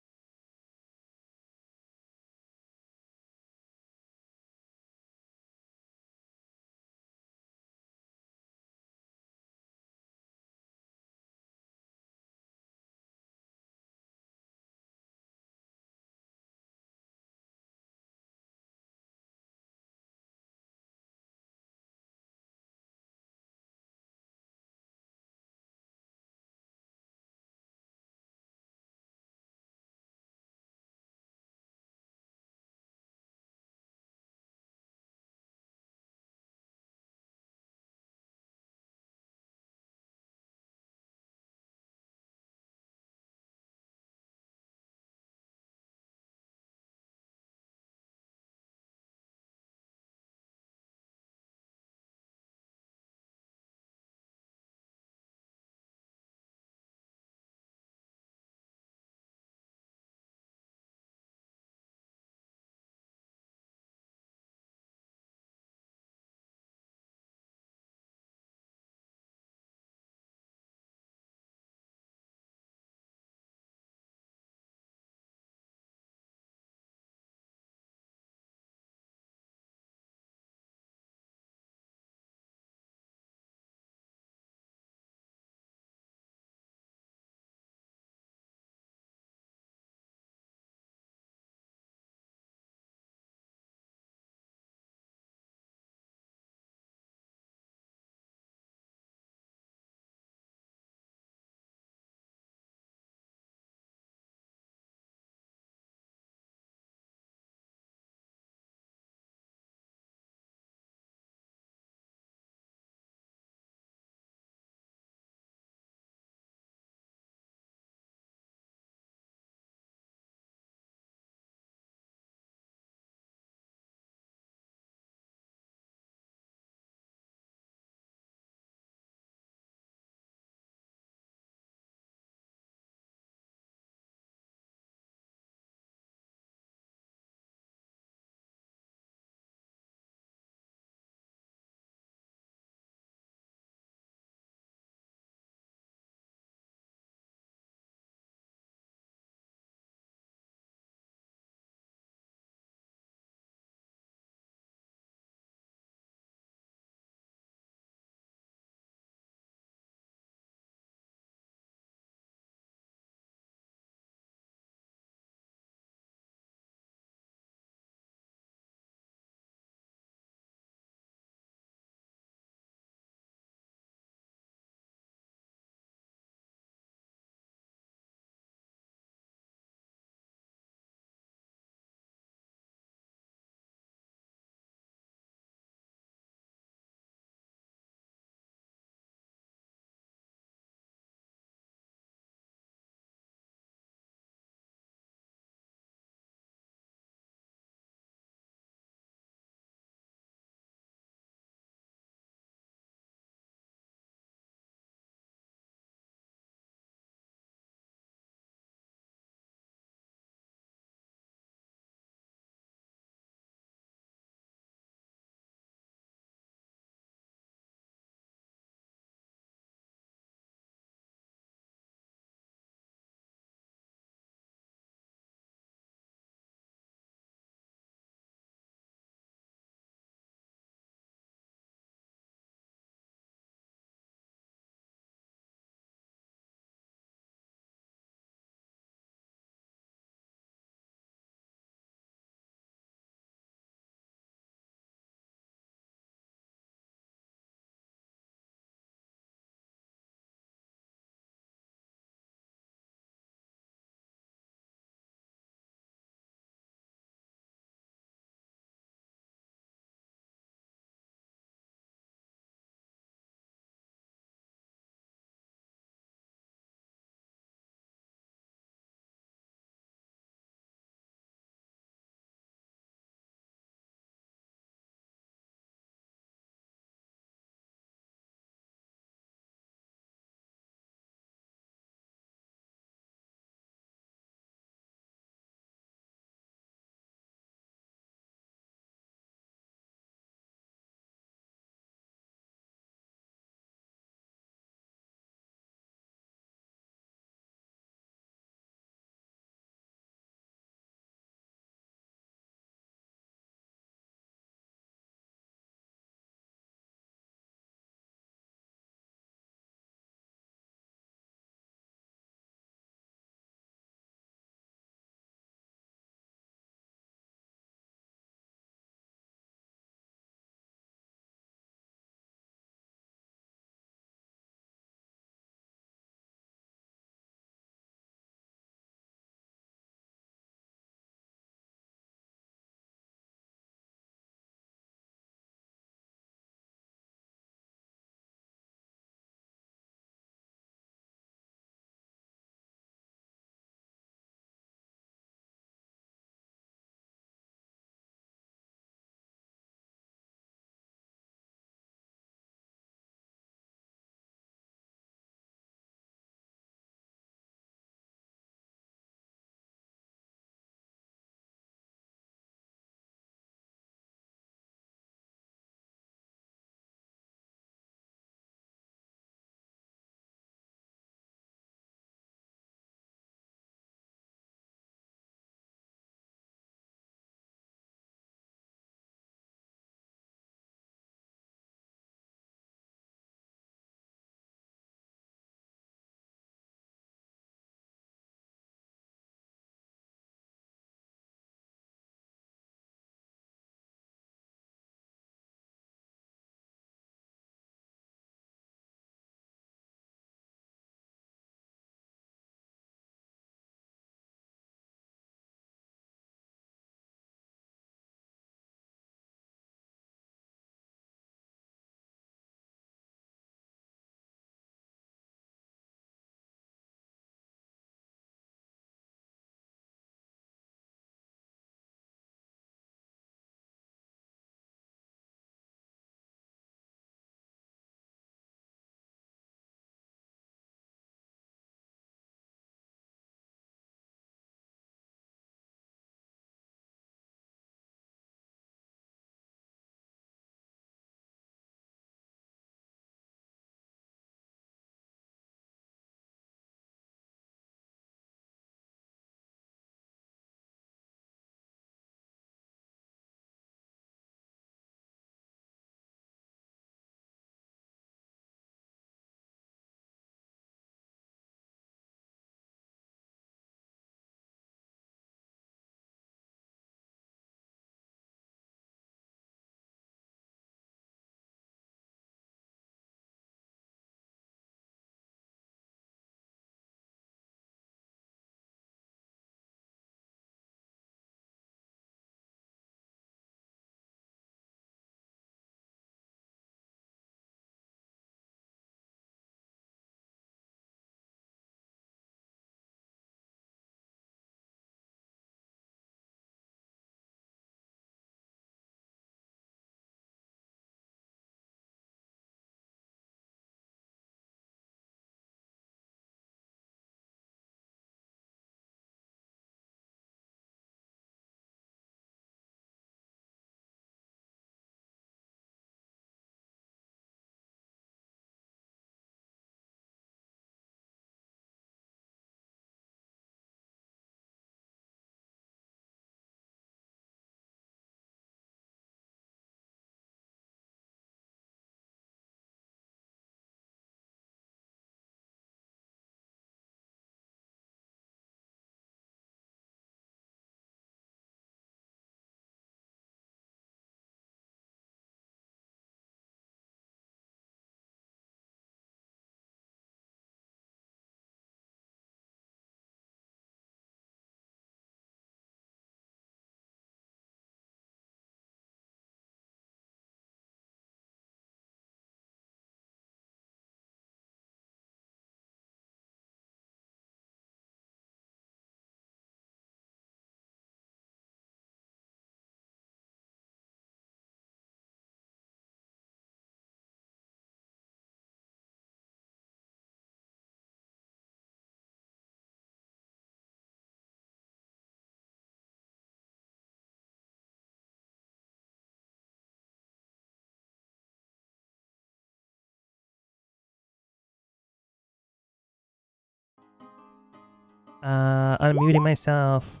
A: Unmuting myself.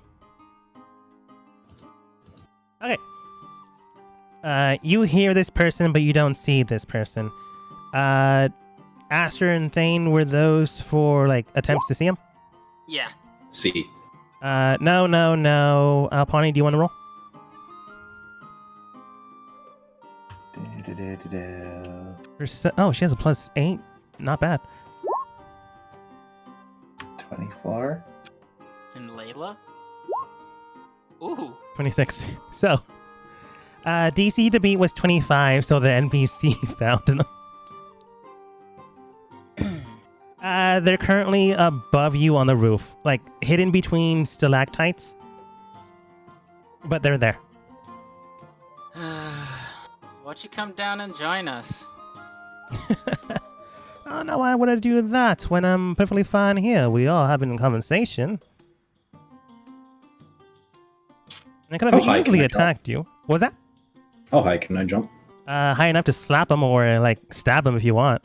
A: Okay. You hear this person, but you don't see this person. Aster and Thane, were those for, like, attempts to see him?
B: Yeah.
C: See.
A: No. Alpani, do you want to roll? Oh, she has a +8. Not bad.
E: 24.
B: And Layla? Ooh.
A: 26. So, DC to beat was 25, so the NPC found them. They're currently above you on the roof, like hidden between stalactites, but they're there.
B: Why don't you come down and join us?
A: Oh no, why would I do that when I'm perfectly fine here? We are having a conversation. I could have
C: How high
A: easily
C: can I jump?
A: attacked you. What was that?
C: How high can I jump?
A: High enough to slap him or like stab him if you want.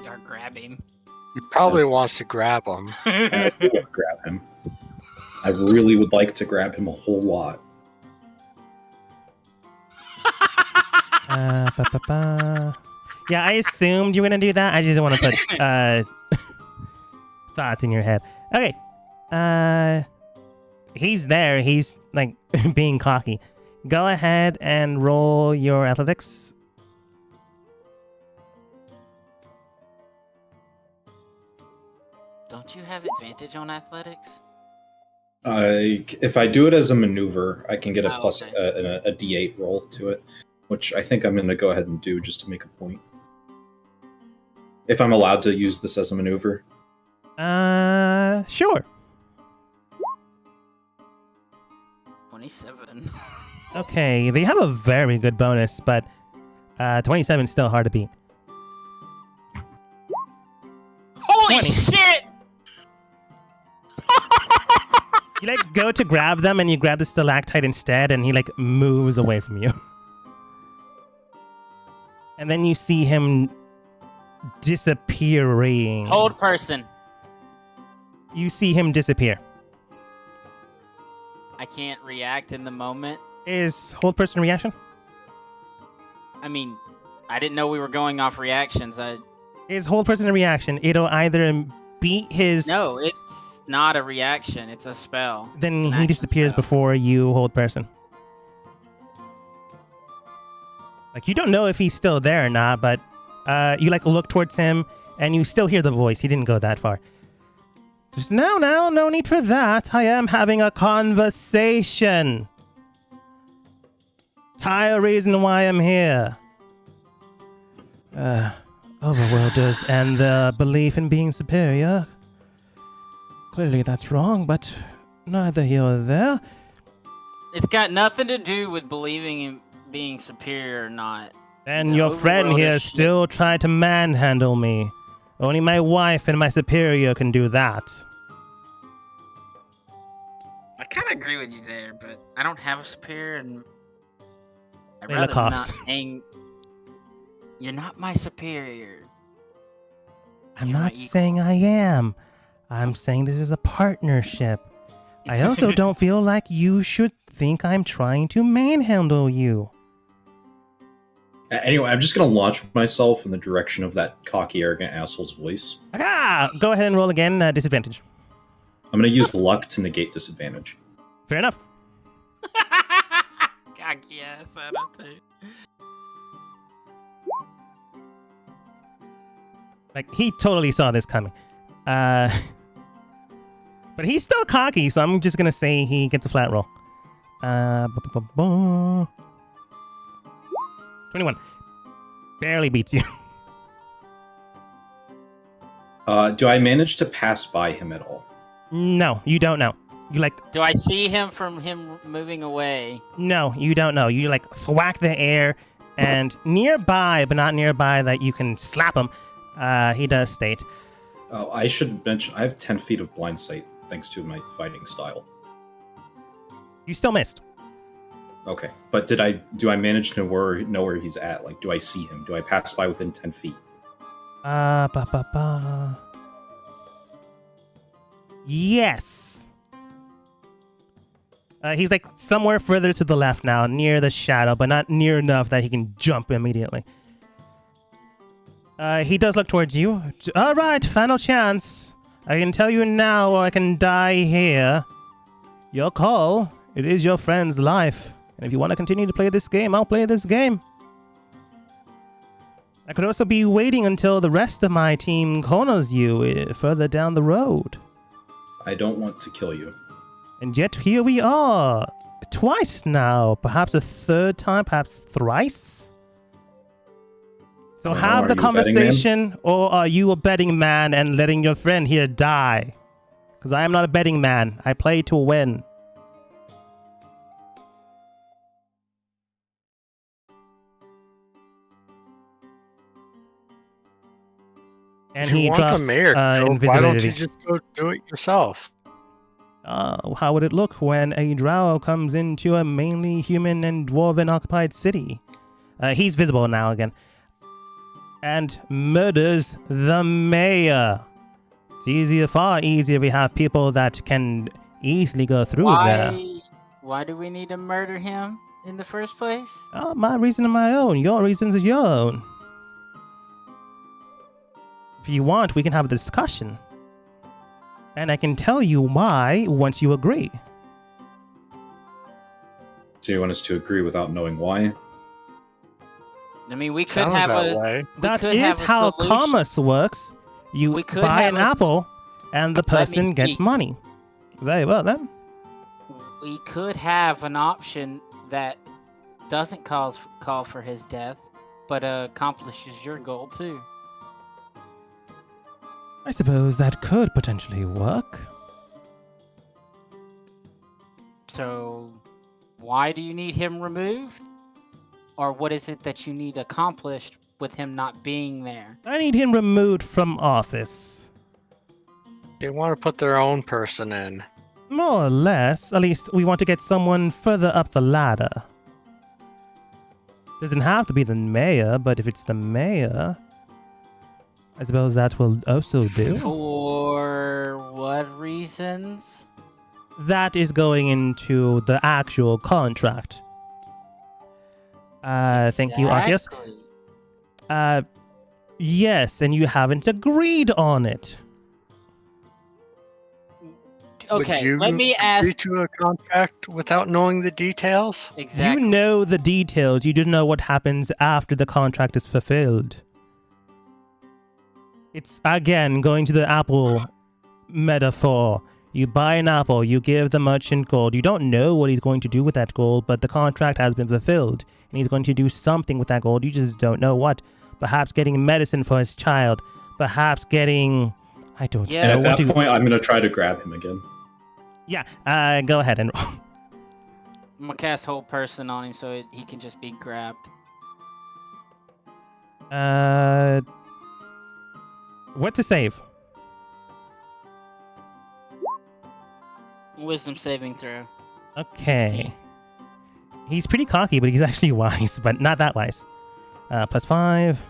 B: Or grab him.
D: He probably wants to grab him.
C: I would grab him. I really would like to grab him a whole lot.
A: Yeah, I assumed you were gonna do that. I just want to put thoughts in your head. Okay. He's there. He's like being cocky. Go ahead and roll your athletics.
B: Don't you have advantage on athletics?
C: If I do it as a maneuver, I can get a
B: Oh,
C: plus
B: okay.
C: a D8 roll to it, which I think I'm going to go ahead and do just to make a point. If I'm allowed to use this as a maneuver.
A: Sure.
B: 27.
A: Okay, they have a very good bonus, but 27 is still hard to beat.
B: Holy
A: 20.
B: shit!
A: You like go to grab them and you grab the stalactite instead, and he like moves away from you. And then you see him disappearing.
B: Hold person.
A: You see him disappear.
B: I can't react in the moment.
A: Is hold person reaction?
B: I mean, I didn't know we were going off reactions.
A: Is hold person a reaction? It'll either beat his.
B: No, it's not a reaction. It's a spell.
A: Then
B: It's an
A: he
B: action
A: disappears
B: spell.
A: before you hold person. Like you don't know if he's still there or not, but you like look towards him and you still hear the voice. He didn't go that far. Just no need for that. I am having a conversation. Entire reason why I'm here. Overworlders and their belief in being superior. Clearly that's wrong, but neither here nor there.
B: It's got nothing to do with believing in being superior or not.
A: And
B: The
A: your friend
B: overworld
A: here
B: is
A: still tried to manhandle me. Only my wife and my superior can do that.
B: I kind of agree with you there, but I don't have a superior, and I'd
A: Layla
B: rather
A: coughs.
B: not hang. You're not my superior.
A: I'm
B: You're my
A: not
B: equal.
A: saying I am. I'm saying this is a partnership. I also don't feel like you should think I'm trying to manhandle you.
C: Anyway, I'm just going to launch myself in the direction of that cocky, arrogant asshole's voice.
A: Ah! Go ahead and roll again. Disadvantage.
C: I'm going to use luck to negate disadvantage.
A: Fair enough.
B: Cocky ass attitude.
A: Like, he totally saw this coming. But he's still cocky, so I'm just gonna say he gets a flat roll. 21. Barely beats you.
C: Do I manage to pass by him at all?
A: No, you don't know. You like,
B: Do I see him from him moving away?
A: no, you don't know. You like thwack the air, and nearby, but not nearby that you can slap him, he does state.
C: Oh, I should mention, I have 10 feet of blind sight, thanks to my fighting style.
A: You still missed.
C: Okay, but do I manage to know where he's at? Like, do I see him? Do I pass by within 10 feet?
A: Yes. He's like somewhere further to the left now, near the shadow, but not near enough that he can jump immediately. He does look towards you. All right, final chance. I can tell you now, or I can die here. Your call. It is your friend's life. And if you want to continue to play this game, I'll play this game. I could also be waiting until the rest of my team corners you further down the road.
C: I don't want to kill you.
A: And yet here we are. Twice now. Perhaps a third time, perhaps thrice. So
C: I don't know,
A: have
C: are
A: the
C: you a betting man?
A: conversation, or are you a betting man and letting your friend here die? Because I am not a betting man. I play to win. And
D: If you
A: he
D: want
A: drops
D: the mayor, why don't
A: invisibility.
D: you just go do it yourself?
A: How would it look when a drow comes into a mainly human and dwarven-occupied city? He's visible now again. And murders the mayor. It's easier, far easier if we have people that can easily go through there.
B: Why do we need to murder him in the first place?
A: My reason and my own. Your reasons are your own. If you want, we can have a discussion. And I can tell you why once you agree.
C: So you want us to agree without knowing why?
B: I mean, we could
D: Sounds
B: have
D: that
B: a
D: way.
A: That
B: could
A: is
B: have a
A: how
B: solution.
A: commerce works. You
B: We could
A: buy
B: have
A: an
B: a s-
A: apple, and the
B: Let me
A: person gets
B: speak.
A: money. Very well then.
B: we could have an option that doesn't call for his death, but accomplishes your goal too.
A: I suppose that could potentially work.
B: So, why do you need him removed? Or what is it that you need accomplished with him not being there?
A: I need him removed from office.
D: They want to put their own person in.
A: More or less. At least we want to get someone further up the ladder. Doesn't have to be the mayor, but if it's the mayor, I suppose that will also do.
B: For what reasons?
A: That is going into the actual contract. Thank you, Arceus.
B: Exactly.
A: Yes, and you haven't agreed on it.
B: Okay,
D: Would you
B: let me
D: agree
B: ask.
D: to a contract without knowing the details?
B: Exactly.
A: You know the details. You don't know what happens after the contract is fulfilled. It's, again, going to the apple metaphor. You buy an apple, you give the merchant gold. You don't know what he's going to do with that gold, but the contract has been fulfilled, and he's going to do something with that gold. You just don't know what. Perhaps getting medicine for his child. Perhaps getting... I don't
B: Yeah.
C: And
A: know
C: at
A: what
C: that
A: to...
C: point, I'm going to try to grab him again.
A: Yeah, go ahead and roll.
B: I'm gonna cast hold person on him so he can just be grabbed.
A: What to save?
B: Wisdom saving throw.
A: Okay.
B: 16.
A: He's pretty cocky, but he's actually wise, but not that wise. Plus 5.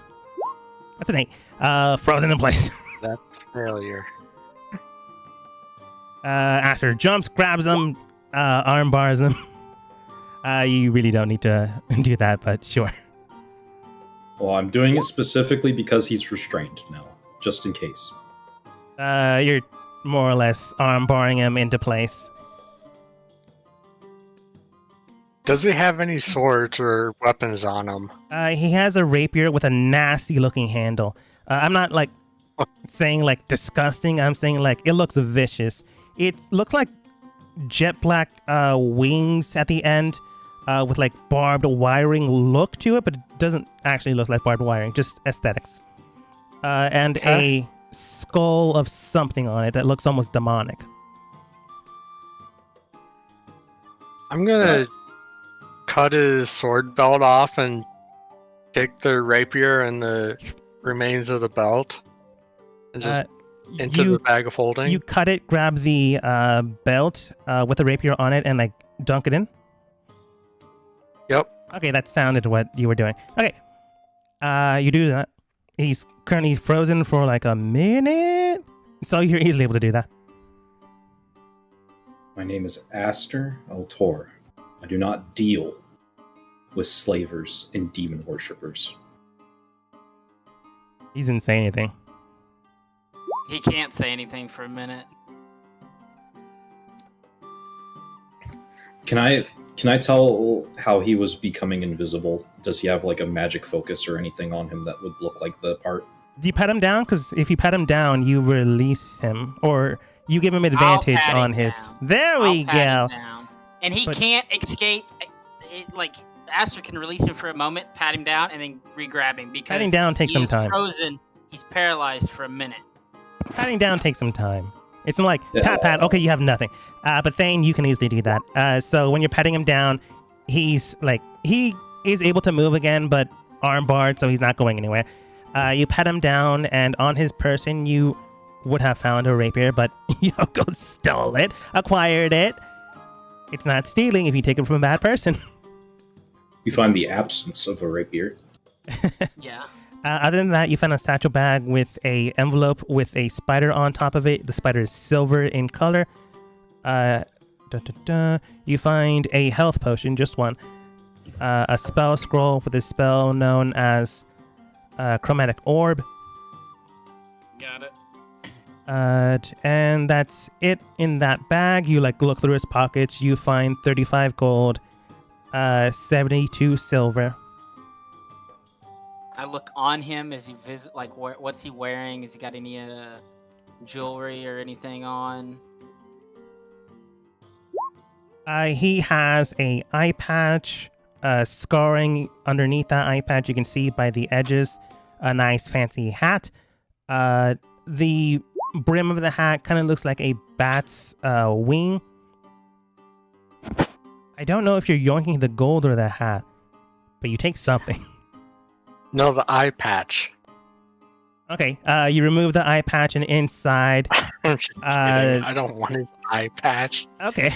A: That's an 8. Frozen in place.
D: That's failure.
A: Aster jumps, grabs them, arm bars them. You really don't need to do that, but sure.
C: Well, I'm doing it specifically because he's restrained now, just in case.
A: You're more or less arm barring him into place.
D: Does he have any swords or weapons on him?
A: He has a rapier with a nasty looking handle. I'm not like saying like disgusting. I'm saying like it looks vicious. It looks like jet black wings at the end with like barbed wiring look to it, but it doesn't actually look like barbed wiring, just aesthetics. And
D: Okay.
A: a skull of something on it that looks almost demonic.
D: I'm gonna cut his sword belt off and take the rapier and the remains of the belt and just into the bag of holding.
A: You cut it, grab the belt with the rapier on it, and like dunk it in.
D: Yep.
A: Okay, that sounded what you were doing. Okay, you do that. He's currently frozen for like a minute, so you're easily able to do that.
C: My name is Aster Altor. I do not deal with slavers and demon worshippers.
A: He didn't say anything.
B: He can't say anything for a minute.
C: Can I tell how he was becoming invisible? Does he have like a magic focus or anything on him that would look like the part?
A: Do you pat him down? Because if you pat him down, you release him, or you give him advantage
B: pat
A: on
B: him
A: his.
B: down.
A: There we
B: I'll pat
A: go.
B: him down. And he
A: But-
B: can't escape. Like Aster can release him for a moment, pat him down, and then re-grab him because
A: Patting down takes
B: he
A: some
B: is
A: time.
B: frozen. He's paralyzed for a minute.
A: Patting down takes some time. It's not like pat. Okay, you have nothing. But Thane, you can easily do that. So when you're patting him down, he is able to move again, but arm barred, so he's not going anywhere. You pat him down, and on his person, you would have found a rapier, but Yoko stole it, acquired it. It's not stealing if you take it from a bad person.
C: You find the absence of a rapier.
B: Yeah.
A: Other than that, you found a satchel bag with a envelope with a spider on top of it. The spider is silver in color. You find a health potion, just one. A spell scroll with a spell known as Chromatic Orb.
B: Got it.
A: And that's it in that bag. You look through his pockets. You find 35 gold, 72 silver.
B: I look on him. Is he what's he wearing? Has he got any jewelry or anything on?
A: He has a eye patch, scarring underneath that eye patch. You can see by the edges. A nice fancy hat. The brim of the hat kind of looks like a bat's wing. I don't know if you're yoinking the gold or the hat, but you take something.
D: No, the eye patch.
A: Okay, you remove the eye patch and inside.
D: I'm just kidding. I don't want his eye patch.
A: Okay.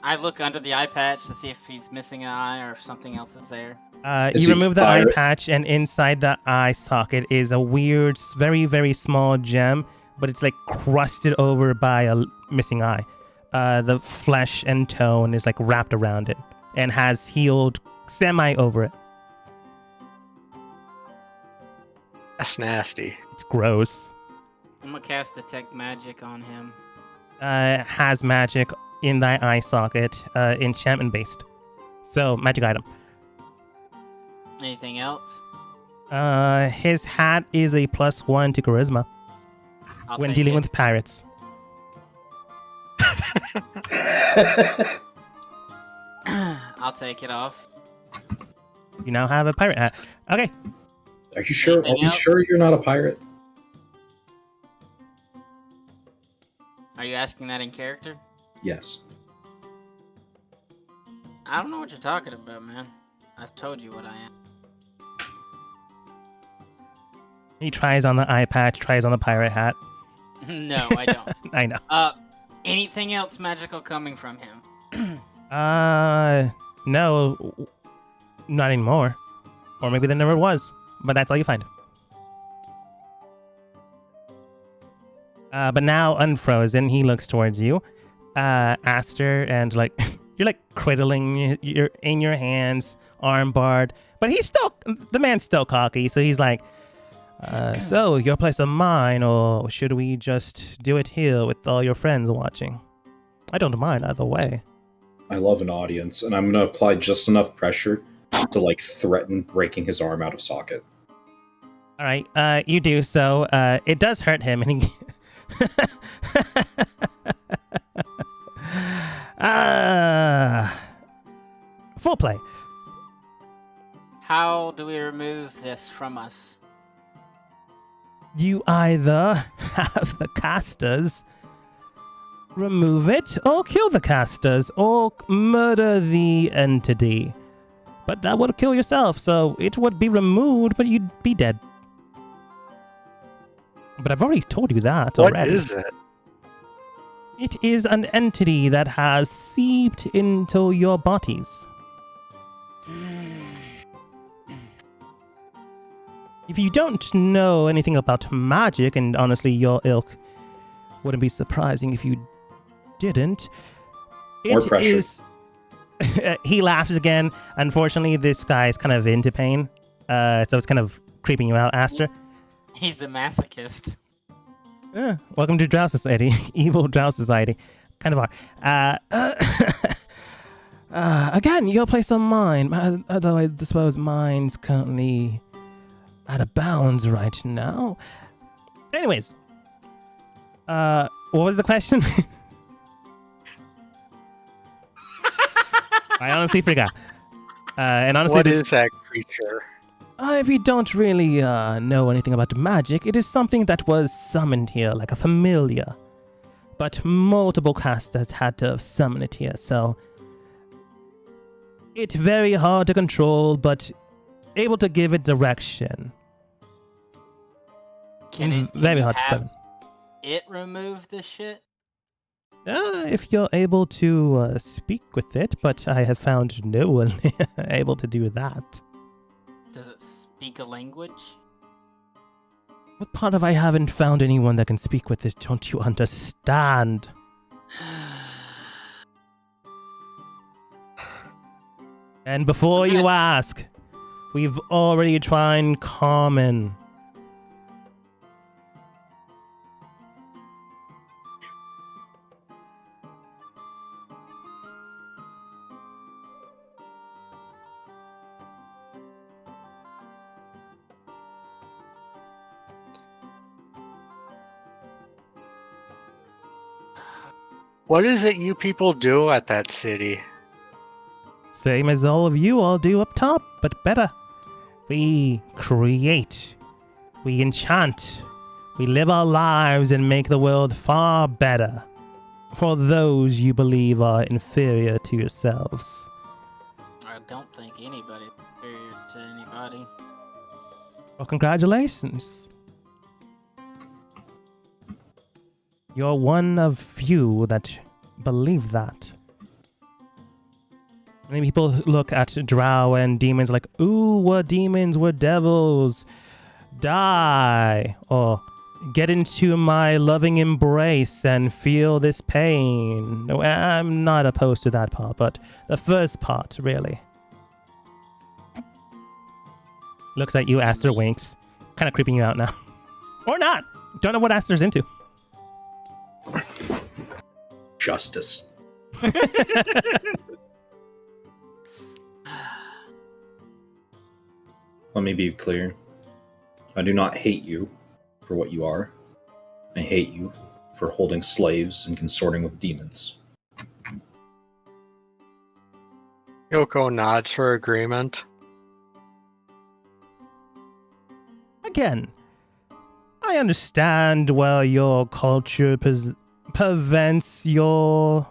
B: I look under the eye patch to see if he's missing an eye or if something else is there.
C: Is
A: You
C: he
A: remove the eye
C: pirate?
A: patch, and inside the eye socket is a weird, very, very small gem, but it's crusted over by a missing eye. The flesh and tone is wrapped around it and has healed semi over it.
D: That's nasty.
A: It's gross.
B: I'm gonna cast Detect Magic on him.
A: Has magic in thy eye socket, enchantment based. So, magic item.
B: Anything else?
A: His hat is a +1 to charisma
B: I'll
A: when
B: take
A: dealing
B: it.
A: with pirates.
B: I'll take it off.
A: You now have a pirate hat. Okay.
C: Are you sure?
B: Anything
C: Are you
B: else?
C: sure you're not a pirate?
B: Are you asking that in character?
C: Yes.
B: I don't know what you're talking about, man. I've told you what I am.
A: He tries on the eye patch, tries on the pirate hat.
B: No, I don't.
A: I know.
B: Anything else magical coming from him?
A: No, not anymore. Or maybe there never was, but that's all you find. But now unfrozen, he looks towards you, Aster, and you're cradling you're in your hands, arm barred, but the man's still cocky, so he's like, so your place or mine, or should we just do it here with all your friends watching? I don't mind either way.
C: I love an audience, and I'm going to apply just enough pressure to threaten breaking his arm out of socket.
A: All right, you do so. It does hurt him, and he. Full play.
B: How do we remove this from us?
A: You either have the casters remove it, or kill the casters, or murder the entity. But that would kill yourself, so it would be removed, but you'd be dead. But I've already told you that
D: What
A: already.
D: is it?
A: It is an entity that has seeped into your bodies. If you don't know anything about magic, and honestly your ilk wouldn't be surprising if you didn't,
C: More pressure.
A: is- he laughs again. Unfortunately, this guy is kind of into pain, so it's kind of creeping you out, Aster.
B: He's a masochist.
A: Welcome to Drow Society, evil Drow Society. Kind of are. Again, your place on mine. Although I suppose mine's currently out of bounds right now. Anyways, what was the question? I honestly forgot. And honestly,
D: What is that creature?
A: if you don't really know anything about magic, it is something that was summoned here, like a familiar. But multiple casters had to summon it here, so it's very hard to control, but able to give it direction.
B: Can
A: Very
B: you
A: hard to
B: have
A: summon.
B: it remove the shit?
A: If you're able to speak with it, but I have found no one able to do that.
B: Does it speak a language?
A: What part of I haven't found anyone that can speak with it? Don't you understand? And before
B: I'm
A: you
B: gonna-
A: ask, we've already tried common.
D: What is it you people do at that city?
A: Same as all of you all do up top, but better. We create, we enchant, we live our lives and make the world far better for those you believe are inferior to yourselves.
B: I don't think anybody's superior to anybody.
A: Well, congratulations. You're one of few that believe that. Many people look at drow and demons like, ooh, we're demons, we're devils. Die. Or get into my loving embrace and feel this pain. No, I'm not opposed to that part, but the first part, really. Looks at you, Aster winks. Kind of creeping you out now. Or not. Don't know what Aster's into.
C: Justice. Let me be clear. I do not hate you for what you are. I hate you for holding slaves and consorting with demons.
D: Yoko nods for agreement.
A: Again, I understand where your culture prevents your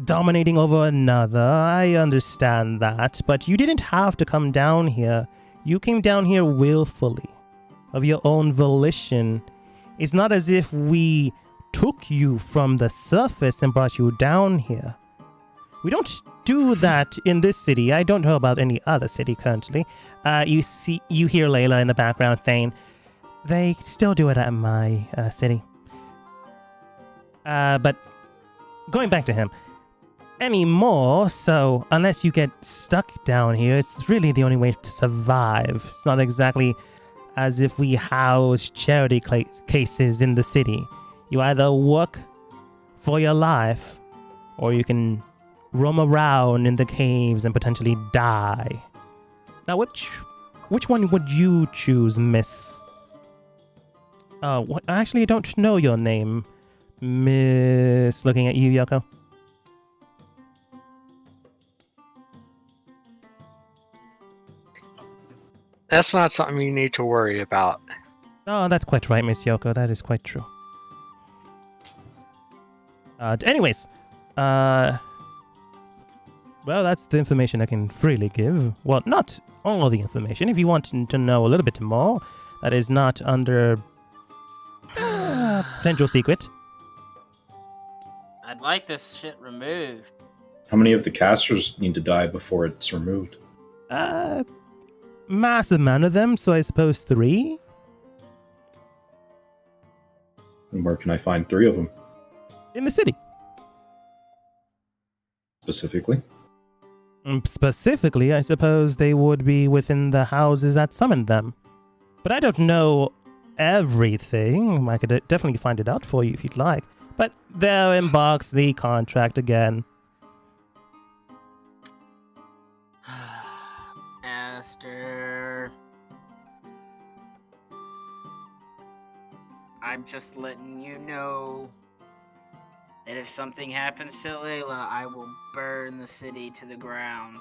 A: dominating over another. I understand that, but you didn't have to come down here. You came down here willfully, of your own volition. It's not as if we took you from the surface and brought you down here. We don't do that in this city. I don't know about any other city currently. You hear Layla in the background saying, they still do it at my city. But going back to him, anymore, so unless you get stuck down here, it's really the only way to survive. It's not exactly as if we house charity cases in the city. You either work for your life, or you can roam around in the caves and potentially die. Now, which one would you choose, miss? Actually, I don't know your name, miss. Looking at you, Yoko.
D: That's not something you need to worry about.
A: Oh, that's quite right, Miss Yoko. That is quite true. Anyways, well, that's the information I can freely give. Well, not all the information. If you want to know a little bit more, that is not under potential secret.
B: I'd like this shit removed.
C: How many of the casters need to die before it's removed?
A: Massive amount of them, so I suppose 3.
C: And where can I find 3 of them?
A: In the city.
C: Specifically?
A: Specifically, I suppose they would be within the houses that summoned them. But I don't know everything. I could definitely find it out for you if you'd like. But there embarks the contract again.
B: Aster. I'm just letting you know that if something happens to Layla, I will burn the city to the ground.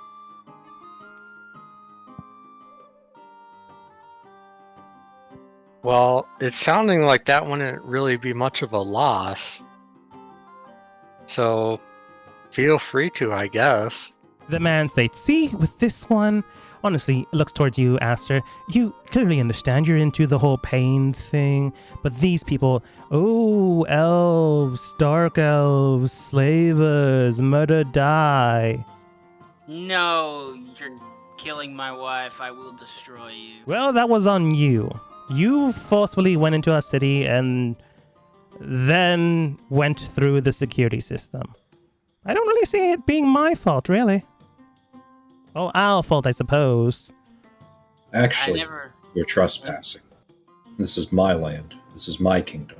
D: Well, it's sounding like that wouldn't really be much of a loss. So, feel free to, I guess.
A: The man said, see, with this one, honestly, looks towards you, Aster. You clearly understand you're into the whole pain thing, but these people, oh, elves, dark elves, slavers, murder, die.
B: No, you're killing my wife. I will destroy you.
A: Well, that was on you. You forcefully went into our city and then went through the security system. I don't really see it being my fault, really. Oh, our fault, I suppose.
C: Actually, you're trespassing. This is my land. This is my kingdom.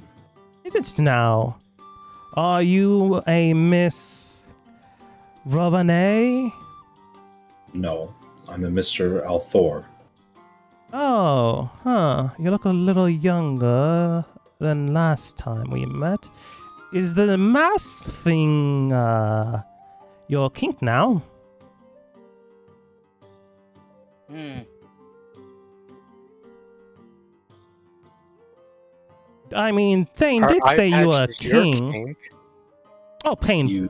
A: Is it now? Are you a Miss Rovane?
C: No, I'm a Mr. Althor.
A: Oh, huh. You look a little younger than last time we met. Is the mask thing, your kink now? I mean, Thane did say you were a king. Oh, Pain.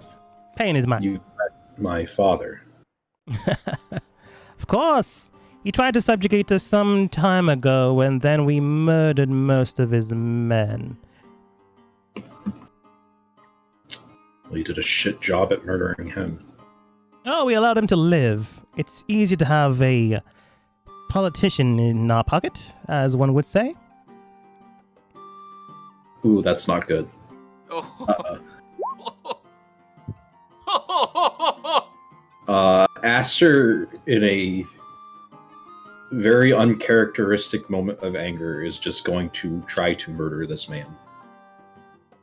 A: Pain is mine.
C: You met my father.
A: Of course. He tried to subjugate us some time ago, and then we murdered most of his men.
C: Well, you did a shit job at murdering him.
A: Oh, we allowed him to live. It's easy to have a politician in our pocket, as one would say.
C: Ooh, that's not good. Aster, in a very uncharacteristic moment of anger, is just going to try to murder this man.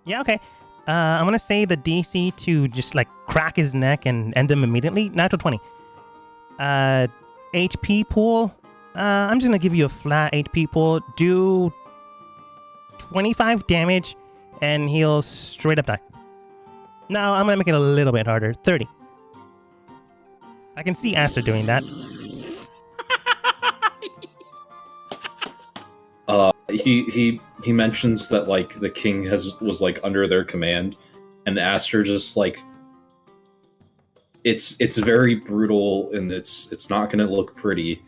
A: Yeah, okay. I'm gonna say the DC to just like crack his neck and end him immediately. Natural 20. HP pool. I'm just gonna give you a flat HP pool. Do 25 damage, and he'll straight up die. Now I'm gonna make it a little bit harder. 30. I can see Aster doing that.
C: He mentions that like the king was like under their command, and Aster just like it's very brutal, and it's not gonna look pretty,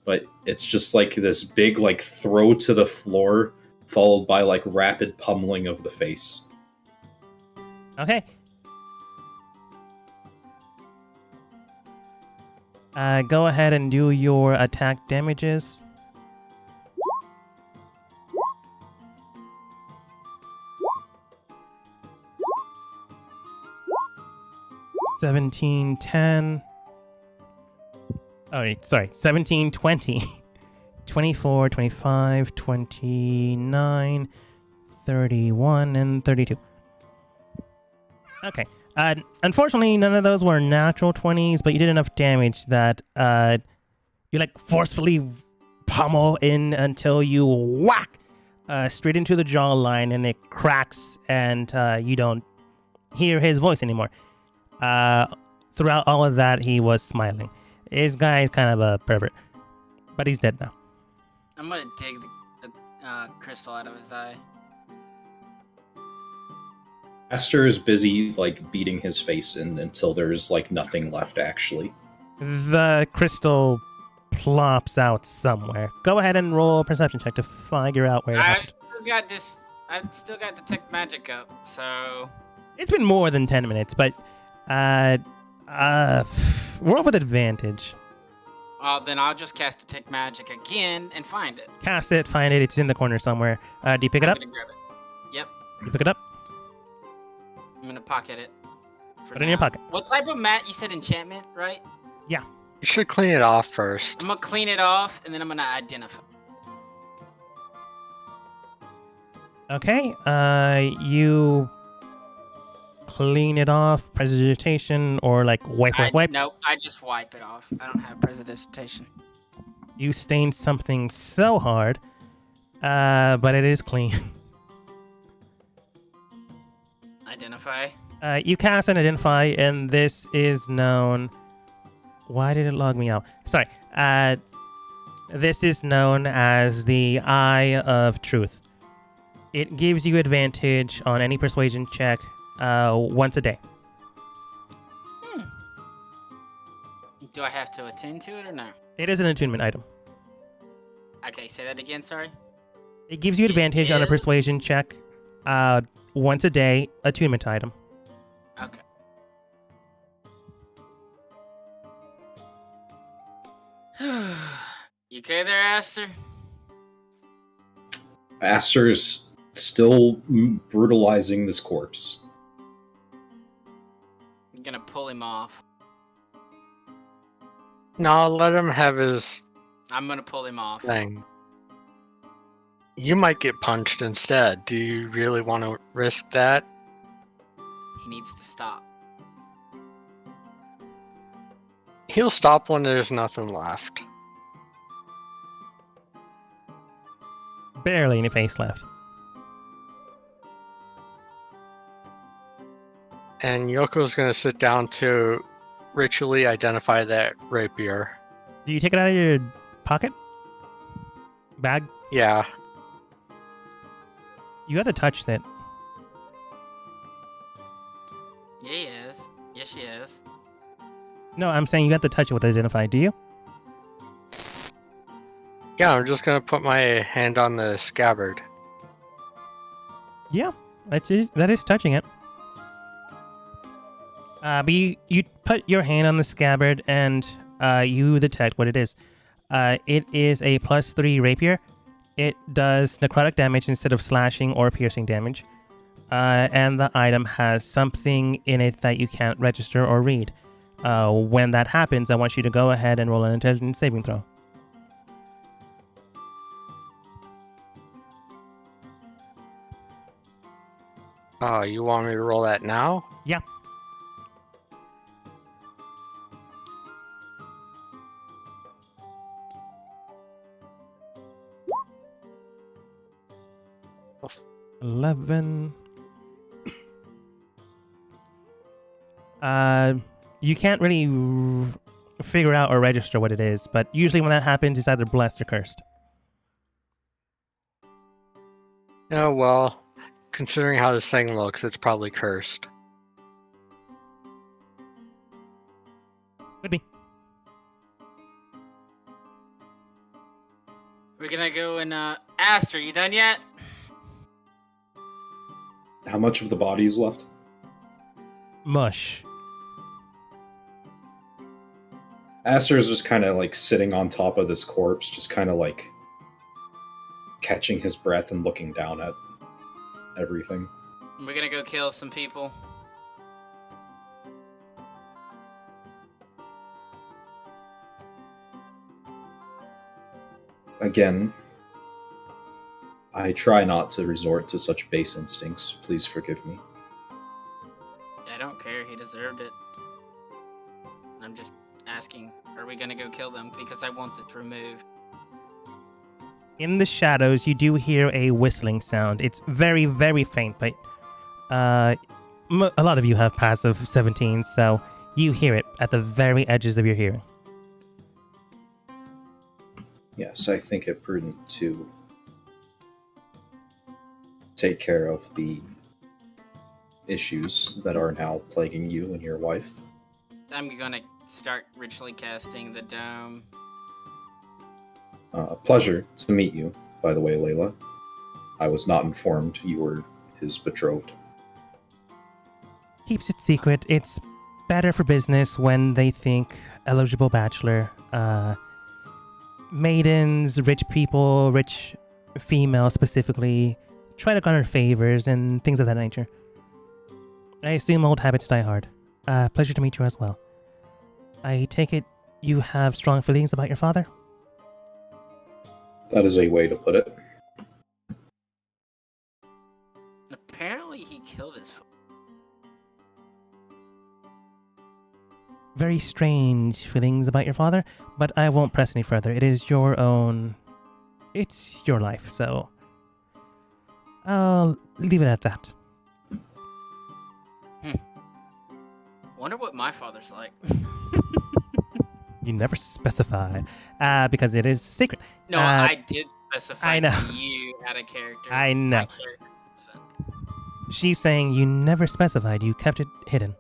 C: but it's just like this big like throw to the floor followed by like rapid pummeling of the face.
A: Okay. Go ahead and do your attack damages. $17.10. Oh, wait, sorry. 17, 20, 24, 25, 29, 31, and 32. Okay. Unfortunately, none of those were natural 20s, but you did enough damage that you like forcefully pummel in until you whack straight into the jawline, and it cracks, and you don't hear his voice anymore. Throughout all of that, he was smiling. This guy is kind of a pervert, but he's dead now.
B: I'm gonna dig the crystal out of his eye.
C: Aster is busy like beating his face in until there's like nothing left actually.
A: The crystal plops out somewhere. Go ahead and roll a perception check to figure out where it happened.
B: I've still got detect magic up, so
A: It's been more than 10 minutes, but roll with advantage.
B: then I'll just cast detect magic again and find it.
A: Cast it, find it, it's in the corner somewhere. Do you pick it up?
B: I'm gonna grab it. Yep.
A: You pick it up?
B: I'm gonna pocket it. for
A: Put it in your
B: now.
A: pocket.
B: What type of mat? You said enchantment, right?
D: You should clean it off first.
B: I'm gonna clean it off, and then I'm gonna identify.
A: Okay, you clean it off, prestidigitation, or like wipe.
B: Nope, I just wipe it off. I don't have prestidigitation.
A: You stained something so hard, but it is clean.
B: Identify.
A: You cast and identify, and this is known. Why did it log me out? Sorry. This is known as the Eye of Truth. It gives you advantage on any persuasion check once a day.
B: Do I have to attend to it or no?
A: It is an attunement item.
B: Okay, say that again, sorry.
A: It gives you advantage on a
B: is?
A: persuasion check once a day, attunement item.
B: Okay. You okay there, Aster?
C: Aster's still brutalizing this corpse.
B: I'm gonna pull him off.
D: No, let him have his
B: I'm gonna pull him off.
D: thing. You might get punched instead. Do you really want to risk that?
B: He needs to stop.
D: He'll stop when there's nothing left.
A: Barely any face left.
D: And Yoko's gonna sit down to ritually identify that rapier.
A: Do you take it out of your pocket? Bag?
D: Yeah.
A: You have to touch it.
B: Yeah, he is. Yes, she is.
A: No, I'm saying you have to touch it with identify. Do you?
D: Yeah, I'm just gonna put my hand on the scabbard.
A: Yeah, that is touching it. But you put your hand on the scabbard and you detect what it is. It is a +3 rapier. It does necrotic damage instead of slashing or piercing damage. And the item has something in it that you can't register or read. When that happens, I want you to go ahead and roll an intelligence saving throw.
D: Oh, you want me to roll that now?
A: Yeah.
D: Oof.
A: 11. You can't really figure out or register what it is, but usually when that happens, it's either blessed or cursed.
D: Oh, well, considering how this thing looks, it's probably cursed.
A: Could be.
B: We're gonna go and Aster, you done yet?
C: How much of the body is left?
A: Mush.
C: Aster is just kind of like sitting on top of this corpse, just kind of like catching his breath and looking down at everything.
B: We're gonna go kill some people.
C: Again, I try not to resort to such base instincts. Please forgive me.
B: I don't care, he deserved it. I'm just asking, are we gonna go kill them? Because I want this removed.
A: In the shadows, you do hear a whistling sound. It's very, very faint, but a lot of you have passive 17s, so you hear it at the very edges of your hearing.
C: Yes, I think it prudent to take care of the issues that are now plaguing you and your wife.
B: I'm gonna start ritually casting the dome.
C: A pleasure to meet you, by the way, Layla. I was not informed you were his betrothed.
A: Keeps it secret. It's better for business when they think eligible bachelor. Maidens, rich people, rich females specifically, try to garner favors and things of that nature. I assume old habits die hard. Pleasure to meet you as well. I take it you have strong feelings about your father?
C: That is a way to put it.
B: Apparently he killed his father.
A: Very strange feelings about your father, but I won't press any further. It is your own... It's your life, so... I'll leave it at that.
B: Wonder what my father's like.
A: You never specified, because it is secret.
B: No, I did specify
A: I know.
B: to you out of character.
A: I know.
B: My character, so.
A: She's saying you never specified, you kept it hidden.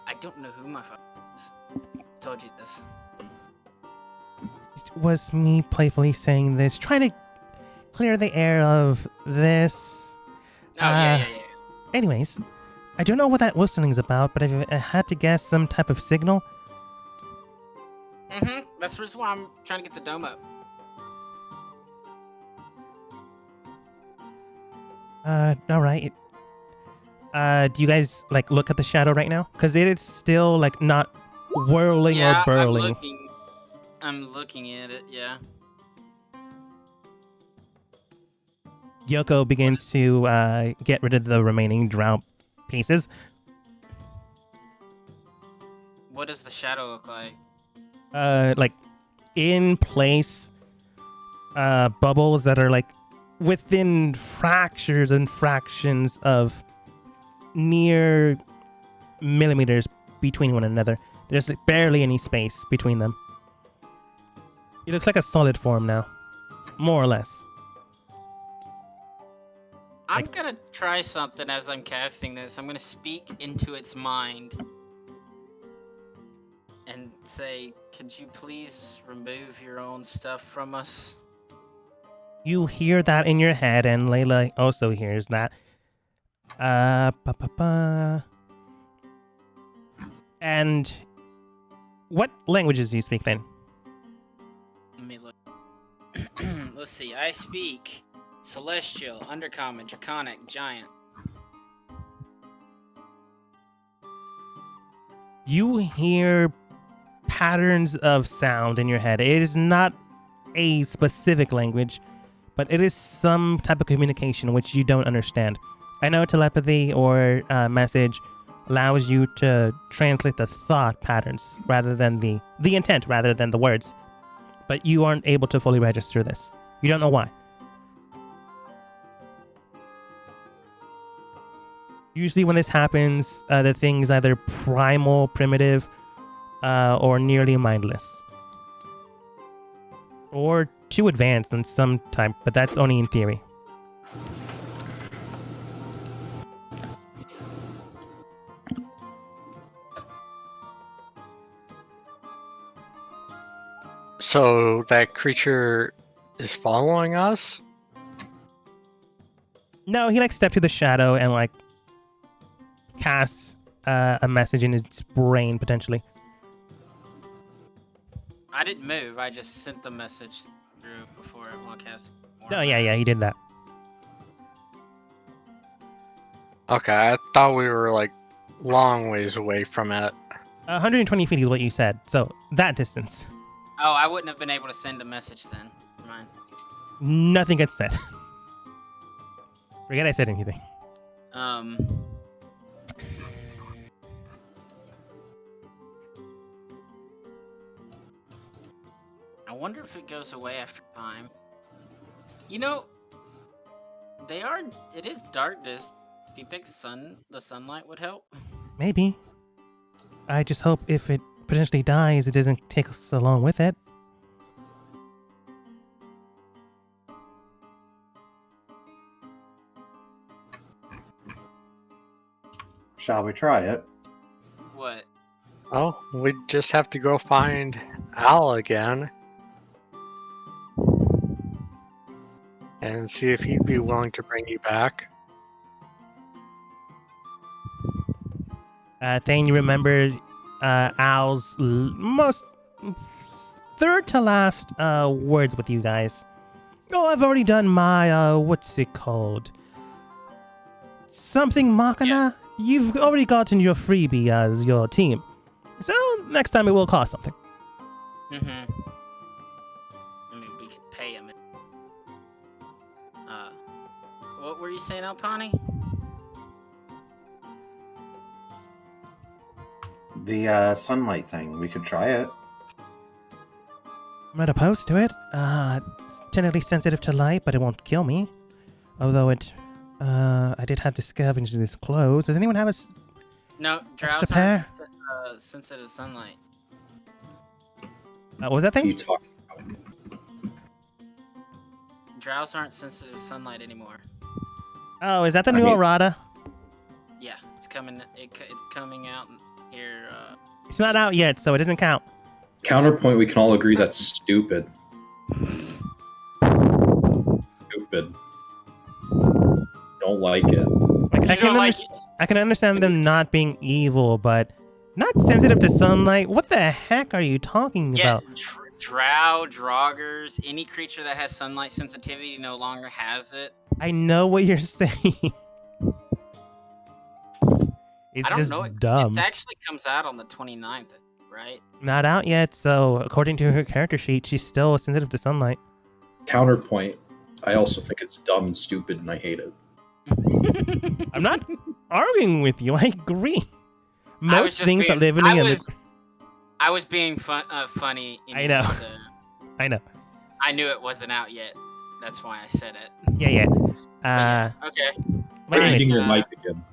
B: I don't know who my father is. I told you this.
A: It was me playfully saying this, trying to clear the air of this.
B: Oh, yeah.
A: Anyways, I don't know what that whistling's about, but I had to guess some type of signal.
B: That's the reason why I'm trying to get the dome up.
A: Alright. Do you guys, like, look at the shadow right now? Because it is still, like, not whirling or burling.
B: I'm looking at it, yeah.
A: Yoko begins to get rid of the remaining drow pieces.
B: What does the shadow look like?
A: Like, in place, bubbles that are, like, within fractures and fractions of near millimeters between one another. There's, like, barely any space between them. It looks like a solid form now. More or less.
B: I'm gonna try something as I'm casting this. I'm gonna speak into its mind and say, could you please remove your own stuff from us?
A: You hear that in your head, and Layla also hears that. And what languages do you speak then?
B: Let me look. Let's see. I speak Celestial, Undercommon, Draconic, Giant.
A: You hear patterns of sound in your head. It is not a specific language, but it is some type of communication which you don't understand. I know telepathy or message allows you to translate the thought patterns rather than the intent rather than the words, but you aren't able to fully register this. You don't know why. Usually when this happens, the thing's either primal, primitive, or nearly mindless. Or too advanced in some type, but that's only in theory.
D: So that creature is following us?
A: No, he like stepped to the shadow and like casts a message in his brain potentially.
B: I didn't move. I just sent the message through before it while casting.
A: No, yeah, he did that.
D: Okay, I thought we were like long ways away from it.
A: 120 feet is what you said, so that distance.
B: Oh, I wouldn't have been able to send a message then. Never mind.
A: Nothing gets said. Forget I said anything.
B: I wonder if it goes away after time. You know, it is darkness. Do you think the sunlight would help?
A: Maybe. I just hope if it potentially dies, it doesn't take us along with it.
E: Shall we try it?
B: What?
D: Oh, we just have to go find Al again. And see if he'd be willing to bring you back.
A: Thane, you remember Al's most third to last words with you guys. Oh, I've already done my what's it called? Something Machina? you've already gotten your freebie as your team. So next time it will cost something.
B: Mm-hmm. I mean, we could pay him. What were you saying, Alpani?
E: The sunlight thing. We could try it.
A: I'm not opposed to it. It's technically sensitive to light, but it won't kill me. Although I did have to scavenge these clothes. Does anyone have a...
B: No, drows
A: pair?
B: aren't sensitive to sunlight.
A: what was that
C: What are you
A: thing?
C: talking about?
B: Drows aren't sensitive to sunlight anymore.
A: Oh, is that the
C: I
A: new
C: mean-
A: errata?
B: Yeah, it's coming. It's coming out here.
A: It's not out yet, so it doesn't count.
C: Counterpoint, we can all agree that's stupid. Stupid. Don't like it.
A: I can understand them not being evil, but not sensitive to sunlight? What the heck are you talking
B: Yeah,
A: about?
B: drow, draugrs, any creature that has sunlight sensitivity no longer has it.
A: I know what you're saying. It's
B: I don't
A: just
B: know. It
A: dumb.
B: actually comes out on the 29th, right?
A: Not out yet, so according to her character sheet, she's still sensitive to sunlight.
C: Counterpoint, I also think it's dumb and stupid and I hate it.
A: I'm not arguing with you. I agree.
B: I was
A: Most
B: just
A: things
B: being-
A: are living
B: I
A: in
B: was- I was being funny.
A: I know.
B: anyways,
A: I know.
B: I knew it wasn't out yet. That's why I said it.
A: Yeah.
B: But yeah, okay.
A: But
C: You're
A: anyways,
C: eating your
B: uh,
C: mic again.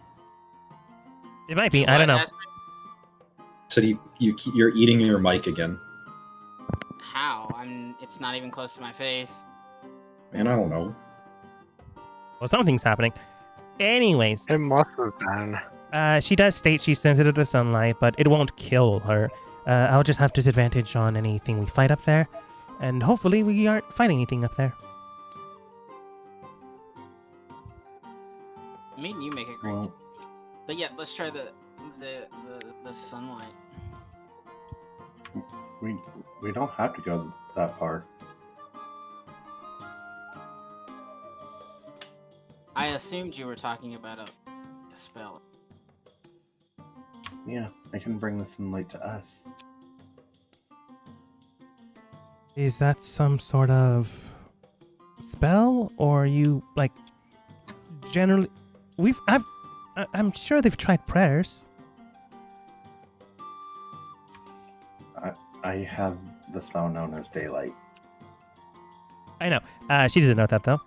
A: it might be. I don't know.
B: What, Aspen?
C: So you're eating your mic again.
B: How? It's not even close to my face.
C: Man, I don't know.
A: Well, something's happening. Anyways,
D: It must have been.
A: she does state she's sensitive to sunlight, but it won't kill her. I'll just have disadvantage on anything we fight up there, and hopefully we aren't fighting anything up there.
B: Me and you make it great.
E: Well,
B: But yeah, let's try the sunlight.
E: we don't have to go that far.
B: I assumed you were talking about a spell.
E: Yeah, I can bring the sunlight to us.
A: Is that some sort of spell, or are you like generally? I'm sure they've tried prayers.
E: I have the spell known as daylight.
A: I know. She doesn't know that though.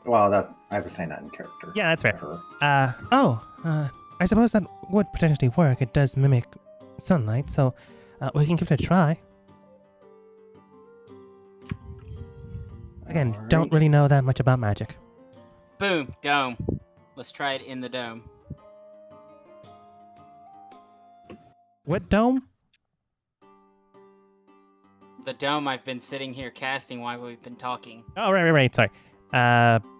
E: Well, that I was saying that in character.
A: Yeah, that's
E: for
A: fair.
E: her.
A: I suppose that would potentially work. It does mimic sunlight, so we can give it a try. Again,
E: Alright.
A: don't really know that much about magic.
B: Boom, dome. Let's try it in the dome.
A: What dome?
B: The dome I've been sitting here casting while we've been talking.
A: Oh, right. Sorry.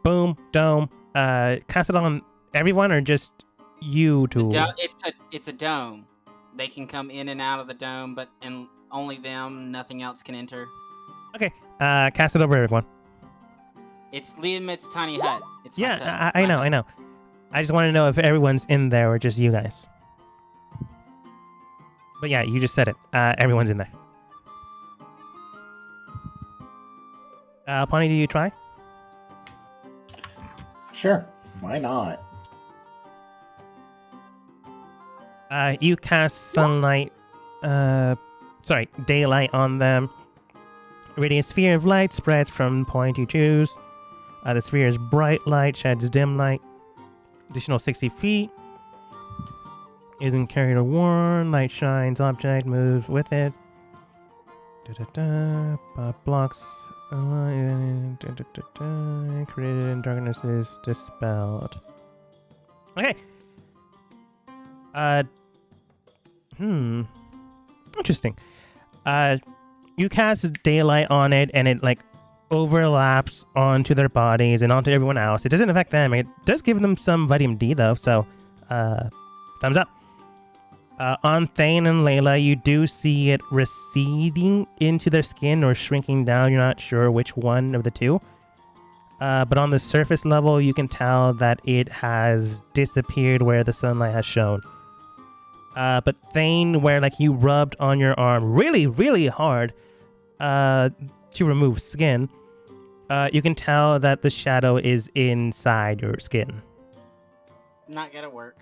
A: Boom, dome. Cast it on everyone or just you two?
B: It's a dome. They can come in and out of the dome, but and only them. Nothing else can enter.
A: Okay. Cast it over everyone.
B: It's Liam's tiny hut. It's my hut.
A: Yeah, I know. I just want to know if everyone's in there or just you guys. But yeah, you just said it. Everyone's in there. Pawnee, do you try?
E: Sure, why not?
A: You cast daylight on them. Radiant sphere of light spreads from the point you choose. The sphere's bright light sheds dim light. Additional 60 feet. Isn't carried or worn. Light shines. Object moves with it. Blocks. Created in darkness is dispelled. Okay. Interesting. You cast daylight on it, and it like overlaps onto their bodies and onto everyone else. It doesn't affect them. It does give them some vitamin D though, so thumbs up. On Thane and Layla, you do see it receding into their skin or shrinking down. You're not sure which one of the two. But on the surface level, you can tell that it has disappeared where the sunlight has shone. But Thane, where like you rubbed on your arm really, really hard to remove skin, you can tell that the shadow is inside your skin.
B: Not gonna work.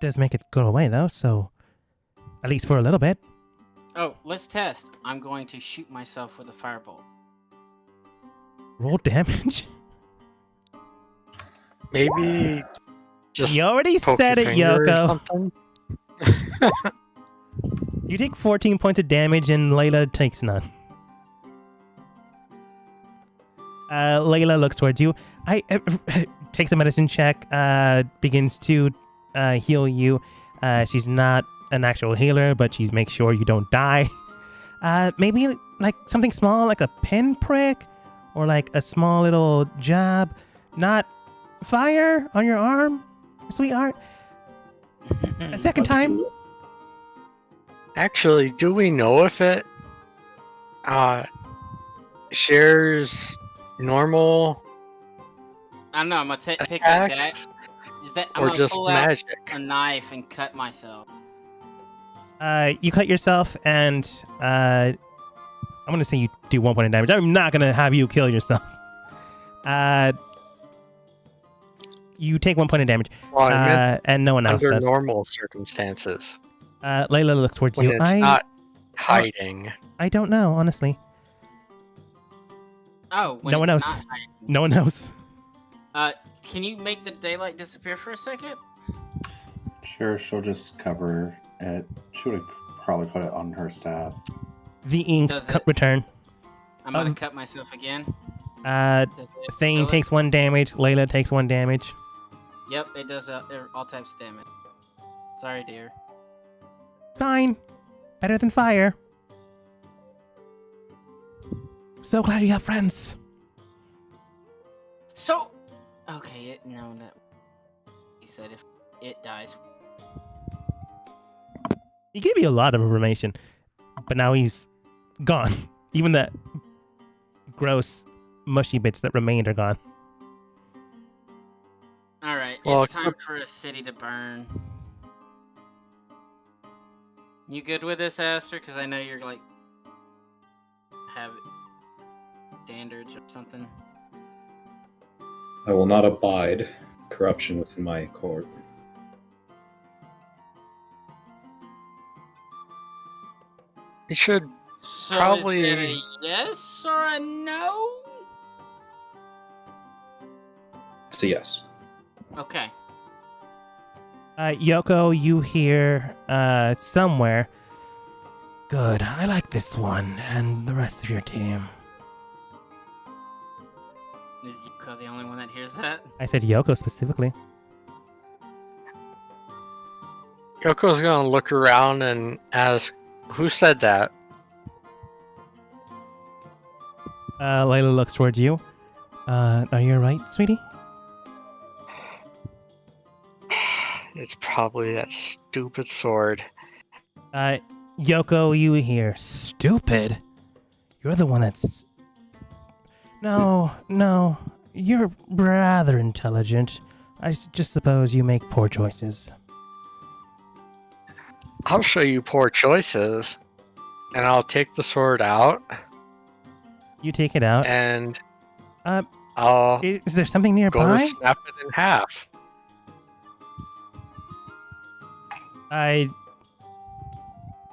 A: Does make it go away though, so at least for a little bit.
B: Oh, let's test. I'm going to shoot myself with a firebolt.
A: Roll damage.
D: Maybe just
A: You already
D: poke
A: said
D: your
A: it,
D: finger or
A: Yoko.
D: something?
A: You take 14 points of damage and Layla takes none. Layla looks towards you. Takes a medicine check, begins to heal you. She's not an actual healer, but she's makes sure you don't die. Maybe like something small, like a pinprick, or like a small little jab. Not fire on your arm, sweetheart. A second time.
D: Actually, do we know if it shares normal
B: I don't know. I'm gonna pick a deck.
D: attacks
B: Is that I'm
D: or
B: gonna
D: just
B: pull out
D: magic?
B: a knife and cut myself.
A: You cut yourself, and I'm gonna say you do 1 point of damage. I'm not gonna have you kill yourself. You take 1 point of damage,
D: Well, I meant
A: and no one else
D: under
A: does.
D: normal circumstances
A: Layla looks towards
D: when
A: you.
D: it's not hiding.
A: I don't know, honestly.
B: Oh, when
A: No one
B: it's
A: knows.
B: not hiding.
A: No one knows.
B: Can you make the daylight disappear for a second?
E: Sure, she'll just cover it. She would probably put it on her staff.
A: The inks
B: Does it-
A: return.
B: I'm gonna cut myself again.
A: Uh,
B: Does it
A: Thane
B: kill it?
A: takes 1 damage. Layla takes 1 damage.
B: Yep, it does all types of damage. Sorry, dear.
A: Fine. Better than fire. So glad you have friends.
B: So, okay, that he said if it dies.
A: He gave you a lot of information, but now he's gone. Even the gross, mushy bits that remained are gone.
B: All right,
D: Well,
B: it's time for a city to burn. You good with this, Aster? Because I know you're like have standards or something.
C: I will not abide corruption within my court.
D: We should
B: So
D: Probably-
B: is it a yes or a no?
C: It's a yes.
B: Okay.
A: Yoko, you hear somewhere. Good. I like this one and the rest of your team.
B: Is Yuko the only one that hears that?
A: I said Yoko specifically.
D: Yoko's gonna look around and ask, "Who said that?"
A: Layla looks towards you. Are you alright, sweetie?
D: It's probably that stupid sword.
A: Yoko, you hear stupid? You're the one that's... No, you're rather intelligent. I just suppose you make poor choices.
D: I'll show you poor choices, and I'll take the sword out,
A: You take it out.
D: and
A: Uh,
D: I'll
A: Is there something
D: go
A: nearby?
D: to snap it in half.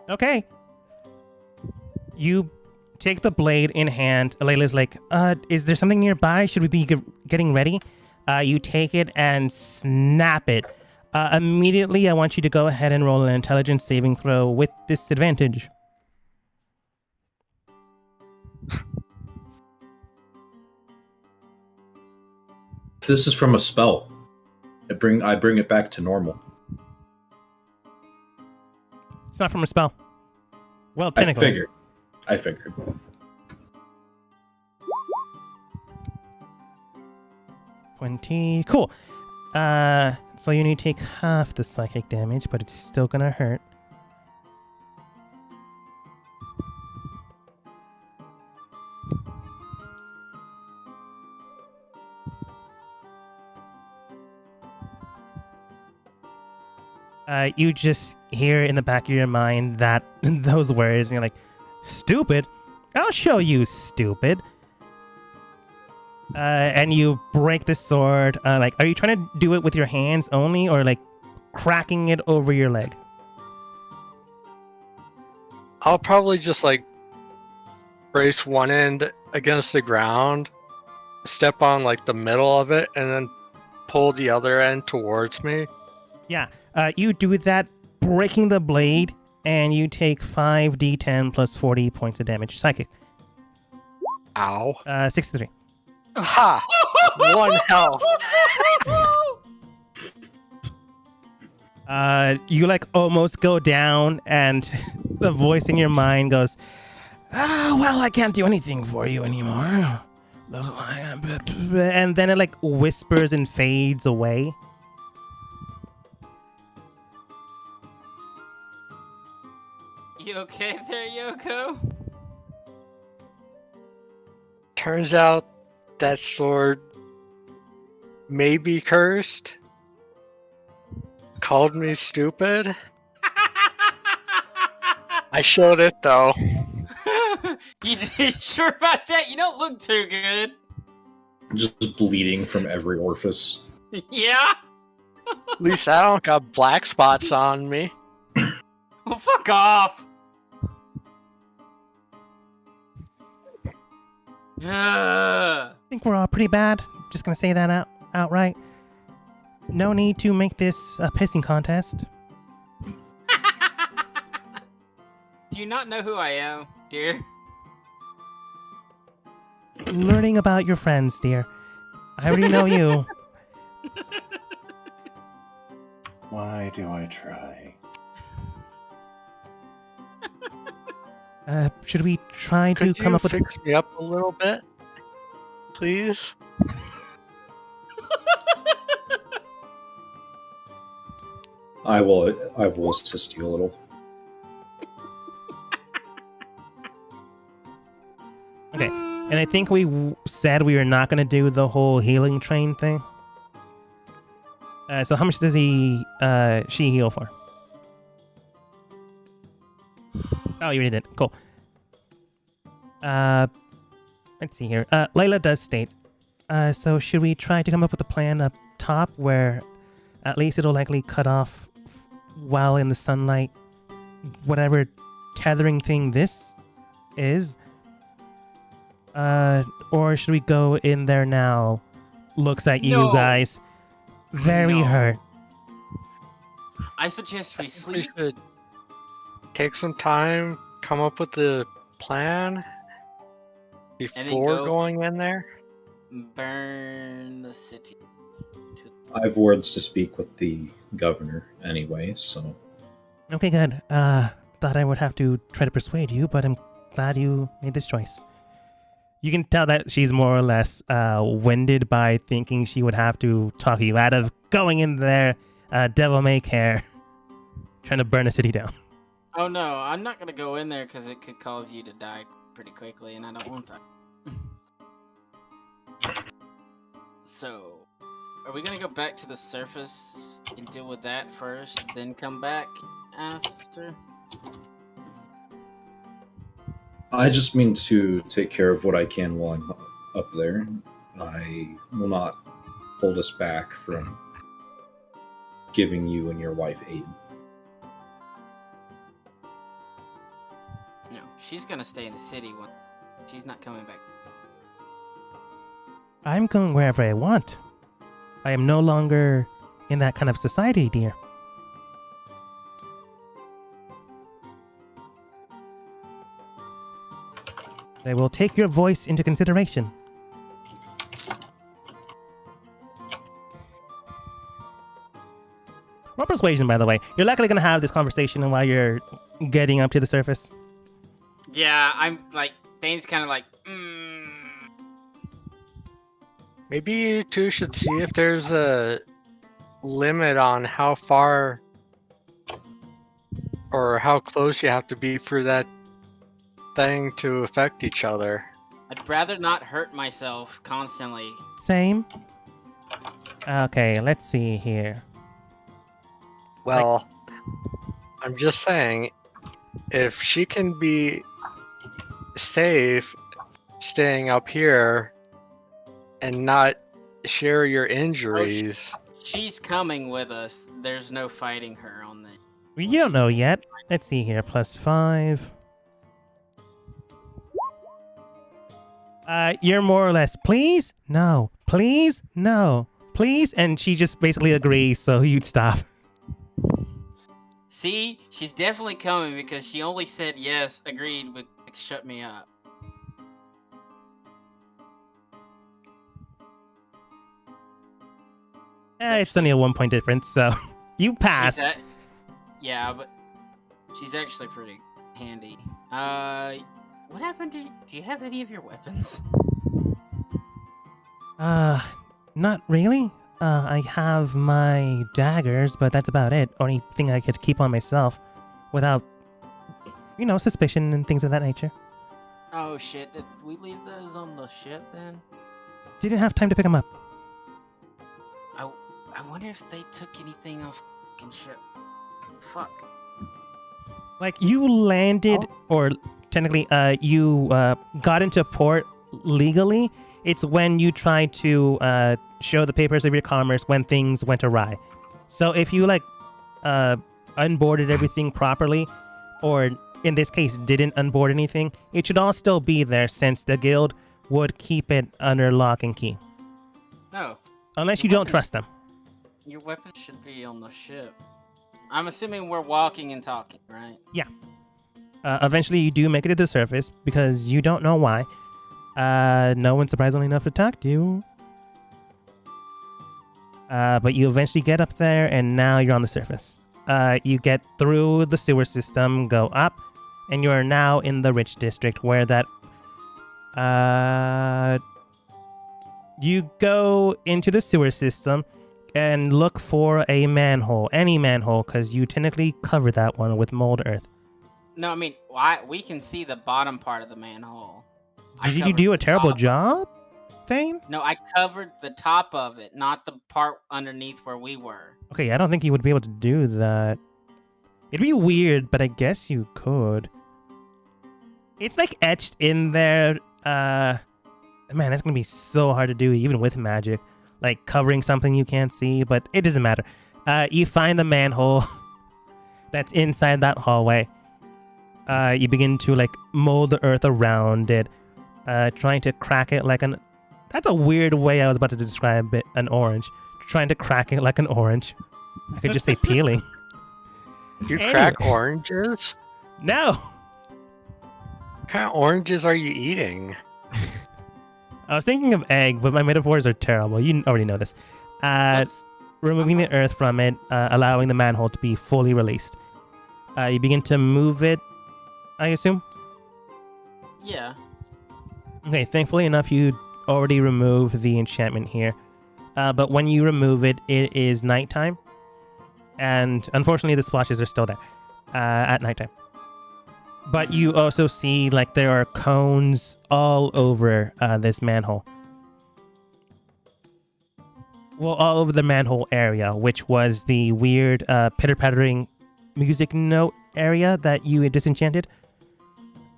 A: Okay. You take the blade in hand. Layla's like, is there something nearby? Should we be getting ready? You take it and snap it. Immediately, I want you to go ahead and roll an intelligence saving throw with disadvantage.
C: This is from a spell. I bring it back to normal.
A: It's not from a spell. Well,
C: I
A: technically.
C: figured.
A: 20. Cool. So you need to take half the psychic damage, but it's still gonna hurt. You just hear in the back of your mind that those words, and you're like, "Stupid? I'll show you, stupid." And you break the sword. Like, are you trying to do it with your hands only, or like cracking it over your leg?
D: I'll probably just like brace one end against the ground, step on like the middle of it, and then pull the other end towards me.
A: Yeah, you do that, breaking the blade, and you take 5d10 plus 40 points of damage. Psychic.
D: Ow.
A: 63.
D: Ha! 1 health.
A: You like almost go down, and the voice in your mind goes, well, I can't do anything for you anymore. And then it like whispers and fades away.
B: You okay there, Yoko?
D: Turns out that sword may be cursed. Called me stupid. I showed it though.
B: You sure about that? You don't look too good.
C: Just bleeding from every orifice.
B: Yeah?
D: At least I don't got black spots on me.
B: Well, fuck off!
A: I think we're all pretty bad. Just gonna say that outright. No need to make this a pissing contest.
B: Do you not know who I am, dear?
A: Learning about your friends, dear. I already know you.
E: Why do I try?
A: Should we try to
D: Could
A: come
D: you
A: up with...
D: fix me up a little bit, please?
C: I will assist you a little.
A: Okay, and I think we said we were not going to do the whole healing train thing. So how much does she heal for? Oh, you already did. Cool. Let's see here. Layla does state, so should we try to come up with a plan up top where at least it'll likely cut off while in the sunlight whatever tethering thing this is? Or should we go in there now? Looks at you
B: No.
A: guys. Very
B: No.
A: hurt.
B: I suggest we
D: We
B: sleep.
D: should take some time, come up with the plan before
B: go-
D: going in there.
B: Burn the city.
C: I have words to speak with the governor anyway, so
A: Okay, good. Thought I would have to try to persuade you, but I'm glad you made this choice. You can tell that she's more or less winded by thinking she would have to talk you out of going in there, devil may care, trying to burn the city down.
B: Oh no, I'm not gonna go in there because it could cause you to die pretty quickly, and I don't want that. So, are we gonna go back to the surface and deal with that first, then come back, Aster?
C: I just mean to take care of what I can while I'm up there. I will not hold us back from giving you and your wife aid.
B: No, she's gonna stay in the city. She's not coming back.
A: I'm going wherever I want. I am no longer in that kind of society, dear. I will take your voice into consideration. Roll persuasion, by the way. You're likely going to have this conversation while you're getting up to the surface.
B: Yeah, I'm like, Dane's kind of like,
D: Maybe you two should see if there's a limit on how far or how close you have to be for that thing to affect each other.
B: I'd rather not hurt myself constantly.
A: Same. Okay, let's see here.
D: Well, I'm just saying, if she can be safe staying up here and not share your injuries.
B: She's coming with us. There's no fighting her on that.
A: You don't know yet. Let's see here. +5. You're more or less, please? No. Please? No. Please? And she just basically agrees, so you'd stop.
B: See, she's definitely coming because she only said yes, agreed, but shut me up.
A: It's only a 1-point difference, so you pass.
B: Yeah, but she's actually pretty handy. What happened to? Do you have any of your weapons?
A: Not really. I have my daggers, but that's about it. Only thing I could keep on myself without, suspicion and things of that nature.
B: Oh shit, did we leave those on the ship then?
A: Didn't have time to pick them up.
B: I wonder if they took anything off the ship. Fuck.
A: Like, you landed, or technically, you got into port legally. It's when you tried to show the papers of your commerce when things went awry. So if you, unboarded everything properly, or in this case, didn't unboard anything, it should all still be there since the guild would keep it under lock and key.
B: No.
A: Unless you don't trust them.
B: Your weapons should be on the ship. I'm assuming we're walking and talking, right?
A: Yeah. Eventually you do make it to the surface because you don't know why. No one's surprisingly enough to talk to you. But you eventually get up there and now you're on the surface. You get through the sewer system, go up, and you are now in the rich district where that... You go into the sewer system and look for a manhole, any manhole, because you technically cover that one with mold earth.
B: No, I mean, we can see the bottom part of the manhole.
A: Did you do a terrible job, Thane?
B: No, I covered the top of it, not the part underneath where we were.
A: Okay, I don't think you would be able to do that. It'd be weird, but I guess you could. It's like etched in there. Man, that's gonna be so hard to do, even with magic. Like covering something you can't see, but it doesn't matter. You find the manhole that's inside that hallway. You begin to mold the earth around it, trying to crack it like an... That's a weird way I was about to describe it, an orange. Trying to crack it like an orange. I could just say peeling.
D: You crack oranges?
A: No!
D: What kind of oranges are you eating?
A: I was thinking of egg, but my metaphors are terrible. You already know this. Removing the earth from it, allowing the manhole to be fully released. You begin to move it, I assume?
B: Yeah.
A: Okay, thankfully enough, you already removed the enchantment here. But when you remove it, it is nighttime. And unfortunately, the splotches are still there at nighttime. But you also see, there are cones all over this manhole. Well, all over the manhole area, which was the weird pitter-pattering music note area that you had disenchanted.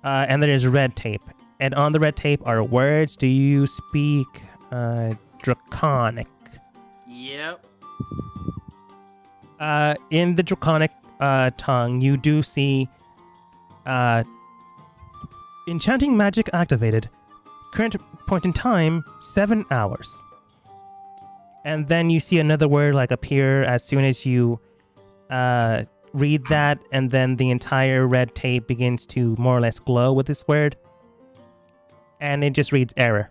A: And there is red tape. And on the red tape are words. Do you speak Draconic?
B: Yep.
A: In the Draconic tongue, you do see... enchanting magic activated. Current point in time, 7 hours. And then you see another word appear as soon as you read that, and then the entire red tape begins to more or less glow with this word. And it just reads error.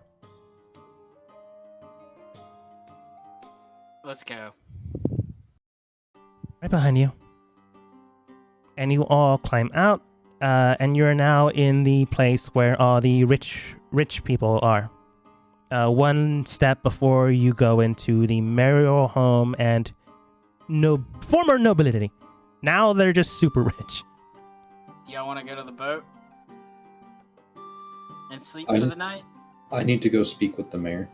B: Let's go.
A: Right behind you. And you all climb out. And you're now in the place where all the rich people are. One step before you go into the mayoral home and former nobility. Now they're just super rich.
B: Do y'all want to go to the boat? And sleep for the night?
C: I need to go speak with the mayor.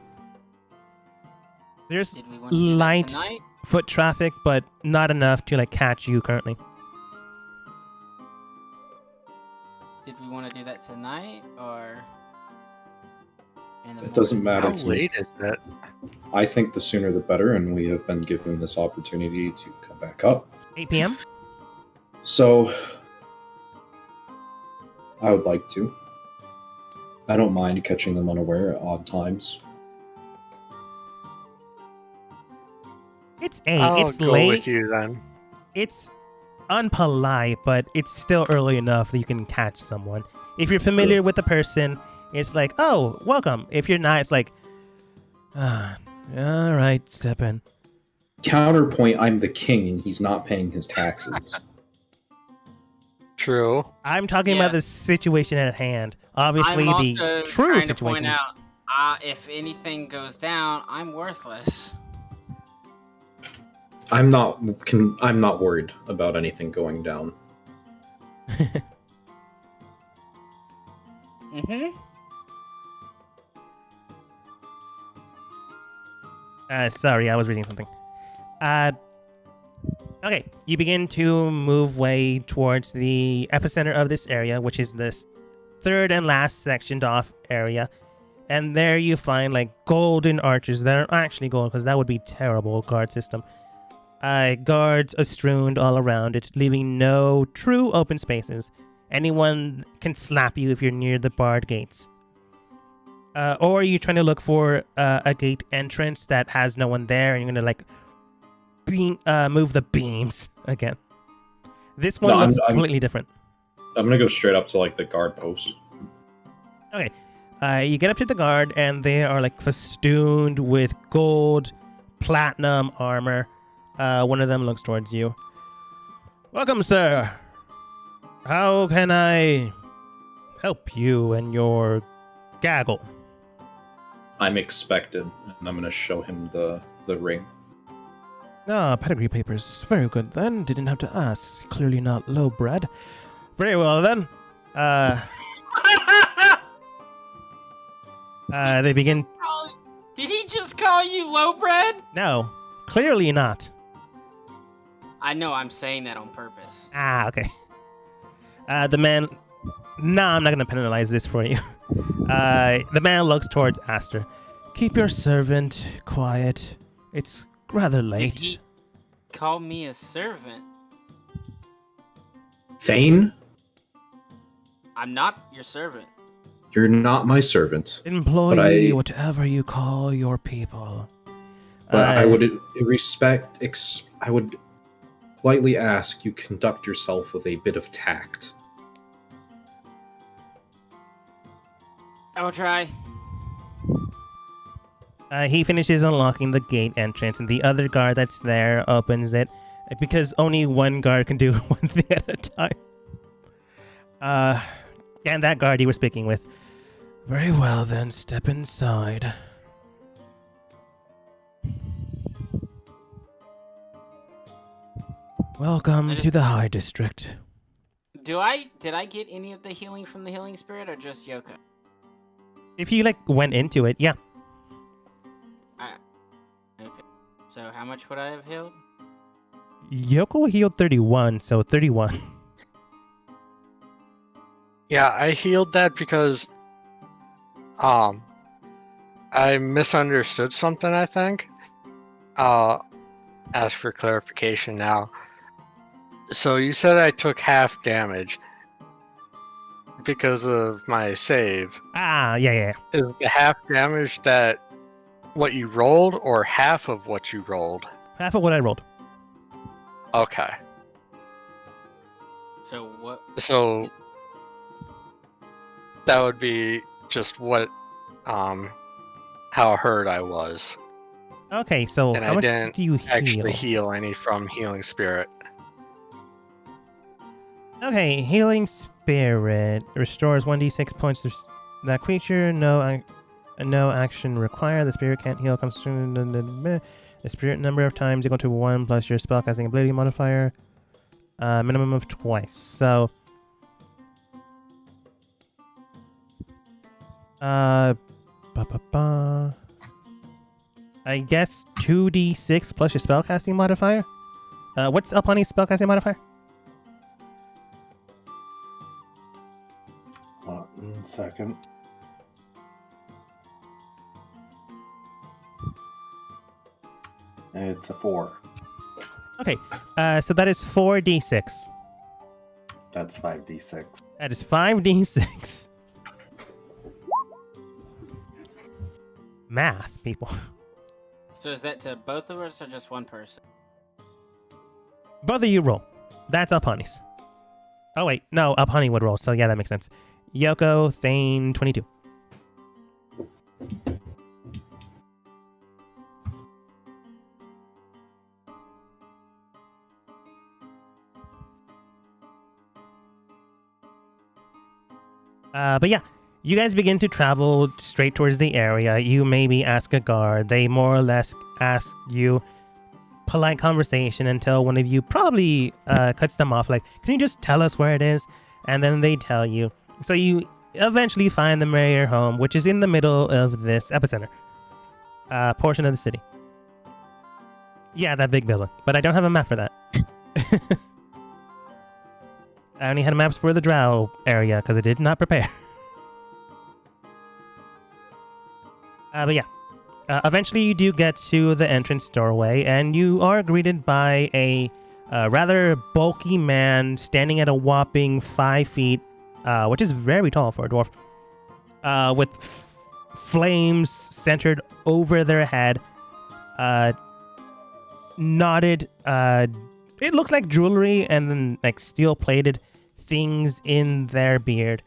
A: There's
B: Did we want to do that
A: light
B: tonight?
A: foot traffic, but not enough to catch you currently.
B: we want to do that tonight or in the
C: It doesn't
B: morning?
C: matter
D: How
C: to me.
D: late is it?
C: I think the sooner the better, and we have been given this opportunity to come back up.
A: 8 p.m.
C: So, I would like to. I don't mind catching them unaware at odd times.
A: It's 8.
D: I'll
A: It's
D: go
A: late.
D: with you then.
A: It's unpolite, but it's still early enough that you can catch someone. If you're familiar with the person, it's like, oh, welcome. If you're not, it's like, all right, step in.
C: Counterpoint, I'm the king and he's not paying his taxes.
D: True.
A: I'm talking
B: Yeah.
A: about the situation at hand. Obviously,
B: I'm
A: the
B: also
A: true
B: trying to
A: situation.
B: point out, if anything goes down, I'm worthless.
C: I'm not worried about anything going down.
B: Mm-hmm.
A: Sorry, I was reading something. Okay, you begin to move way towards the epicenter of this area, which is this third and last sectioned off area. And there you find like golden arches that are actually gold, because that would be terrible guard system. Guards are strewn all around it, leaving no true open spaces. Anyone can slap you if you're near the barred gates. Or you're trying to look for a gate entrance that has no one there, and you're gonna like move the beams again. This one
C: No,
A: looks
C: I'm-
A: completely different.
C: I'm gonna go straight up to like the guard post.
A: Okay, you get up to the guard, and they are like festooned with gold, platinum armor. One of them looks towards you. Welcome, sir. How can I help you and your gaggle?
C: I'm expected, and I'm gonna show him the ring.
A: Ah, pedigree papers. Very good then. Didn't have to ask. Clearly not lowbred. Very well then. They begin.
B: Did he just call you lowbred?
A: No, clearly not.
B: I know I'm saying that on purpose.
A: Ah, okay. The man. Nah, I'm not gonna penalize this for you. The man looks towards Aster. Keep your servant quiet. It's rather
B: Did
A: late.
B: he call me a servant?
C: Thane,
B: I'm not your servant.
C: you're not my servant,
A: Employee,
C: I-
A: whatever you call your people.
C: but I would I would politely ask you conduct yourself with a bit of tact.
B: I will try.
A: He finishes unlocking the gate entrance, and the other guard that's there opens it, because only one guard can do one thing at a time. And that guard you were speaking with. Very well then, step inside. Welcome
B: I
A: to
B: just-
A: the High District.
B: Did I get any of the healing from the healing spirit or just Yoka?
A: If you like went into it, yeah.
B: Okay. So how much would I have healed?
A: Yoko healed 31, so 31.
D: Yeah, I healed that because I misunderstood something, I think. Ask for clarification now. So you said I took half damage because of my save.
A: Ah, yeah.
D: Is the half damage that what you rolled or half of what you rolled?
A: Half of what I rolled.
D: Okay.
B: So what?
D: So that would be just what how hurt I was.
A: Okay, so
D: And
A: how
D: I
A: much
D: didn't
A: do you heal?
D: Actually heal any from healing spirit.
A: Okay, healing spirit restores 1d6 points to that creature. No action required. The spirit can't heal. Comes through the spirit number of times equal to 1 plus your spellcasting ability modifier. Minimum of twice. So, I guess 2d6 plus your spellcasting modifier. What's Alpani's spellcasting modifier?
E: second. It's a 4.
A: Okay, so that is 4d6.
E: That's 5d6.
A: That is 5d6. Math, people.
B: So is that to both of us or just one person?
A: Both of you roll. That's Alpani's. Oh, wait. No, Alpani would roll, so yeah, that makes sense. Yoko, Thane, 22. But yeah, you guys begin to travel straight towards the area. You maybe ask a guard. They more or less ask you polite conversation until one of you probably cuts them off, like, can you just tell us where it is? And then they tell you. So you eventually find the Marrier home, which is in the middle of this epicenter portion of the city. Yeah, that big building. But I don't have a map for that. I only had maps for the Drow area because I did not prepare. But yeah. Eventually you do get to the entrance doorway and you are greeted by a rather bulky man standing at a whopping 5 feet, which is very tall for a dwarf, with flames centered over their head, knotted, it looks like jewelry and then like steel-plated things in their beard.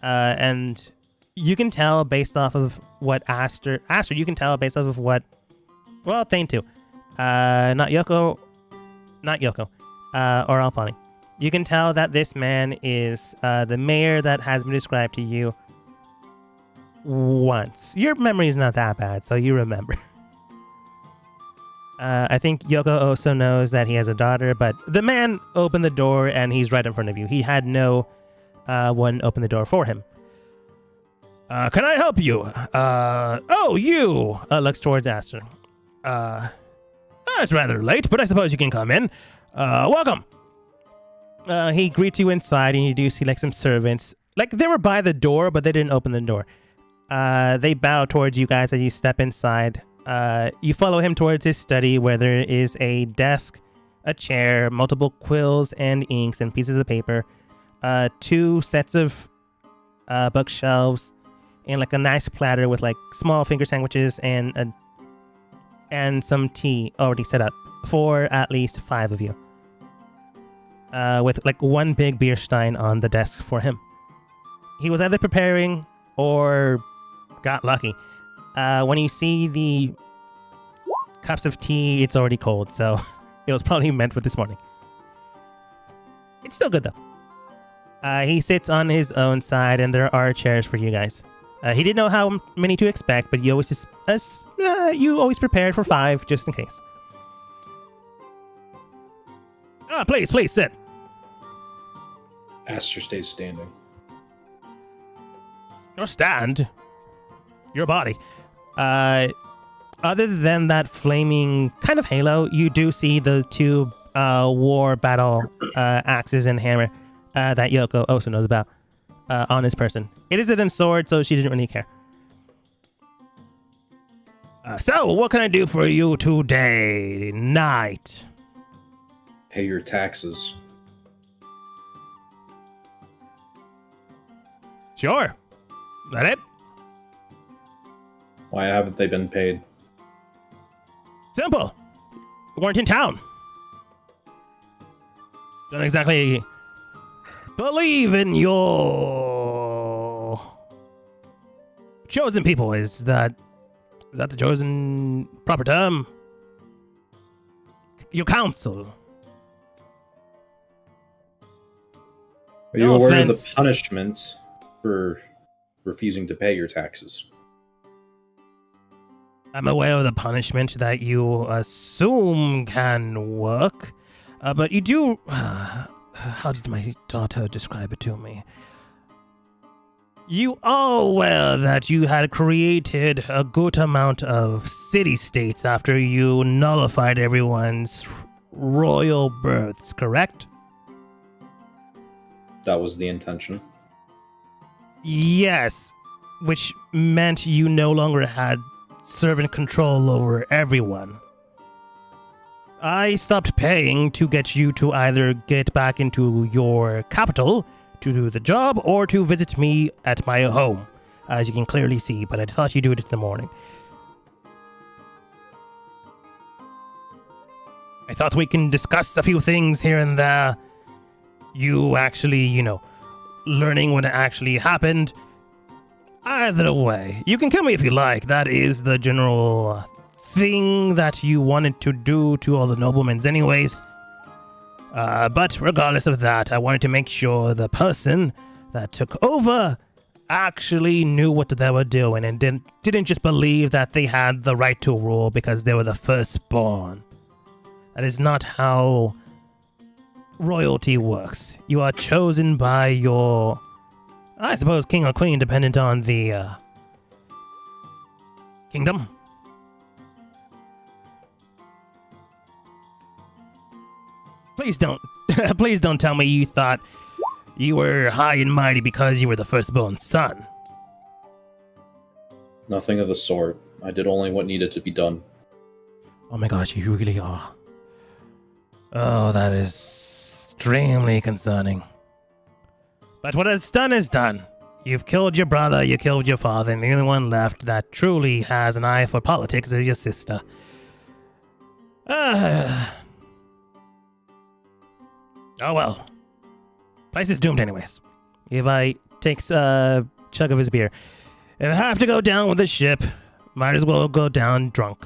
A: And you can tell based off of what Aster, you can tell based off of what, well, Thane too. Not Yoko, or Alpani. You can tell that this man is the mayor that has been described to you once. Your memory is not that bad, so you remember. I think Yoko also knows that he has a daughter, but the man opened the door and he's right in front of you. He had no one open the door for him. Can I help you? Oh, you! Looks towards Aster. It's rather late, but I suppose you can come in. Welcome! He greets you inside, and you do see, like, some servants. Like, they were by the door, but they didn't open the door. They bow towards you guys as you step inside. You follow him towards his study, where there is a desk, a chair, multiple quills and inks and pieces of paper, 2 sets of bookshelves, and like a nice platter with like small finger sandwiches and some tea already set up for at least 5 of you. With like 1 big beer stein on the desk for him. He was either preparing or got lucky. When you see the cups of tea, it's already cold, so it was probably meant for this morning. It's still good though. He sits on his own side, and there are chairs for you guys. He didn't know how many to expect, but you always prepared for 5 just in case. Please sit.
C: Aster stays standing.
A: Or stand. Your body. Other than that flaming kind of halo, you do see the 2 war battle axes and hammer that Yoko also knows about on his person. It is a hidden sword, so she didn't really care. So, what can I do for you today, knight?
C: Pay your taxes.
A: Sure. That it?
C: Why haven't they been paid?
A: Simple. We weren't in town. Don't exactly believe in your chosen people. Is that the chosen proper term? Your council.
C: Are you
A: No
C: aware of the
A: offense.
C: punishment for refusing to pay your taxes?
A: I'm aware of the punishment that you assume can work, but you do... how did my daughter describe it to me? You are aware that you had created a good amount of city-states after you nullified everyone's royal births, correct?
C: That was the intention.
A: Yes, which meant you no longer had servant control over everyone. I stopped paying to get you to either get back into your capital to do the job or to visit me at my home, as you can clearly see, but I thought you'd do it in the morning. I thought we can discuss a few things here and there. You actually, learning what actually happened. Either way, you can kill me if you like. That is the general thing that you wanted to do to all the noblemen anyways. But regardless of that, I wanted to make sure the person that took over actually knew what they were doing and didn't just believe that they had the right to rule because they were the firstborn. That is not how royalty works. You are chosen by your, I suppose, king or queen, dependent on the kingdom. Please don't tell me you thought you were high and mighty because you were the firstborn son.
C: Nothing of the sort. I did only what needed to be done.
A: Oh my gosh, you really are. Oh, that is extremely concerning. But what is done is done. You've killed your brother, you killed your father, and the only one left that truly has an eye for politics is your sister. Oh well. Place is doomed anyways. Levi takes a chug of his beer. If I have to go down with the ship, might as well go down drunk.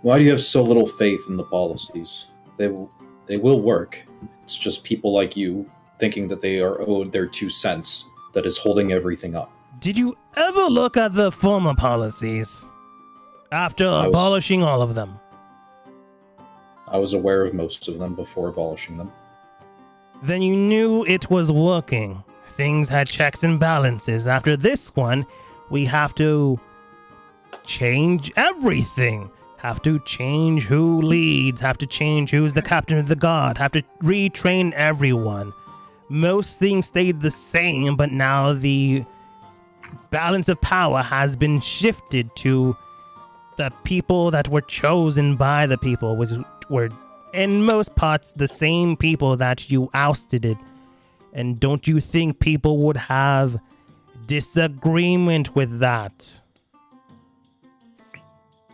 C: Why do you have so little faith in the policies? They will work. It's just people like you thinking that they are owed their 2 cents that is holding everything up.
A: Did you ever look at the former policies? After abolishing all of them?
C: I was aware of most of them before abolishing them.
A: Then you knew it was working. Things had checks and balances. After this one, we have to change everything. Have to change who leads, have to change who's the captain of the guard, have to retrain everyone. Most things stayed the same, but now the balance of power has been shifted to the people that were chosen by the people, which were in most parts the same people that you ousted it. And don't you think people would have disagreement with that?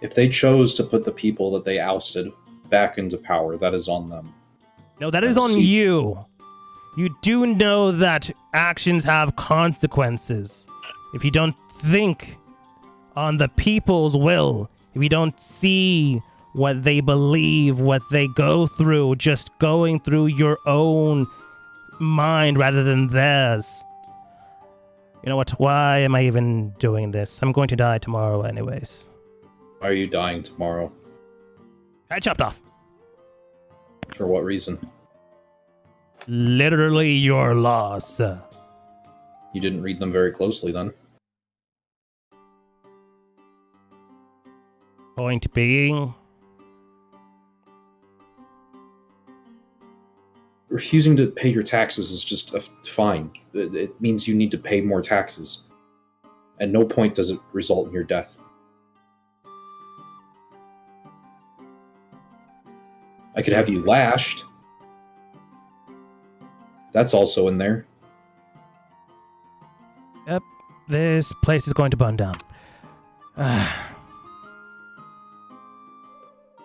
C: If they chose to put the people that they ousted back into power, that is on them.
A: No, that is on you. You do know that actions have consequences. If you don't think on the people's will, if you don't see what they believe, what they go through, just going through your own mind rather than theirs. You know what? Why am I even doing this? I'm going to die tomorrow anyways.
C: Why are you dying tomorrow?
A: Head chopped off.
C: For what reason?
A: Literally your loss, sir.
C: You didn't read them very closely then.
A: Point being,
C: refusing to pay your taxes is just a fine. It means you need to pay more taxes. At no point does it result in your death. I could have you lashed. That's also in there.
A: Yep, this place is going to burn down.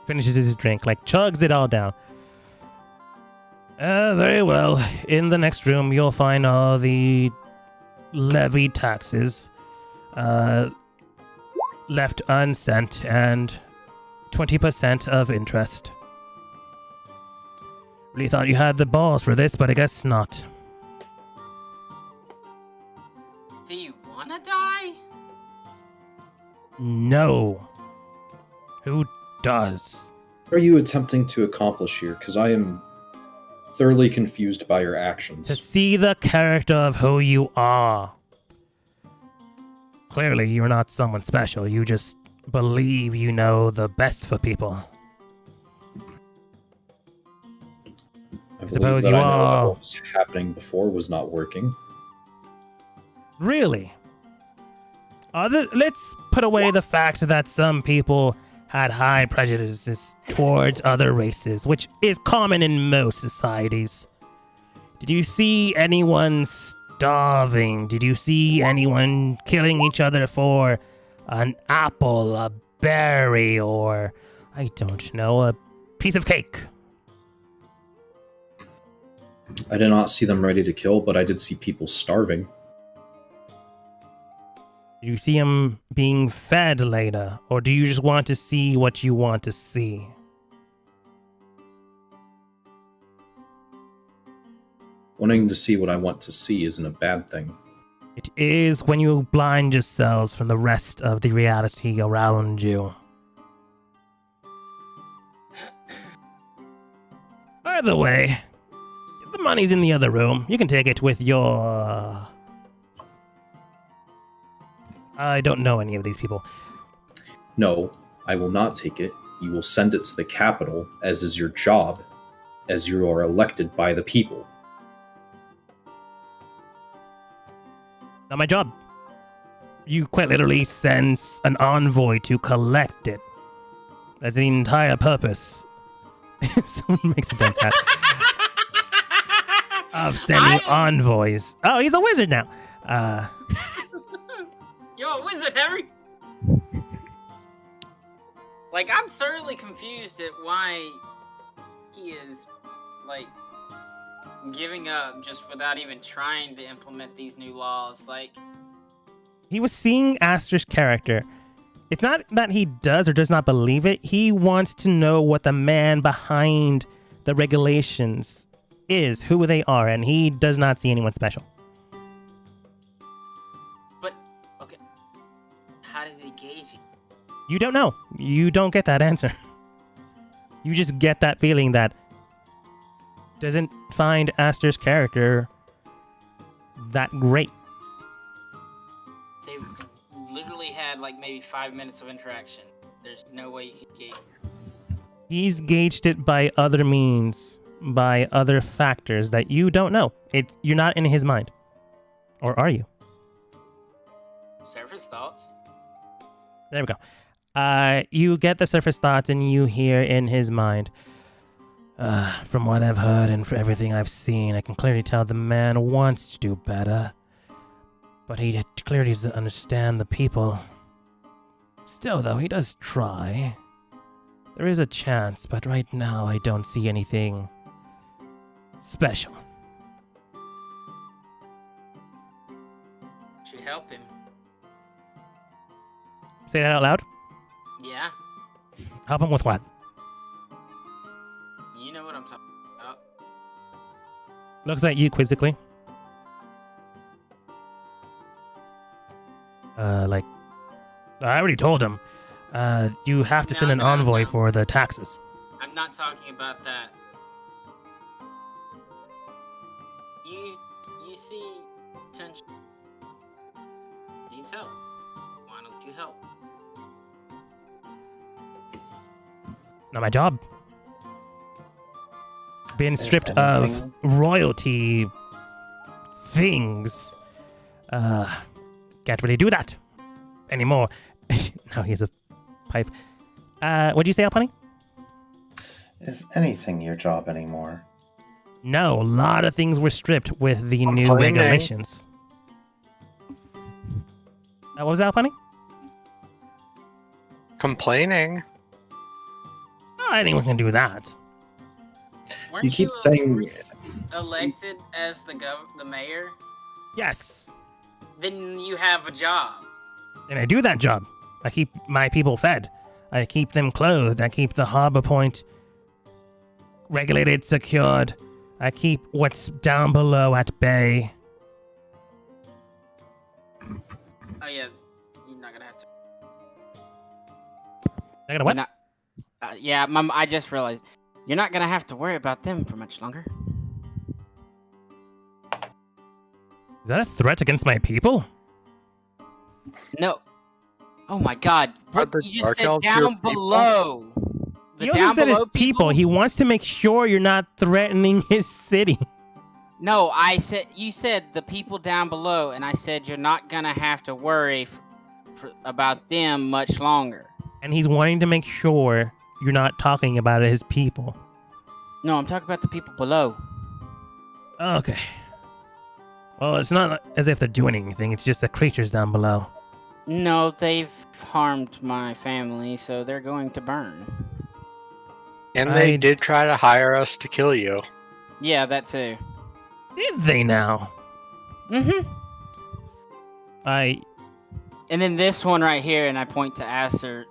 A: Finishes his drink, chugs it all down. Very well. In the next room, you'll find all the levied taxes left unsent and 20% of interest. Really thought you had the balls for this, but I guess not.
B: Do you wanna die?
A: No. Who does?
C: What are you attempting to accomplish here? Because I am thoroughly confused by your actions.
A: To see the character of who you are. Clearly, you're not someone special. You just believe you know the best for people.
C: I
A: suppose
C: believe that
A: you
C: I know that
A: are.
C: what was happening before was not working.
A: Really? Let's put away the fact that some people had high prejudices towards other races, which is common in most societies. Did you see anyone starving? Did you see anyone killing each other for an apple, a berry, or, I don't know, a piece of cake?
C: I did not see them ready to kill, but I did see people starving.
A: Do you see them being fed later, or do you just want to see what you want to see?
C: Wanting to see what I want to see isn't a bad thing.
A: It is when you blind yourselves from the rest of the reality around you. By the way, the money's in the other room. You can take it with your... I don't know any of these people.
C: No, I will not take it. You will send it to the capital, as is your job, as you are elected by the people.
A: Not my job. You quite literally send an envoy to collect it. That's the entire purpose. Someone makes a dense hat. Of sending envoys. Oh, he's a wizard now.
B: Yo, wizard Harry. Like, I'm thoroughly confused at why he is, like, giving up just without even trying to implement these new laws. Like,
A: He was seeing Aster's character. It's not that he does or does not believe it. He wants to know what the man behind the regulations is, who they are, and he does not see anyone special.
B: but, okay, how does he gauge it?
A: You don't know. You don't get that answer. You just get that feeling that doesn't find Aster's character that great.
B: They've literally had, like, maybe 5 minutes of interaction. There's no way you could gauge it.
A: He's gauged it by other means, by other factors that you don't know. You're not in his mind. Or are you?
B: Surface thoughts?
A: There we go. You get the surface thoughts and you hear in his mind, from what I've heard and for everything I've seen, I can clearly tell the man wants to do better. But he clearly doesn't understand the people. Still, though, he does try. There is a chance, but right now I don't see anything special.
B: Should help him.
A: Say that out loud.
B: Yeah,
A: Help him with what?
B: you know what I'm talking about.
A: Looks at you quizzically. Like, I already told him. You have to send an envoy
B: No.
A: for the taxes.
B: I'm not talking about that. You see potential. Needs help. Why don't you help?
A: Not my job. Being
E: Is
A: stripped of
E: anything-
A: royalty things. Can't really do that anymore. Now he has a pipe. What'd you say, Alpani?
E: Is anything your job anymore?
A: No, a lot of things were stripped with the new
D: Complaining.
A: regulations. What was that, Alpani?
D: Complaining.
A: Oh, anyone can do that.
B: Weren't
C: You keep saying
B: elected as the mayor?
A: Yes.
B: Then you have a job.
A: And I do that job. I keep my people fed. I keep them clothed. I keep the harbor point regulated, secured. I keep what's down below at bay.
B: Oh yeah, you're not gonna have to.
A: I gotta what?
B: Not, yeah, Mom. I just realized you're not gonna have to worry about them for much longer.
A: Is that a threat against my people?
B: No. Oh my God!
D: Are
B: What
D: the
B: you just
D: Dark
B: said
D: Elves your
B: down
D: people?
B: below. The
A: He also
B: down
A: said his
B: below
A: people. He wants to make sure you're not threatening his city.
B: No, you said the people down below, and I said you're not gonna have to worry about them much longer.
A: And he's wanting to make sure you're not talking about his people.
B: No, I'm talking about the people below.
A: Okay. Well, it's not as if they're doing anything. It's just the creatures down below.
B: No, they've harmed my family, so they're going to burn.
D: And they did try to hire us to kill you.
B: Yeah, that too.
A: Did they now?
B: Mm-hmm.
A: I
B: And then this one right here, and I point to Aster.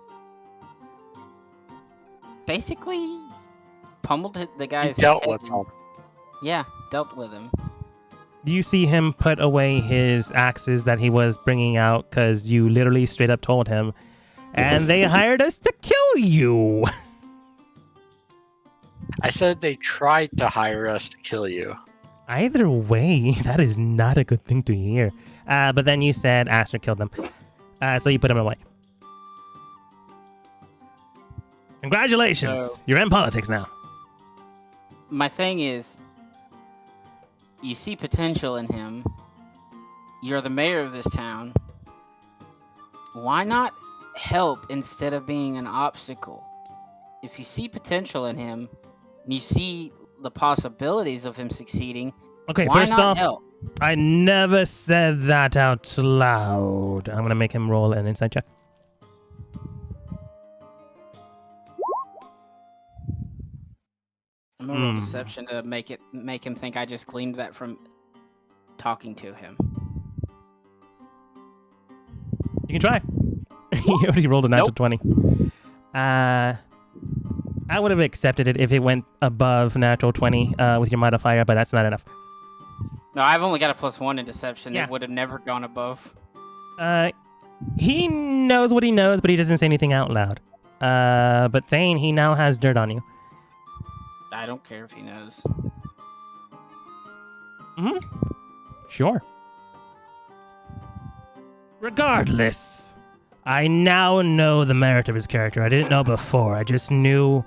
B: Basically, pummeled the guy's
D: dealt
B: head.
D: with them.
B: Yeah, dealt with him.
A: Do you see him put away his axes that he was bringing out because you literally straight up told him, and they hired us to kill you?
D: I said they tried to hire us to kill you.
A: Either way, that is not a good thing to hear. But then you said Aster killed them. So you put him away. Congratulations.
B: So-
A: You're in politics now.
B: My thing is, you see potential in him. You're the mayor of this town. Why not help instead of being an obstacle? If you see potential in him, and you see the possibilities of him succeeding,
A: Okay,
B: why
A: first
B: not
A: off,
B: help?
A: I never said that out loud. I'm going to make him roll an insight check.
B: I'm gonna roll deception to make him think I just gleaned that from talking to him.
A: You can try. He already rolled a natural 20. I would have accepted it if it went above natural 20 with your modifier, but that's not enough.
B: No, I've only got a +1 in deception.
A: Yeah.
B: It would have never gone above.
A: He knows what he knows, but he doesn't say anything out loud. But Thane, he now has dirt on you.
B: I don't care if he knows.
A: Mm-hmm. Sure. Regardless, I now know the merit of his character. I didn't know before. I just knew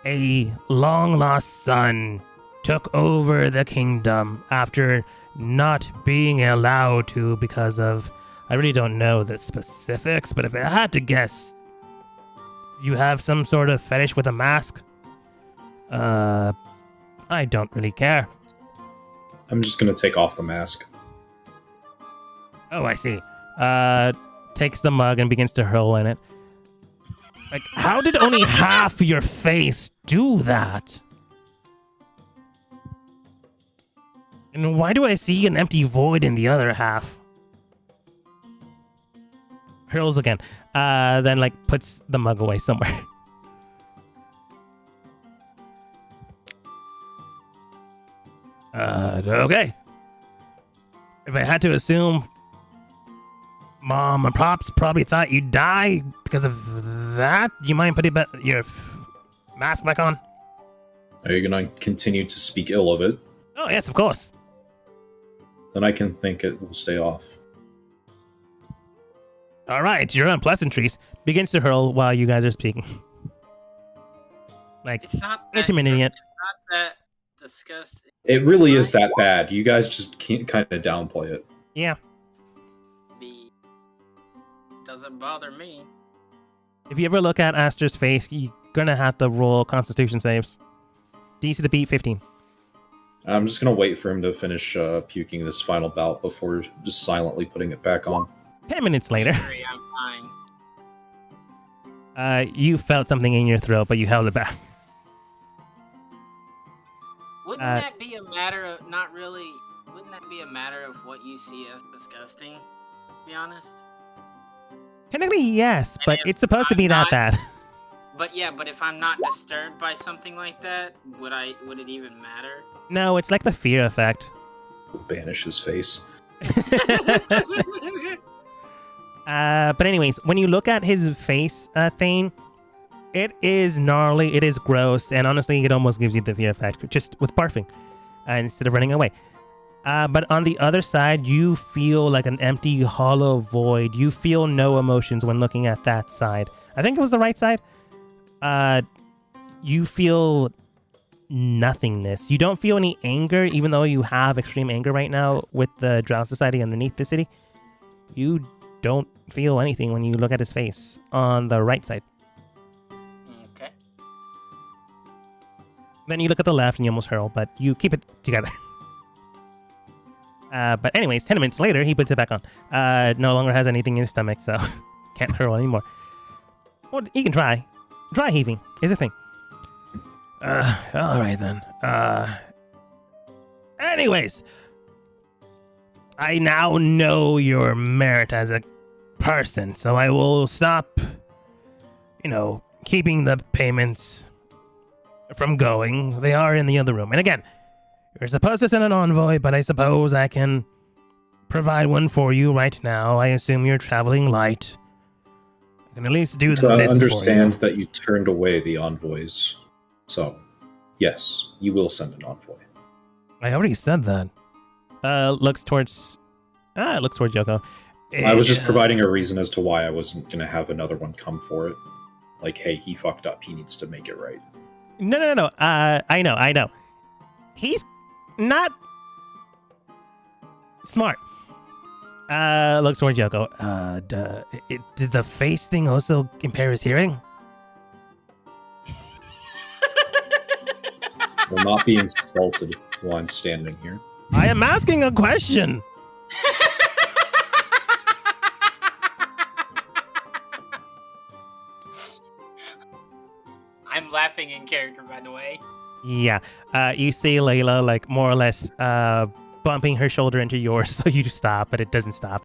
A: a long-lost son took over the kingdom after not being allowed to because of... I really don't know the specifics, but if I had to guess, you have some sort of fetish with a mask? I don't really care.
C: I'm just gonna take off the mask.
A: Oh, I see. Takes the mug and begins to hurl in it. Like, how did only half your face do that? And why do I see an empty void in the other half? Hurls again. Then, like, puts the mug away somewhere. Okay. If I had to assume, Mom and Pops probably thought you'd die because of that. You mind putting your mask back on?
C: Are you gonna continue to speak ill of it?
A: Oh, yes, of course.
C: Then I can think it will stay off.
A: All right, your unpleasantries begins to hurl while you guys are speaking. Like,
B: It's not that.
A: intimidating it.
B: It's not that disgusting.
C: It really is that bad. You guys just can't kind of downplay it.
A: Yeah.
B: Doesn't bother me.
A: If you ever look at Aster's face, you're gonna have to roll Constitution saves. DC to beat 15.
C: I'm just gonna wait for him to finish puking this final bout before just silently putting it back on.
A: 10 minutes later,
B: Sorry, I'm fine.
A: you felt something in your throat, but you held it back.
B: Wouldn't that be a matter of not really? Wouldn't that be a matter of what you see as disgusting? To be honest.
A: Technically, yes, but it's supposed to be that bad.
B: But yeah, but if I'm not disturbed by something like that, would it even matter?
A: No, it's like the fear effect.
C: Banish his face.
A: But anyways, when you look at his face, Thane, it is gnarly, it is gross, and honestly, it almost gives you the fear effect, just with barfing, instead of running away. But on the other side, you feel like an empty, hollow void. You feel no emotions when looking at that side. I think it was the right side. you feel nothingness. You don't feel any anger, even though you have extreme anger right now with the Drow Society underneath the city. You don't feel anything when you look at his face on the right side.
B: Okay.
A: Then you look at the left and you almost hurl, but you keep it together. But anyways, 10 minutes later, he puts it back on. No longer has anything in his stomach, so can't hurl anymore. Well, you can try. Dry heaving is a thing. All right then. Anyways, I now know your merit as a person, so I will stop, keeping the payments from going. They are in the other room. And again, you're supposed to send an envoy, but I suppose I can provide one for you right now. I assume you're traveling light. I can at least do
C: So I
A: this
C: understand
A: for you.
C: that you turned away the envoys. So, yes, you will send an envoy.
A: I already said that. Looks towards Yoko.
C: I was just providing a reason as to why I wasn't going to have another one come for it. Like, hey, he fucked up. He needs to make it right.
A: No. I know. He's not smart. Looks towards Yoko. Did the face thing also impair his hearing?
C: Will not be insulted while I'm standing here.
A: I am asking a question.
B: I'm laughing in character, by the way.
A: Yeah. You see Layla, like, more or less bumping her shoulder into yours, so you stop, but it doesn't stop.